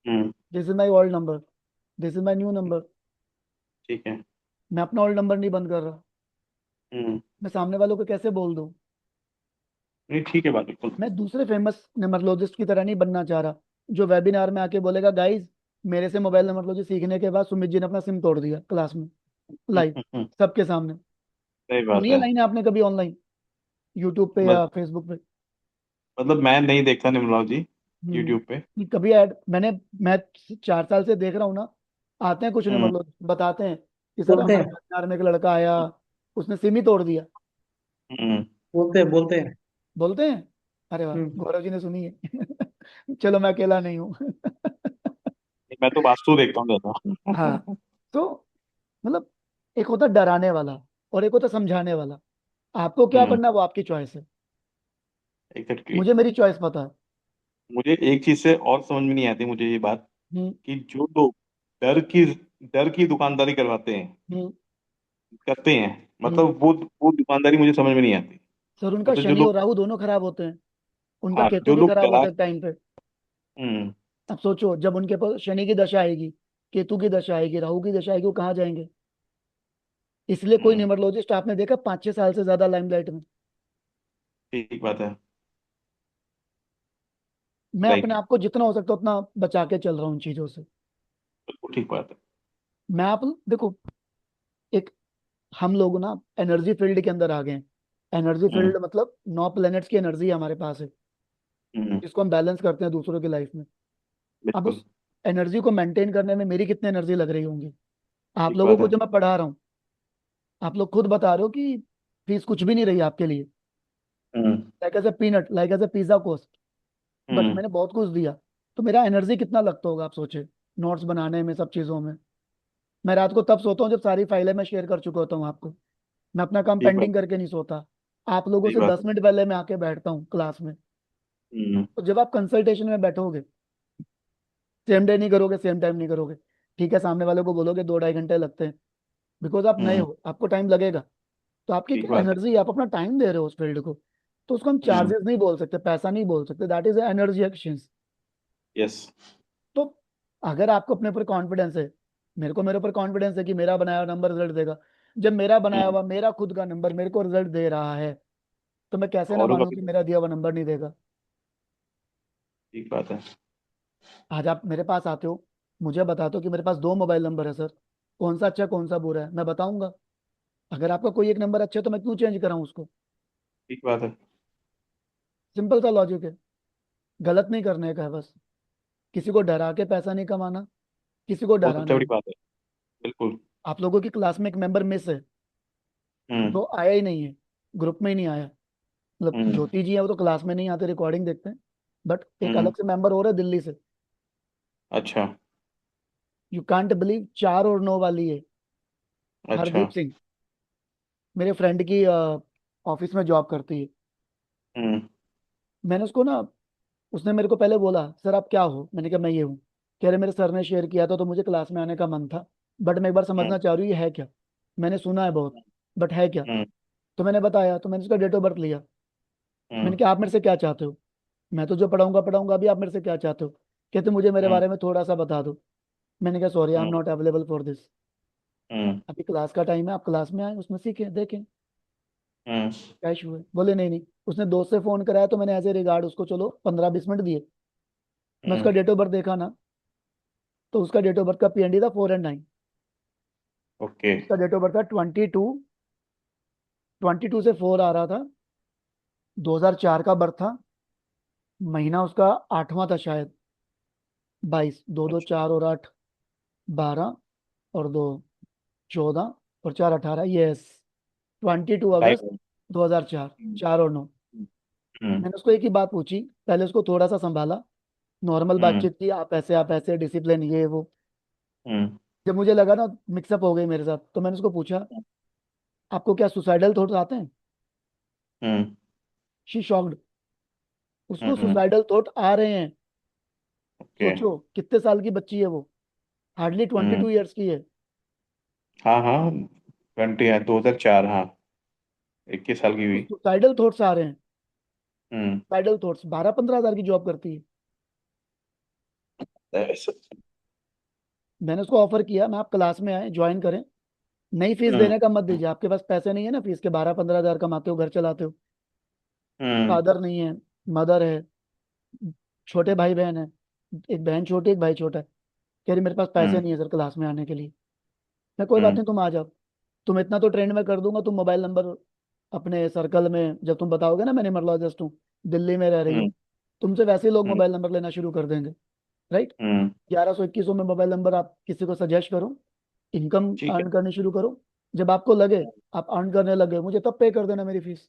हम्म this is my old number, this is my new number. ठीक है। मैं अपना ओल्ड नंबर नहीं बंद कर रहा, हम्म मैं सामने वालों को कैसे बोल दूं? नहीं ठीक है बात, बिल्कुल। मैं दूसरे फेमस नंबरलॉजिस्ट की तरह नहीं बनना चाह रहा, जो वेबिनार में आके बोलेगा गाइस मेरे से मोबाइल नंबरलॉजी सीखने के बाद सुमित जी ने अपना सिम तोड़ दिया क्लास में, लाइव, सबके सामने। सही बात सुनी है है। लाइन आपने कभी ऑनलाइन, यूट्यूब पे मत, या फेसबुक पे? मतलब मैं नहीं देखता न्यूमरोलॉजी हम्म, यूट्यूब पे। नहीं, कभी ऐड मैं 4 साल से देख रहा हूँ ना, आते हैं कुछ हम्म नंबरलॉजिस्ट बताते हैं कि सर बोलते हमारे हैं वेबिनार में एक लड़का आया, उसने सिम ही तोड़ दिया। हम्म बोलते हैं। बोलते हैं, अरे वाह, हम्म गौरव जी ने सुनी है। चलो मैं अकेला नहीं हूँ। मैं तो वास्तु देखता हूँ हाँ। ज्यादा। तो मतलब एक होता डराने वाला और एक होता समझाने वाला, आपको क्या हम्म करना है वो आपकी चॉइस है। एग्जैक्टली। मुझे मेरी चॉइस पता है। मुझे एक चीज से और समझ में नहीं आती मुझे ये बात, हम्म। कि जो लोग डर की डर की दुकानदारी करवाते हैं, हम्म। करते हैं, हम्म। मतलब वो दुकानदारी मुझे समझ में नहीं आती। सर उनका मतलब जो शनि और लोग, राहु दोनों खराब होते हैं, उनका हाँ, केतु जो भी लोग खराब डरा, होता है टाइम पे। हम्म, अब सोचो, जब उनके पास शनि की दशा आएगी, केतु की दशा आएगी, राहु की दशा आएगी, वो कहाँ जाएंगे? इसलिए कोई हम्म, न्यूमरोलॉजिस्ट आपने देखा 5-6 साल से ज्यादा लाइमलाइट में। ठीक बात है। मैं अपने राइट, आप को जितना हो सकता है उतना बचा के चल रहा हूँ उन चीजों से। बिल्कुल ठीक बात है। मैं आप देखो, एक हम लोग ना एनर्जी फील्ड के अंदर आ गए हैं। एनर्जी हम्म, फील्ड मतलब 9 प्लैनेट्स की एनर्जी हमारे पास है, हम्म, जिसको हम बैलेंस करते हैं दूसरों की लाइफ में। अब बिल्कुल उस एनर्जी को मेंटेन करने में मेरी कितनी एनर्जी लग रही होंगी? आप ठीक लोगों बात को है। जो मैं पढ़ा रहा हूँ, आप लोग खुद बता रहे हो कि फीस कुछ भी नहीं रही आपके लिए, hmm, like as a peanut, like as a pizza cost. But hmm, मैंने बहुत कुछ दिया, तो मेरा एनर्जी कितना लगता होगा आप सोचे, नोट्स बनाने में, सब चीज़ों में। मैं रात को तब सोता हूँ जब सारी फाइलें मैं शेयर कर चुका होता हूँ आपको। मैं अपना काम ठीक बात, पेंडिंग करके नहीं सोता। आप लोगों सही से बात 10 मिनट पहले मैं आके बैठता हूँ क्लास में। है। तो जब आप कंसल्टेशन में बैठोगे, सेम डे नहीं करोगे, सेम टाइम नहीं करोगे, ठीक है, सामने वाले को बोलोगे 2-2.5 घंटे लगते हैं, बिकॉज आप नए हम्म, हो, आपको टाइम लगेगा। तो आपकी ठीक क्या बात है। एनर्जी, आप अपना टाइम दे रहे हो उस फील्ड को। तो उसको हम हम्म, चार्जेस नहीं बोल सकते, पैसा नहीं बोल सकते, that is energy exchange. Yes. तो अगर आपको अपने ऊपर कॉन्फिडेंस है, मेरे ऊपर कॉन्फिडेंस है कि मेरा बनाया हुआ नंबर रिजल्ट देगा। जब मेरा बनाया हम्म, हुआ मेरा खुद का नंबर मेरे को रिजल्ट दे रहा है, तो मैं कैसे ना औरों का मानूं भी कि तो, मेरा दिया हुआ नंबर नहीं देगा? ठीक बात है। आज आप मेरे पास आते हो, मुझे बता दो कि मेरे पास 2 मोबाइल नंबर है सर, कौन सा अच्छा कौन सा बुरा है, मैं बताऊंगा। अगर आपका कोई एक नंबर अच्छा है तो मैं क्यों चेंज कराऊं उसको? ठीक बात है। सिंपल सा लॉजिक है। गलत नहीं करने का है बस। किसी को डरा के पैसा नहीं कमाना, किसी को बहुत डराना सबसे बड़ी नहीं। बात है। बिल्कुल। आप लोगों की क्लास में एक मेंबर मिस है, हम्म, जो आया ही नहीं है, ग्रुप में ही नहीं आया। मतलब हम्म, ज्योति जी है, वो तो क्लास में नहीं आते, रिकॉर्डिंग देखते हैं। बट एक हम्म, अलग से मेंबर हो रहा है दिल्ली से। अच्छा, यू कांट बिलीव, 4 और 9 वाली है। अच्छा, हरदीप सिंह, मेरे फ्रेंड की ऑफिस में जॉब करती है। हम्म, मैंने उसको ना, उसने मेरे को पहले बोला सर आप क्या हो, मैंने कहा मैं ये हूँ। कह रहे मेरे सर ने शेयर किया था तो मुझे क्लास में आने का मन था, बट मैं एक बार हम्म, समझना चाह रही हूँ ये है क्या। मैंने सुना है बहुत, बट है क्या? हम्म, तो मैंने बताया, तो मैंने उसका डेट ऑफ बर्थ लिया। मैंने हम्म, कहा आप मेरे से क्या चाहते हो? मैं तो जो पढ़ाऊंगा पढ़ाऊंगा, अभी आप मेरे से क्या चाहते हो? कहते मुझे मेरे हम्म, बारे में थोड़ा सा बता दो। मैंने कहा sorry, I am hmm, not available for this. Hmm, अभी क्लास का टाइम है, आप क्लास में आए, उसमें सीखें देखें हम्म, क्या इशू है। बोले नहीं नहीं, उसने दोस्त से फोन कराया, तो मैंने एज ए रिगार्ड उसको चलो 15-20 मिनट दिए। मैं उसका हम्म, डेट ऑफ बर्थ देखा ना, तो उसका डेट ऑफ बर्थ का पीएनडी था 4 और 9। ओके, उसका डेट ऑफ बर्थ था 22, 22 से 4 आ रहा था, 2004 का बर्थ था। महीना उसका 8वां था शायद, 22, दो दो अच्छा, 4 और 8, 12, और 2 14, और 4 18, यस, 22 अगस्त राइट, 2004, हम्म, 4 और 9। हम्म, मैंने उसको एक ही बात पूछी, पहले उसको थोड़ा सा संभाला, नॉर्मल हम्म, बातचीत की, आप ऐसे डिसिप्लिन ये वो। हम्म, जब मुझे लगा ना मिक्सअप हो गई मेरे साथ, तो मैंने उसको पूछा आपको क्या सुसाइडल थॉट्स आते हैं? हम्म, शी शॉक्ड, उसको हम्म, सुसाइडल थॉट आ रहे हैं। ओके, सोचो कितने साल की बच्ची है वो, हार्डली ट्वेंटी हम्म, टू ईयर्स की है। हाँ हाँ, 20 है, 2004, हाँ, 21 साल की उसको हुई। सुसाइडल थॉट्स आ रहे हैं। हम्म, सुसाइडल थॉट्स, 12-15 हजार की जॉब करती है। ऐसा- मैंने उसको ऑफर किया, मैं आप क्लास में आए ज्वाइन करें, नई फीस हम्म, देने का मत दीजिए, आपके पास पैसे नहीं है ना फीस के, 12-15 हजार कमाते हो, घर चलाते हो, हम्म, फादर नहीं है, मदर है, छोटे भाई बहन है, एक बहन छोटी एक भाई छोटा है। कह रही मेरे पास पैसे हम्म, नहीं है सर क्लास में आने के लिए। मैं कोई बात हम्म, नहीं, तुम आ जाओ, तुम इतना तो ट्रेंड में कर दूंगा, तुम मोबाइल नंबर अपने सर्कल में जब तुम बताओगे ना मैं न्यूमरोलॉजिस्ट हूँ, दिल्ली में रह रही हम्म, हूँ, तुमसे वैसे ही लोग हम्म, मोबाइल नंबर लेना शुरू कर देंगे। राइट? हम्म, 1100-2100 में मोबाइल नंबर आप किसी को सजेस्ट करो, इनकम ठीक है। अर्न करनी शुरू करो। जब आपको लगे आप अर्न करने लगे, मुझे तब पे कर देना मेरी fees.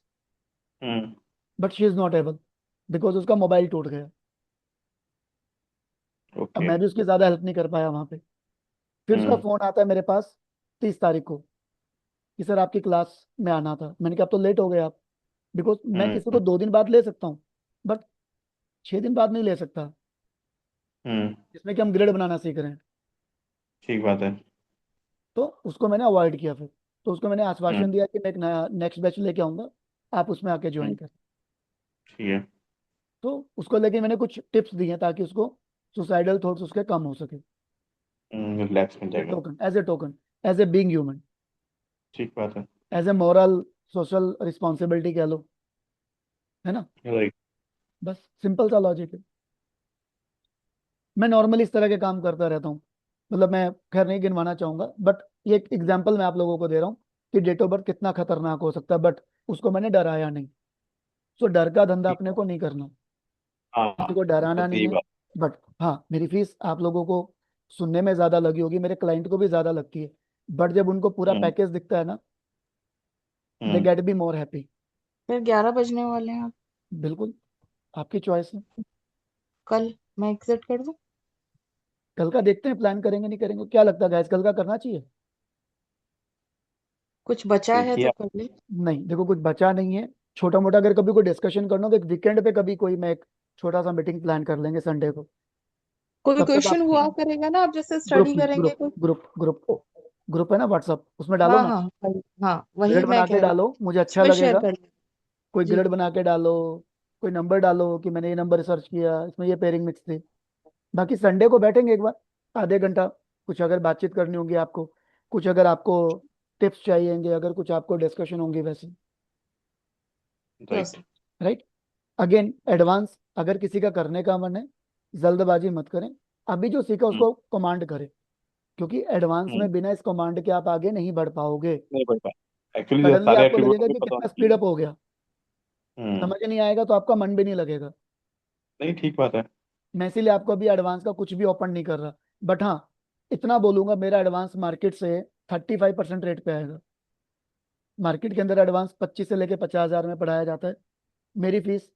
Hmm, but she is not able, because उसका मोबाइल टूट गया। अब ओके, मैं भी उसकी ज्यादा हेल्प नहीं कर पाया वहां पे। फिर उसका हम्म, फोन आता है मेरे पास 30 तारीख को, कि सर आपकी क्लास में आना था। मैंने कहा अब तो लेट हो गए आप, बिकॉज मैं किसी को हम्म, 2 दिन बाद ले सकता हूँ, बट 6 दिन बाद नहीं ले सकता, जिसमें कि हम ग्रेड बनाना सीख रहे हैं। ठीक बात है। तो उसको मैंने अवॉइड किया फिर। तो उसको मैंने हम्म आश्वासन दिया कि मैं एक नया नेक्स्ट बैच लेके आऊंगा, आप उसमें आके ज्वाइन हम्म, करें। ठीक है। तो उसको लेके मैंने कुछ टिप्स दिए हैं ताकि उसको सुसाइडल थॉट्स उसके कम हो सके, रिलैक्स मिल एज ए जाएगा। Token, as a token, as a being human, ठीक बात है। As a moral social responsibility कह लो, है ना। राइट। बस सिंपल सा लॉजिक है। मैं नॉर्मली इस तरह के काम करता रहता हूँ। मतलब मैं खैर नहीं गिनवाना चाहूंगा, बट ये एक एग्जाम्पल मैं आप लोगों को दे रहा हूँ कि डेट ऑफ बर्थ कितना खतरनाक हो सकता है, बट उसको मैंने डराया नहीं। सो डर का धंधा ठीक अपने बात। को नहीं करना, हाँ किसी हाँ, को डराना बस नहीं यही है। बात। बट हाँ, मेरी फीस आप लोगों को सुनने में ज्यादा लगी होगी, मेरे क्लाइंट को भी ज्यादा लगती है, बट जब उनको पूरा हम्म पैकेज दिखता है ना, दे हम्म गेट बी मोर हैप्पी। फिर 11 बजने वाले हैं। बिल्कुल, आपकी चॉइस है। कल मैं एग्जिट कर दूं? कल का देखते हैं, प्लान करेंगे नहीं करेंगे, क्या लगता है गाइस, कल का करना चाहिए? कुछ बचा है देखिए तो आप। कर ले। नहीं देखो, कुछ बचा नहीं है। छोटा मोटा अगर कभी कोई डिस्कशन करना हो तो एक वीकेंड पे कभी कोई मैं एक छोटा सा मीटिंग प्लान कर लेंगे संडे को। कोई भी तब तक क्वेश्चन आप हुआ करेगा ना, आप जैसे ग्रुप स्टडी में करेंगे ग्रुप कोई। ग्रुप ग्रुप ग्रुप है ना व्हाट्सअप, उसमें डालो हाँ ना। हाँ हाँ, वही ग्रेड मैं बना के कह रही हूँ। डालो, मुझे अच्छा उसमें शेयर लगेगा। कर ले। कोई जी। ग्रेड बना के डालो, कोई नंबर डालो कि मैंने ये नंबर रिसर्च किया, इसमें ये पेयरिंग मिक्स थी। बाकी संडे को बैठेंगे एक बार, आधे घंटा, कुछ अगर बातचीत करनी होगी आपको, कुछ अगर आपको टिप्स चाहिएंगे, अगर कुछ आपको डिस्कशन होंगी वैसे। Yes. Right. Right. Again advance अगर किसी का करने का मन है, जल्दबाजी मत करें। अभी जो सीखा हम्म उसको कमांड करें, क्योंकि एडवांस हम्म में बिना इस कमांड के आप आगे नहीं बढ़ पाओगे। नहीं बढ़ पाया एक्चुअली, सडनली सारे आपको एट्रीब्यूट लगेगा हमें कि पता कितना होना स्पीड चाहिए। अप हो गया, हम्म समझ नहीं आएगा तो आपका मन भी नहीं लगेगा। नहीं, ठीक बात है। मैं इसीलिए आपको अभी एडवांस का कुछ भी ओपन नहीं कर रहा। बट हाँ, इतना बोलूंगा, मेरा एडवांस मार्केट से 35% रेट पे आएगा। मार्केट के अंदर एडवांस 25 से लेके 50,000 में पढ़ाया जाता है। मेरी फीस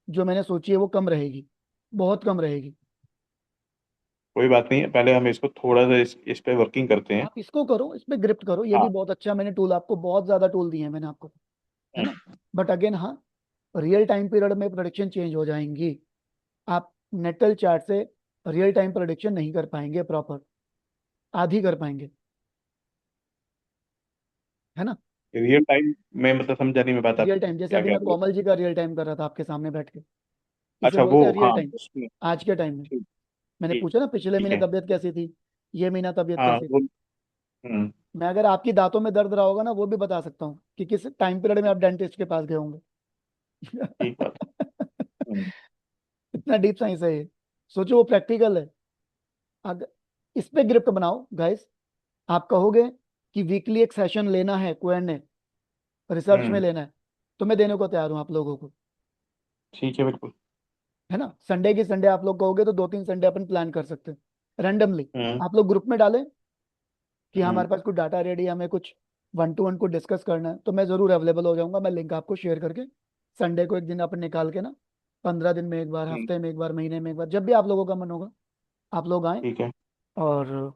जो मैंने सोची है वो कम रहेगी, बहुत कम रहेगी। कोई बात नहीं है, पहले हम इसको थोड़ा सा इस पे वर्किंग करते हैं। आप इसको करो, इस पे ग्रिप्ट करो, ये भी हाँ। बहुत अच्छा मैंने टूल आपको, बहुत ज्यादा टूल दिए हैं मैंने आपको, है ना। हम्म, बट अगेन हाँ, रियल टाइम पीरियड में प्रोडिक्शन चेंज हो जाएंगी। आप नेटल चार्ट से रियल टाइम प्रोडिक्शन नहीं कर पाएंगे प्रॉपर, आधी कर पाएंगे, है ना। रियल टाइम में मतलब समझा नहीं मैं बात रियल आपकी, टाइम जैसे क्या अभी कह मैं रहे हो? कोमल जी का रियल टाइम कर रहा था आपके सामने बैठ के, इसे अच्छा, वो बोलते हैं रियल हाँ टाइम। उसमें। आज के टाइम में ठीक। मैंने ठीक। पूछा ना पिछले ठीक महीने है। तबीयत कैसी थी, ये महीना तबीयत हाँ कैसी वो। थी। मैं अगर आपकी दांतों में दर्द रहा होगा ना, वो भी बता सकता हूँ कि किस टाइम पीरियड में आप डेंटिस्ट के पास गए होंगे। ठीक बात। हम्म इतना डीप साइंस है ये, सोचो वो प्रैक्टिकल है। अगर इस पे ग्रिप्ट बनाओ गाइस, आप कहोगे कि वीकली एक सेशन लेना है, क्यूएनए रिसर्च में हम्म लेना है, तो मैं देने को तैयार हूँ आप लोगों को, ठीक है, बिल्कुल। है ना। संडे की संडे आप लोग कहोगे तो 2-3 संडे अपन प्लान कर सकते हैं रैंडमली। हम्म आप लोग ग्रुप में डालें कि हम्म हमारे पास कुछ डाटा रेडी है, हमें कुछ 1-to-1 को डिस्कस करना है, तो मैं जरूर अवेलेबल हो जाऊंगा। मैं लिंक आपको शेयर करके संडे को एक दिन अपन निकाल के ना, 15 दिन में एक बार, हम्म, हफ्ते में एक बार, महीने में एक बार, जब भी आप लोगों का मन होगा आप लोग आए, ठीक है। और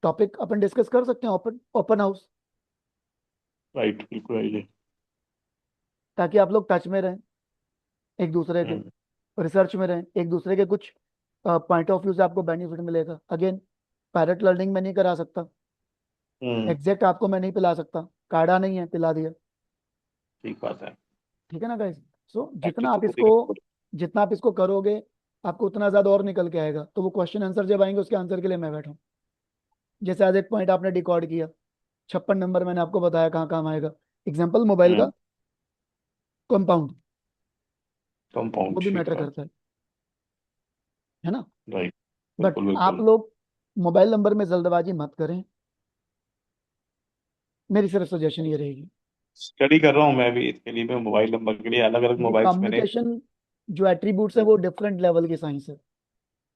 टॉपिक अपन डिस्कस कर सकते हैं, ओपन ओपन हाउस, राइट, बिल्कुल है। ताकि आप लोग टच में रहें एक दूसरे के, हम्म रिसर्च में रहें एक दूसरे के, कुछ पॉइंट ऑफ व्यू से आपको बेनिफिट मिलेगा। अगेन पायलट लर्निंग में नहीं करा सकता, हम्म एग्जैक्ट आपको मैं नहीं पिला सकता, काढ़ा नहीं है पिला दिया, ठीक बात है। ठीक है ना गाइस। सो प्रैक्टिस तो होती रहती है। जितना आप इसको करोगे, आपको उतना ज्यादा और निकल के आएगा। तो वो क्वेश्चन आंसर जब आएंगे उसके आंसर के लिए मैं बैठा हूँ। जैसे आज एक पॉइंट आपने रिकॉर्ड किया, 56 नंबर मैंने आपको बताया कहाँ काम आएगा। एग्जाम्पल मोबाइल का हम्म कंपाउंड, कंपाउंड, वो भी ठीक मैटर बात। करता है ना। राइट। बट बिल्कुल आप बिल्कुल। लोग मोबाइल नंबर में जल्दबाजी मत करें, मेरी सिर्फ सजेशन ये रहेगी। स्टडी कर रहा हूँ मैं भी इसके लिए, मैं मोबाइल नंबर के लिए अलग अलग ये मोबाइल्स मैंने। कम्युनिकेशन जो एट्रीब्यूट्स है वो डिफरेंट लेवल की साइंस है,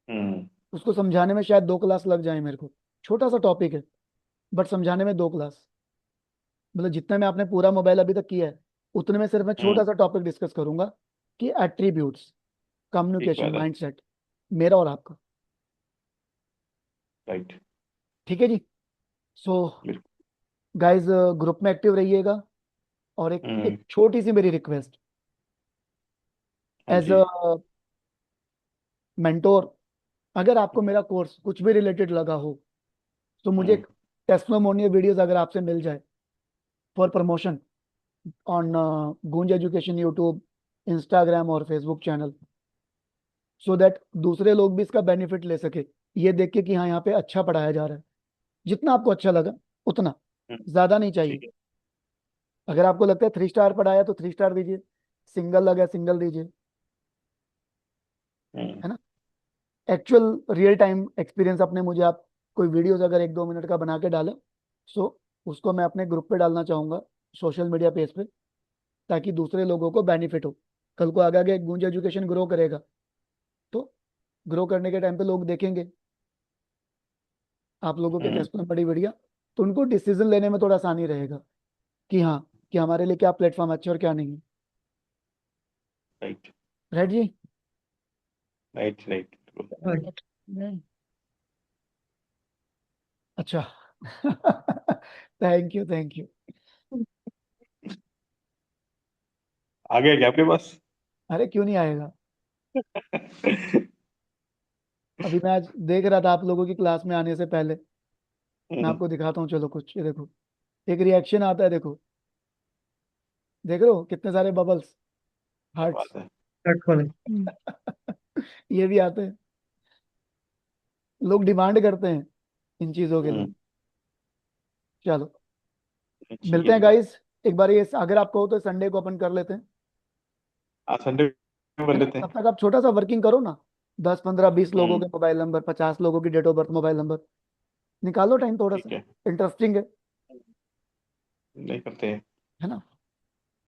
हम्म उसको समझाने में शायद 2 क्लास लग जाए मेरे को। छोटा सा टॉपिक है, बट समझाने में 2 क्लास। मतलब जितना में आपने पूरा मोबाइल अभी तक किया है, उतने में सिर्फ मैं हम्म छोटा सा टॉपिक डिस्कस करूंगा कि एट्रीब्यूट्स, ठीक कम्युनिकेशन, बात है। माइंडसेट, मेरा और आपका। राइट। ठीक है जी। सो बिल्कुल। गाइस, ग्रुप में एक्टिव रहिएगा। और एक हम्म एक छोटी सी मेरी रिक्वेस्ट, हाँ एज जी। अ मेंटोर, अगर आपको मेरा कोर्स कुछ भी रिलेटेड लगा हो तो मुझे हम्म, टेस्टिमोनियल वीडियोस अगर आपसे मिल जाए फॉर प्रमोशन ऑन गूंज एजुकेशन यूट्यूब, इंस्टाग्राम और फेसबुक चैनल, सो दैट दूसरे लोग भी इसका बेनिफिट ले सके, ये देख के कि हाँ यहाँ पे अच्छा पढ़ाया जा रहा है। जितना आपको अच्छा लगा उतना, ज्यादा नहीं चाहिए। ठीक है। अगर आपको लगता है 3 स्टार पढ़ाया तो 3 स्टार दीजिए, सिंगल लगा सिंगल दीजिए, हम्म, है ना। एक्चुअल रियल टाइम एक्सपीरियंस अपने मुझे आप कोई वीडियोस अगर 1-2 मिनट का बना के डालें, सो उसको मैं अपने ग्रुप पे डालना चाहूंगा, सोशल मीडिया पेज पे, ताकि दूसरे लोगों को बेनिफिट हो। कल को आगे आगे गूंज एजुकेशन ग्रो करेगा तो ग्रो करने के टाइम पे लोग देखेंगे आप लोगों के हम्म, टेस्ट में बड़ी बढ़िया, तो उनको डिसीजन लेने में थोड़ा आसानी रहेगा कि हाँ, कि हमारे लिए क्या प्लेटफॉर्म अच्छा और क्या नहीं है। राइट राइट जी। Right right. राइट। नहीं। अच्छा। Thank you thank you. आ गया क्या आपके पास? अरे क्यों नहीं आएगा। अभी मैं आज देख रहा था आप लोगों की क्लास में आने से पहले, मैं हम्म, आपको दिखाता हूँ, चलो कुछ ये देखो, एक रिएक्शन आता है, देखो देख रहे हो कितने सारे बबल्स, क्या हार्ट्स। बात है। कट वाले। ये भी आते हैं, लोग डिमांड करते हैं इन चीजों के लिए। हम्म, चलो ठीक है मिलते हैं जी। गाइस, एक बार ये अगर आप कहो तो संडे को अपन कर लेते हैं, आज संडे कर है ना। लेते तब हैं। तक आप छोटा सा वर्किंग करो ना, 10-15-20 लोगों के हम्म, मोबाइल नंबर, 50 लोगों की date of birth mobile number, निकालो टाइम थोड़ा ठीक सा, है। इंटरेस्टिंग नहीं करते हैं। है ना।